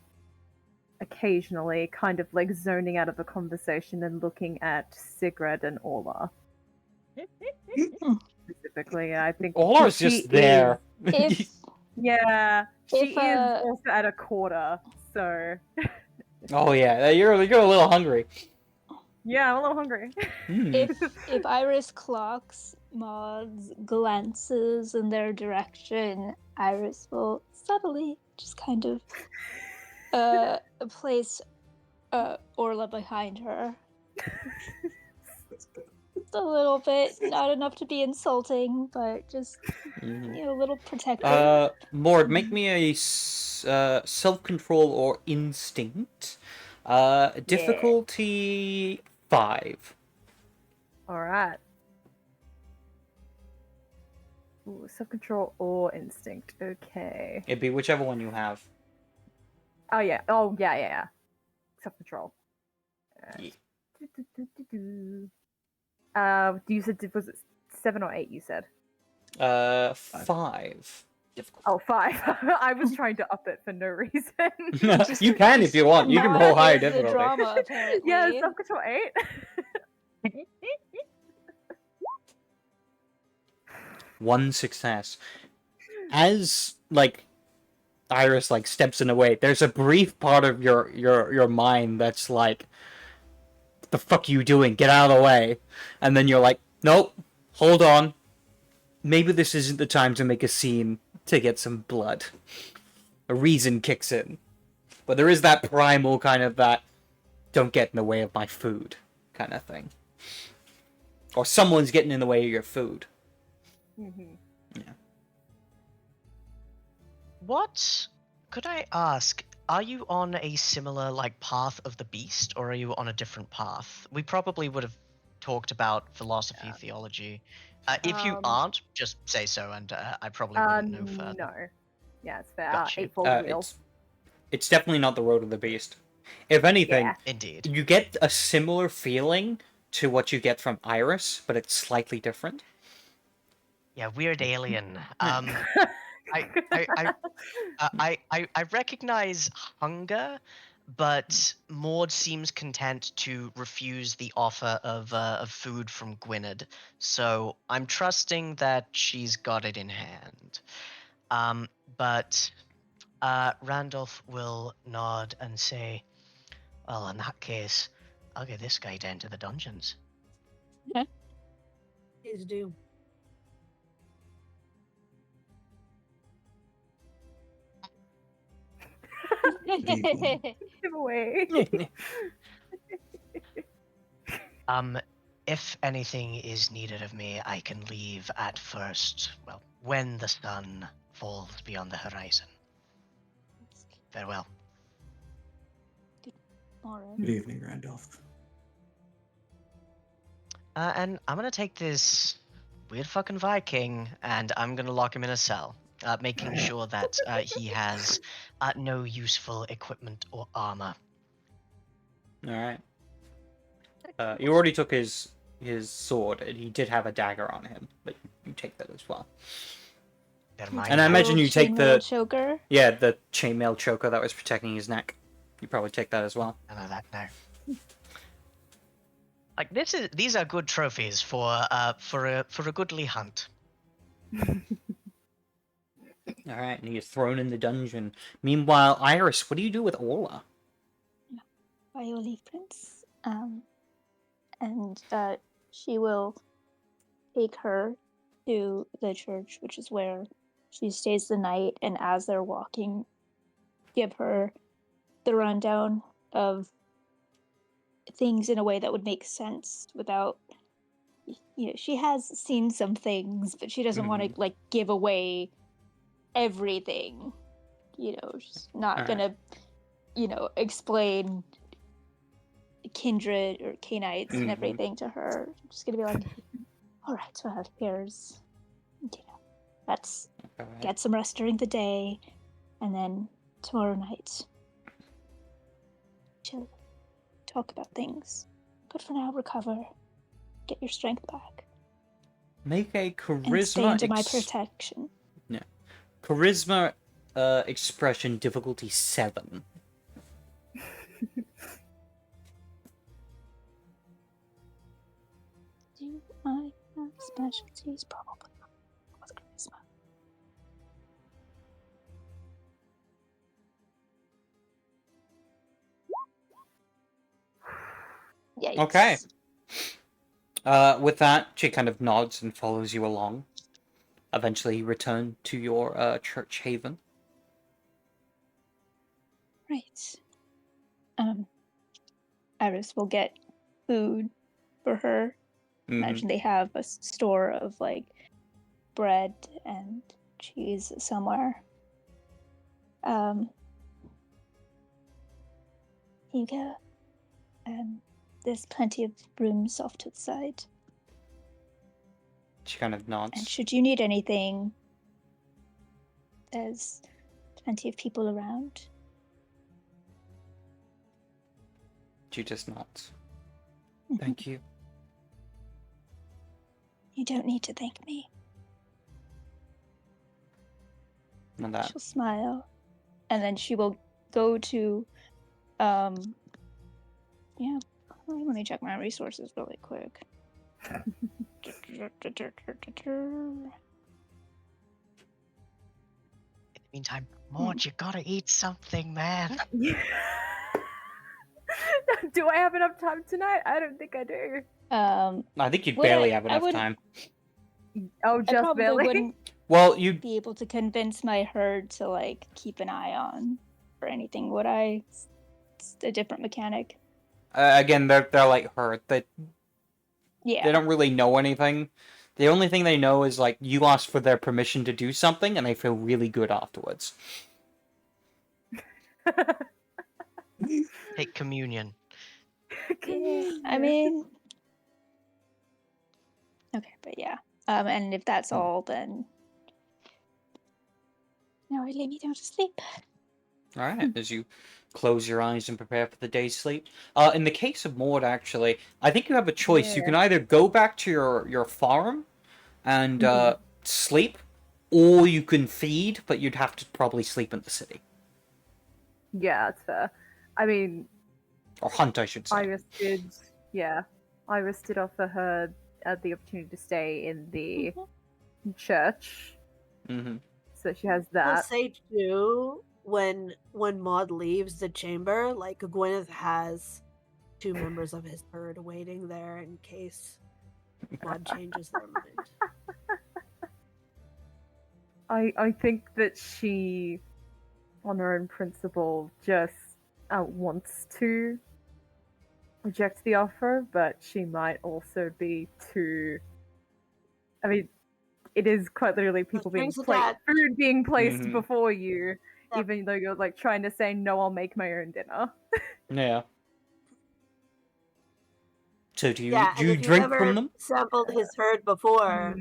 occasionally, kind of like zoning out of the conversation and looking at Sigrid and Orla. Specifically, I think Ola's she just there. if Yeah, she If, is also at a quarter, so Oh yeah, you're a little hungry. yeah, I'm a little hungry. if Iris clocks Maud's glances in their direction, Iris will subtly just kind of place Orla behind her. Just a little bit, not enough to be insulting, but just a little protective. Mord, make me a self-control or instinct. Difficulty 5. All right. Self-control or instinct. Okay. It'd be whichever one you have. Oh yeah. Oh yeah. Self-control. Yeah. You said was it 7 or 8? You said. 5. Oh, 5. I was trying to up it for no reason. You can if you want. You can Mara roll higher is the difficulty. drama, apparently. Yeah, self-control 8. 1 success. As Iris steps in the way, there's a brief part of your mind that's like, what the fuck are you doing? Get out of the way. And then you're like, nope, hold on. Maybe this isn't the time to make a scene to get some blood. A reason kicks in. But there is that primal kind of that, don't get in the way of my food kind of thing. Or someone's getting in the way of your food. Mm-hmm. Yeah. What? Could I ask, are you on a similar path of the beast, or are you on a different path? We probably would have talked about philosophy, theology. If you aren't, just say so, and I probably wouldn't know further. No. Yeah, it's fair. Got you. Eightfold wheel. It's definitely not the road of the beast. If anything, Yeah. Indeed. you get a similar feeling to what you get from Iris, but it's slightly different. Yeah, weird alien. I recognize hunger, but Maud seems content to refuse the offer of food from Gwynedd, so I'm trusting that she's got it in hand. But Randolph will nod and say, well, in that case, I'll get this guy down to the dungeons. Please do. Give away. If anything is needed of me, I can leave at first, well, when the sun falls beyond the horizon. Farewell. Alright. Good evening, Randolph. And I'm gonna take this weird fucking Viking, and I'm gonna lock him in a cell, making sure that he has no useful equipment or armor. Alright. You already took his sword, and he did have a dagger on him, but you take that as well. Never mind. And I imagine you take the choker. Yeah, the chainmail choker that was protecting his neck. You probably take that as well. I know that now. These are good trophies for a goodly hunt. All right, and he's thrown in the dungeon. Meanwhile, Iris, what do you do with Ola? By your leave, Prince. And she will take her to the church, which is where she stays the night, and as they're walking, give her the rundown of things in a way that would make sense without, she has seen some things, but she doesn't want to like give away everything. She's not gonna, explain kindred or Canaanites and everything to her. I'm just gonna be like, all right, well, here's, let's get some rest during the day, and then tomorrow night, chill, talk about things. But for now, recover, get your strength back, Make a and stay charisma. under my protection. Yeah, charisma expression difficulty 7. Do I have specialties? Probably not with charisma. Yikes. Okay. With that, she kind of nods and follows you along. Eventually, you return to your church haven. Right. Iris will get food for her. Imagine they have a store of like bread and cheese somewhere. Here you go. There's plenty of rooms off to the side. She kind of And nods. should you need anything, there's plenty of people around. She just nods. Thank you. You don't need to thank me. And that. She'll smile, and then she will go to, yeah. Let me check my resources really quick. In the meantime, Maud, you gotta eat something, man. Do I have enough time tonight? I don't think I do. I think you'd Would barely I- have I enough wouldn't- time. Oh, I just probably barely. wouldn't Well, you'd be able to convince my herd to like keep an eye on for anything, would I? It's a different mechanic. again, they're like her. They Yeah. don't really know anything. The only thing they know is like you asked for their permission to do something, and they feel really good afterwards. Take communion. Yeah, I mean, okay, but yeah. And if that's all, then now I lay me down to sleep. All right, as you close your eyes and prepare for the day's sleep. In the case of Maud, actually, I think you have a choice. You Yeah. can either go back to your farm and sleep, or you can feed, but you'd have to probably sleep in the city. Yeah, that's fair. I mean, Or hunt, I should say. Iris did offer her the opportunity to stay in the church, Mm-hmm. so she has Will that. Sage do when Maud leaves the chamber? Like Gwyneth has 2 members of his herd waiting there in case Maud changes their mind. I think that she, on her own principle, just wants to reject the offer, but she might also be too. I mean, it is quite literally people being strings placed, attached. food being placed Mhm. before you, Yep. even though you're like trying to say no, I'll make my own dinner. Yeah. So do you Yeah, do and you if you've drink ever from them? sampled his herd before,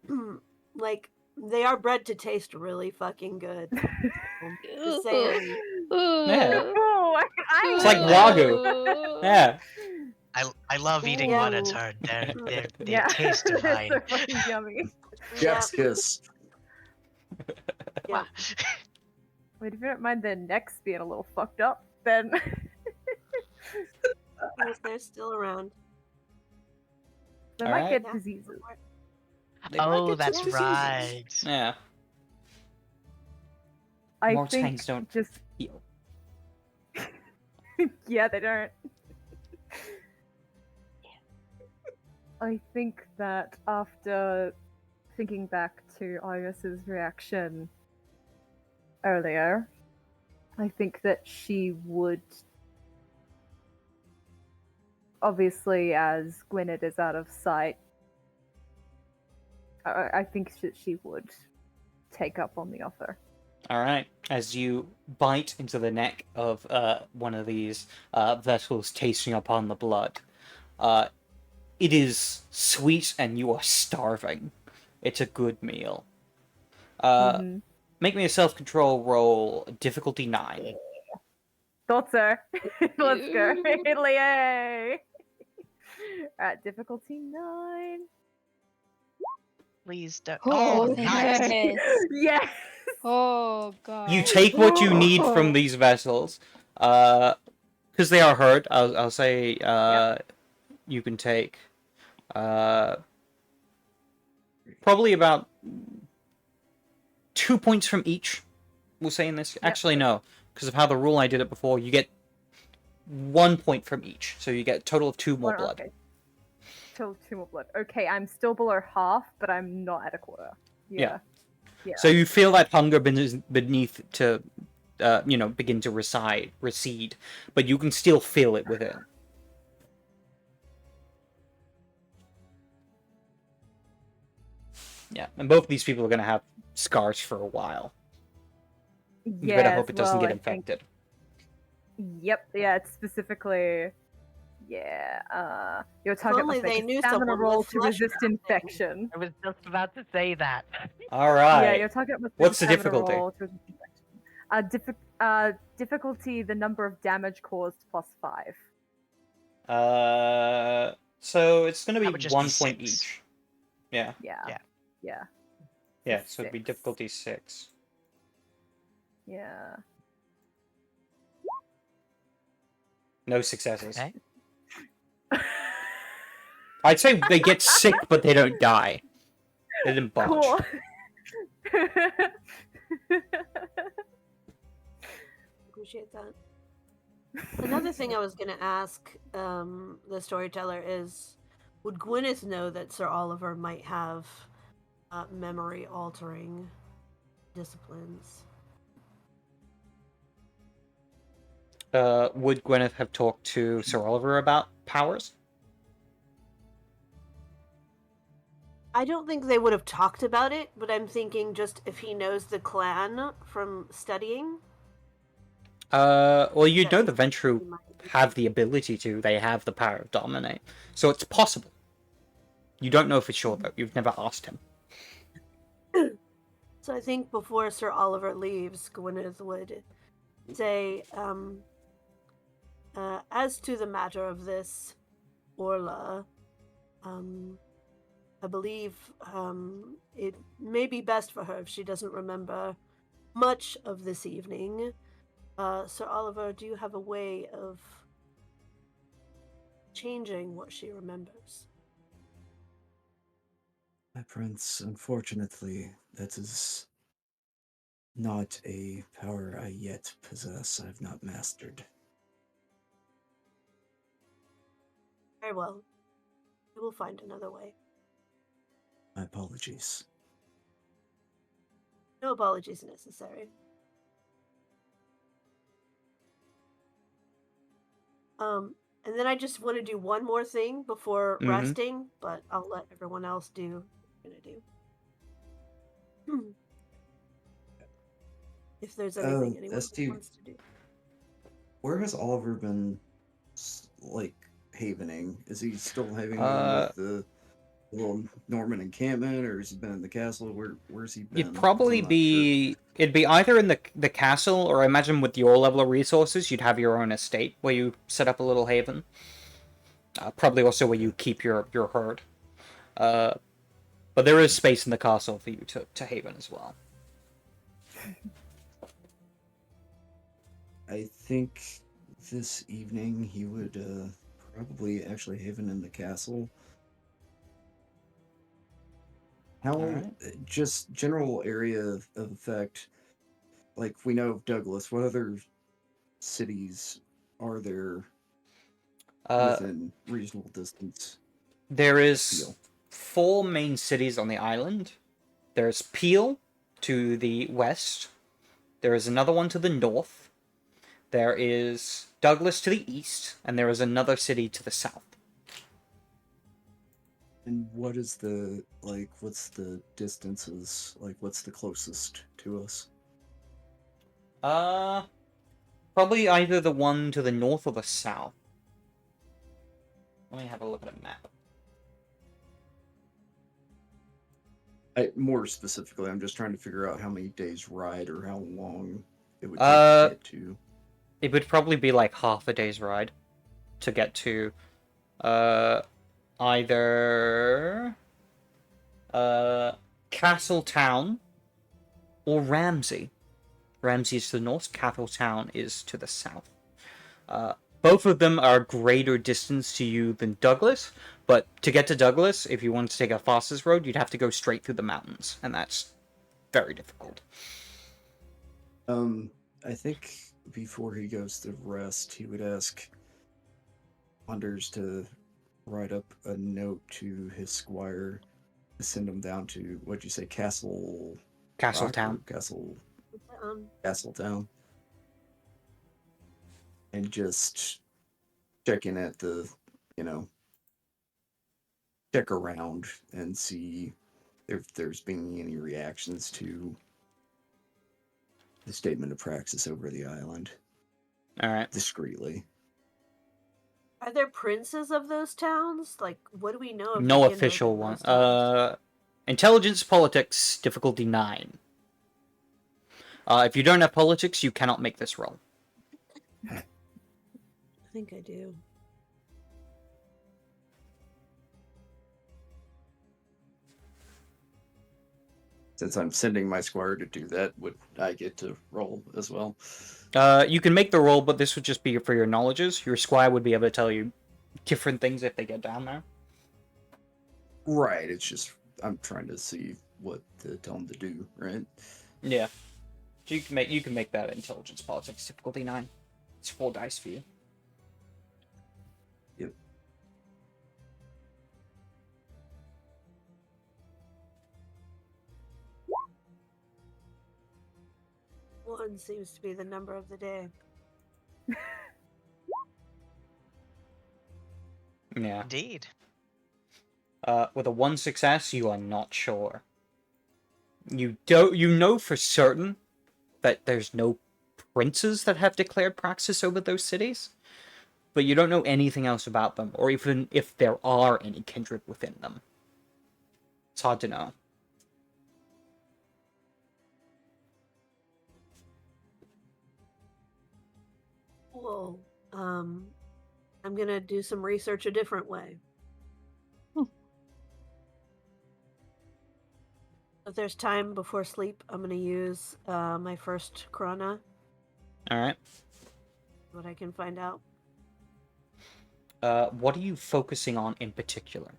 Mm. like they are bred to taste really fucking good. Just saying. Yeah. Oh, It's like Wagyu. Yeah. I love eating Yeah. Gwyneth's herd. They Yeah. taste divine. They're so fucking yummy. Chef's kiss. Yeah. Wait, if you don't mind their necks being a little fucked up, then Yes, they're still around. they All might right. get Yeah. diseases. They might Oh, get that's some diseases. right. Yeah. I More think tanks don't just heal. yeah, they don't. I think that after thinking back to Iris's reaction earlier, I think that she would, obviously, as Gwynedd is out of sight, I think she would take up on the offer. All right. As you bite into the neck of one of these vessels, tasting upon the blood, it is sweet and you are starving. It's a good meal. Mhm. Make me a self-control roll, difficulty 9. Thought so. Let's go. Ew. Yay! Alright, difficulty 9. Please don't. Oh, Oh, thank nice. goodness. Yes! Oh god. You take what you need from these vessels, because they are hurt. I'll say you can take probably about 2 points from each. We'll say in this. Yep. Actually, no, because of how the rule I did it before. You get 1 point from each, so you get a total of 2 more Well, blood. okay. Till 2 more blood. Okay, I'm still below half, but I'm not at a quarter. Yeah. So you feel that hunger beneath to, begin to recede, but you can still feel it within. Yeah, and both of these people are going to have scars for a while. You better hope it doesn't get infected. Yep, yeah, it's specifically... Yeah, your target only must make they a knew stamina someone roll with to flesh resist mountain. infection. I was just about to say that. All right. Yeah, your target must make What's a the stamina difficulty? roll to resist infection. Difficulty, the number of damage caused plus 5. So it's going to That be would just 1 be point 6. each. Yeah. Yeah. Yeah, so it'd be 6. difficulty 6. Yeah. No successes. Okay. I'd say they get sick, but they don't die. They didn't botch. Cool. Appreciate that. Another thing I was going to ask the storyteller is, would Gwyneth know that Sir Oliver might have memory-altering disciplines? Would Gwyneth have talked to Sir Oliver about powers? I don't think they would have talked about it, but I'm thinking just if he knows the clan from studying. Well, you'd that know the Ventru he might- have the ability to. They have the power of dominate. So it's possible. You don't know for sure, though. You've never asked him. So I think before Sir Oliver leaves, Gwyneth would say, as to the matter of this, Orla, I believe it may be best for her if she doesn't remember much of this evening. Sir Oliver, do you have a way of changing what she remembers? My prince, unfortunately, that is not a power I yet possess. I've not mastered. Very well. We will find another way. My apologies. No apologies necessary. And then I just want to do one more thing before Mhm. resting, but I'll let everyone else do what they're gonna do. If there's anything anyone Steve, wants to do. where has Oliver been, like, havening? Is he still havening with the little Norman encampment, or has he been in the castle? Where's he been? It'd probably I'm not sure. it'd be either in the castle, or I imagine with your level of resources, you'd have your own estate where you set up a little haven. Probably also where you keep your herd. But there is space in the castle for you to haven as well. I think this evening he would probably actually haven in the castle. How Alright. just general area of effect? like we know of Douglas. What other cities are there within reasonable distance? There is Peel. 4 main cities on the island. There's Peel to the west. There is another one to the north. There is Douglas to the east, and there is another city to the south. And what is the what's the distances? Like what's the closest to us? Probably either the one to the north or the south. Let me have a look at a map. More specifically, I'm just trying to figure out how many days ride or how long it would take to get to. It would probably be like half a day's ride to get to either Castletown or Ramsey. Ramsey is to the north, Castletown is to the south. Both of them are greater distance to you than Douglas, but to get to Douglas, if you wanted to take a fastest road, you'd have to go straight through the mountains, and that's very difficult. I think before he goes to rest, he would ask Anders to write up a note to his squire to send him down to, what'd you say, Castletown. Castletown. And just checking at the, check around and see if there's been any reactions to the statement of praxis over the island. All right. Discreetly. Are there princes of those towns? Like, what do we know? No official one. Intelligence politics difficulty 9. If you don't have politics, you cannot make this roll. I think I do. Since I'm sending my squire to do that, would I get to roll as well? You can make the roll, but this would just be for your knowledges. Your squire would be able to tell you different things if they get down there. Right, it's just I'm trying to see what to tell them to do, right? Yeah. So you can make that intelligence politics difficulty 9. It's 4 dice for you. Yep. One seems to be the number of the day. Yeah. Indeed. With a 1 success, you are not sure. You know for certain that there's no princes that have declared praxis over those cities, but you don't know anything else about them, or even if there are any kindred within them. It's hard to know. Well, I'm gonna do some research a different way. If there's time before sleep, I'm gonna use my first Chrono. All right. What I can find out. What are you focusing on in particular?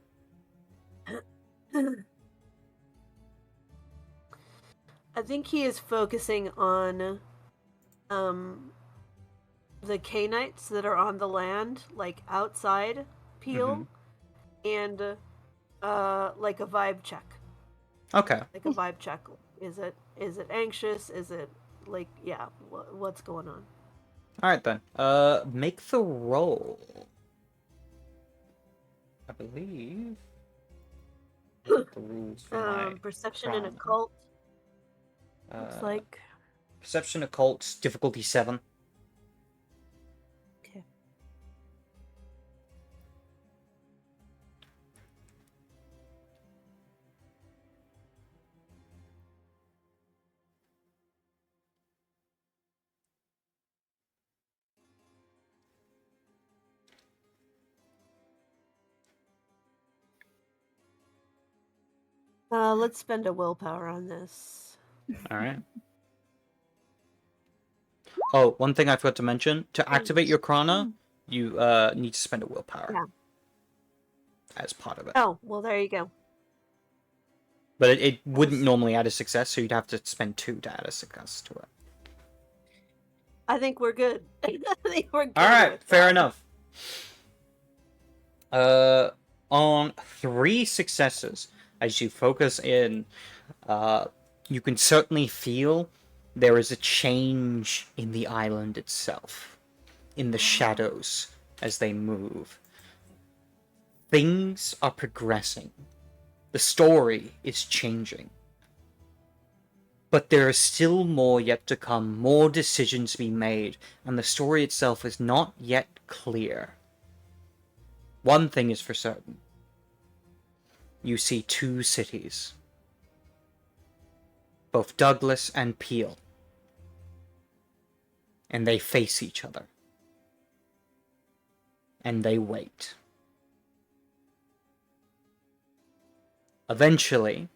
I think he is focusing on the Canaanites that are on the land, like outside Peel, and like a vibe check. Okay. Like a vibe check. Is it anxious? Is it like what's going on? All right then. Make the roll. I believe. The rules for my Perception and Chrono. occult. Looks like perception occult difficulty 7. okay. Let's spend a willpower on this. All right. Oh, one thing I forgot to mention: to activate your Chrono, you need to spend a willpower as part of it. Oh, well, there you go. But it wouldn't normally add a success, so you'd have to spend 2 to add a success to it. I think we're good. I think we're good. All right, with fair that. enough. On 3 successes, as you focus in, you can certainly feel there is a change in the island itself, in the shadows as they move. Things are progressing. The story is changing. But there is still more yet to come, more decisions to be made, and the story itself is not yet clear. One thing is for certain. You see 2 cities. Both Douglas and Peel. And they face each other. And they wait. Eventually,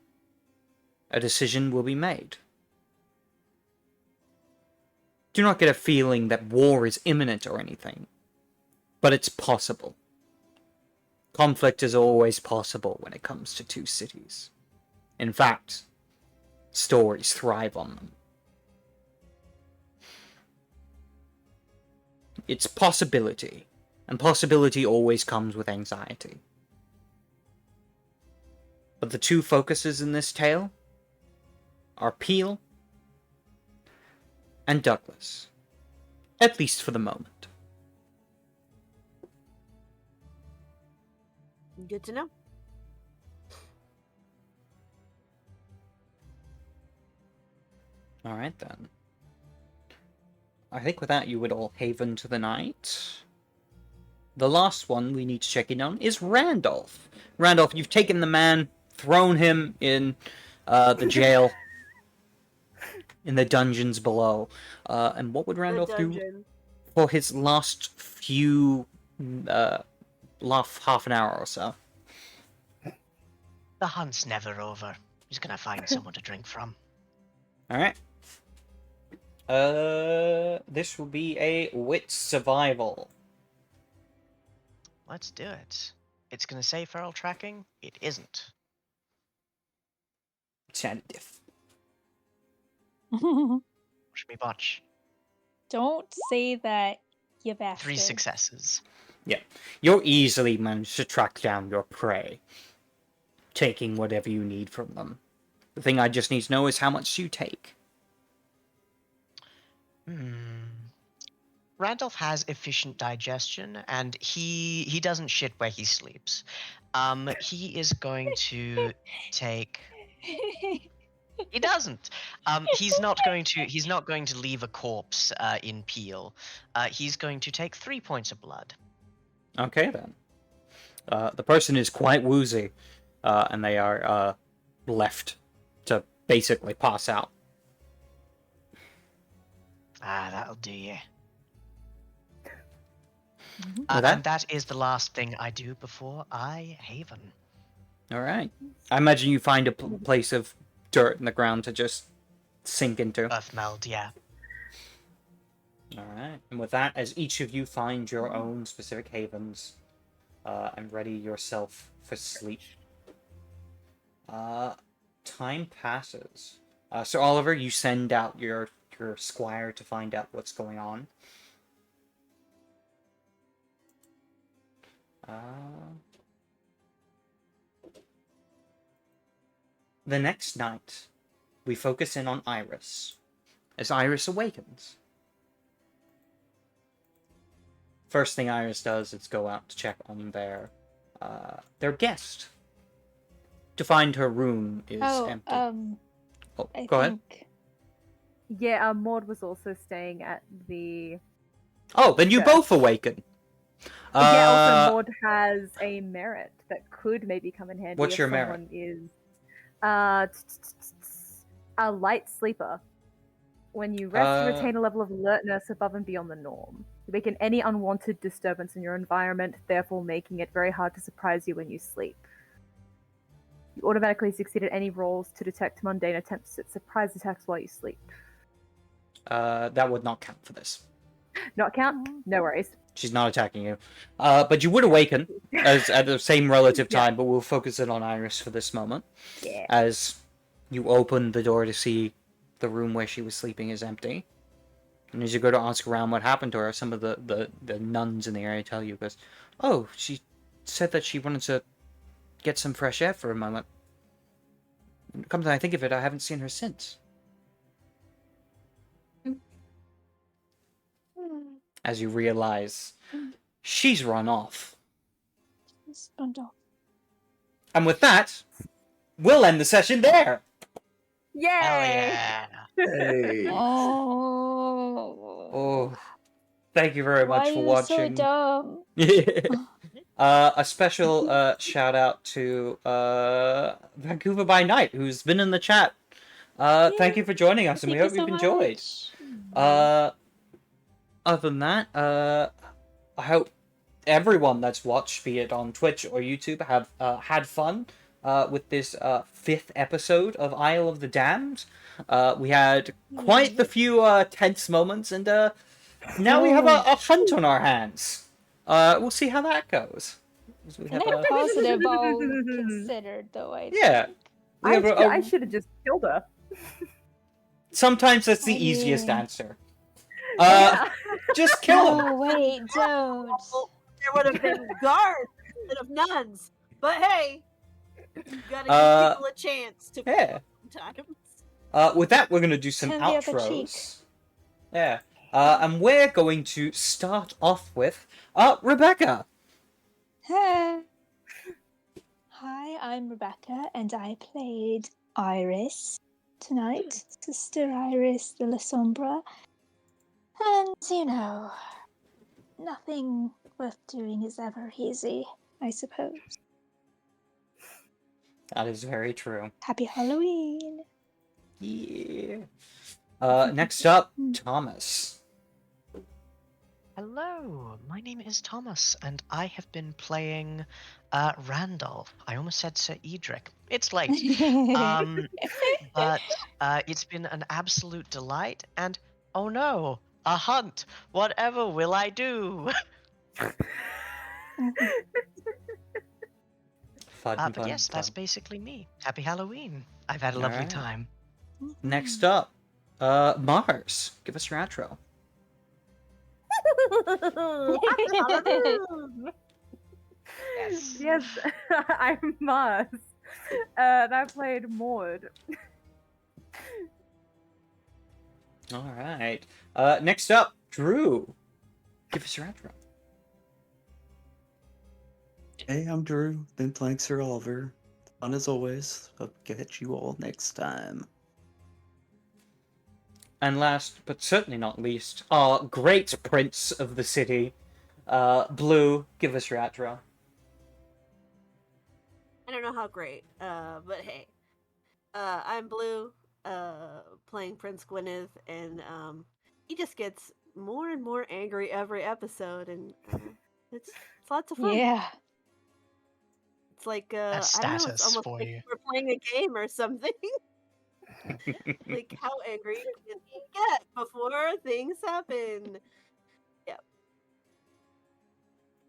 a decision will be made. Do not get a feeling that war is imminent or anything, but it's possible. Conflict is always possible when it comes to 2 cities. In fact, stories thrive on them. It's possibility, and possibility always comes with anxiety. But the 2 focuses in this tale are Peel and Douglas, at least for the moment. Good to know. All right, then. I think with that, you would all haven to the night. The last one we need to check in on is Randolph. Randolph, you've taken the man, thrown him in the jail, in the dungeons below. And what would Randolph do for his last few, last half an hour or so? The hunt's never over. He's gonna find someone to drink from. Alright. This will be a wit survival. Let's do it. It's gonna say feral tracking? It isn't. Sounded diff. Watch me botch. Don't say that, you bastard. 3 successes. Yeah. You'll easily manage to track down your prey, taking whatever you need from them. The thing I just need to know is how much you take. Randolph has efficient digestion, and he doesn't shit where he sleeps. He is going to take. He doesn't. He's not going to leave a corpse in Peel. He's going to take 3 points of blood. Okay, then. The person is quite woozy, and they are left to basically pass out. That'll do you. With And that is the last thing I do before I haven. All right. I imagine you find a place of dirt in the ground to just sink into. Earth meld, yeah. All right. And with that, as each of you find your own specific havens, and ready yourself for sleep, time passes. So Oliver, you send out your squire to find out what's going on. The next night, we focus in on Iris, as Iris awakens. First thing Iris does is go out to check on their guest, to find her room is empty. Go ahead. Yeah, Maud was also staying at the... Oh, then you both awaken. Yeah, also Maud has a merit that could maybe come in handy. What's if your someone merit? Is a light sleeper. When you rest, you retain a level of alertness above and beyond the norm. You awaken any unwanted disturbance in your environment, therefore making it very hard to surprise you when you sleep. You automatically succeed at any rolls to detect mundane attempts at surprise attacks while you sleep. That would not count for this. Not count? No worries. She's not attacking you. But you would awaken as at the same relative time, but we'll focus it on Iris for this moment. Yeah. As you open the door to see the room where she was sleeping is empty. And as you go to ask around what happened to her, some of the nuns in the area tell you, because, oh, she said that she wanted to get some fresh air for a moment. Come to think of it, I haven't seen her since. As you realize, she's run off. And with that, we'll end the session there. Yay! Hell yeah. Hey. Oh, thank you very Why much for are you so watching. dumb? A special shout out to Vancouver by Night, who's been in the chat. Thank you for joining us, and we hope you've enjoyed. Other than that, I hope everyone that's watched, be it on Twitch or YouTube, have had fun with this 5th episode of Isle of the Damned. We had quite the few tense moments, and now we have a hunt on our hands. We'll see how that goes. We have Net positive, all considered, though. yeah. We have I should have just killed her. Sometimes that's the I easiest mean- answer. Yeah. Just kill him. No, wait, don't. There would have been guards instead of nuns. But hey, you gotta give people a chance to Yeah. sometimes. With that, we're gonna do some Turn the other outros. Yeah. And we're going to start off with Rebecca. Hi, I'm Rebecca, and I played Iris tonight, Sister Iris de la Sombra. And, you know, nothing worth doing is ever easy, I suppose. That is very true. Happy Halloween! Yeah. Next up, Thomas. Hello, my name is Thomas, and I have been playing Randolph. I almost said Sir Edric. It's late. But it's been an absolute delight, and oh no, a hunt! Whatever will I do? Fun, But yes, that's basically me. Happy Halloween. I've had a lovely Alright. time. Next up, Mars. Give us your outro. Yes. Yes, I'm Mars. And I played Maud. All right. Next up, Drew. Give us your outro. Hey, I'm Drew. Been playing Sir Oliver. Fun as always. Hope to catch you all next time. And last, but certainly not least, our great prince of the city, Blue. Give us your outro. I don't know how great, but hey. I'm Blue, playing Prince Gwyneth, and he just gets more and more angry every episode, and it's lots of fun. Yeah. It's like That's I don't know, it's status almost for like you. we're playing a game or something. Like how angry can he get before things happen?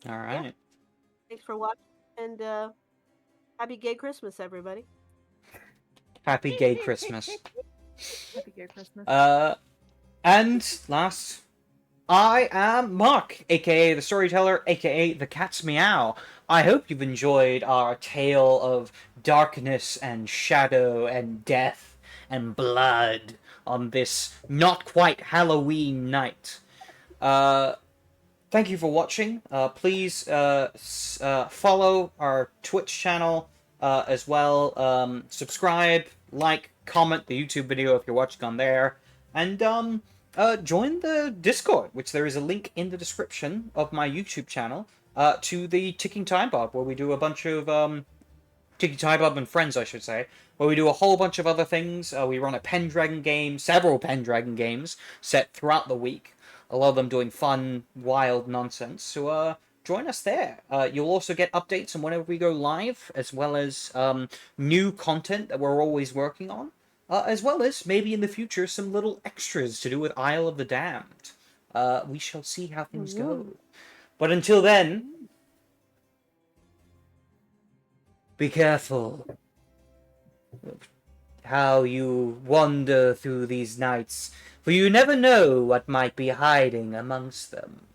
All right. Thanks for watching, and happy gay Christmas, everybody. Happy gay Christmas. Happy Gay Christmas. And last, I am Mark, aka the Storyteller, aka the CatsMeow. I hope you've enjoyed our tale of darkness and shadow and death and blood on this not quite Halloween night. Thank you for watching. Please follow our Twitch channel as well. Subscribe, like, comment the YouTube video if you're watching on there. And join the Discord, which there is a link in the description of my YouTube channel to the Ticking Time Bomb, where we do a bunch of Ticking Time Bomb and friends, I should say, where we do a whole bunch of other things. We run a Pendragon game, several Pendragon games set throughout the week. A lot of them doing fun, wild nonsense. So join us there. You'll also get updates on whenever we go live, as well as new content that we're always working on. As well as, maybe in the future, some little extras to do with Isle of the Damned. We shall see how things go. But until then, be careful. how you wander through these nights, for you never know what might be hiding amongst them.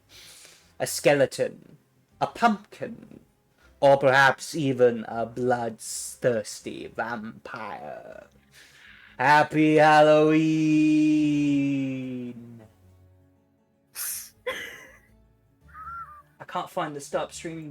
A skeleton, a pumpkin, or perhaps even a bloodthirsty vampire. Happy Halloween! I can't find the stop streaming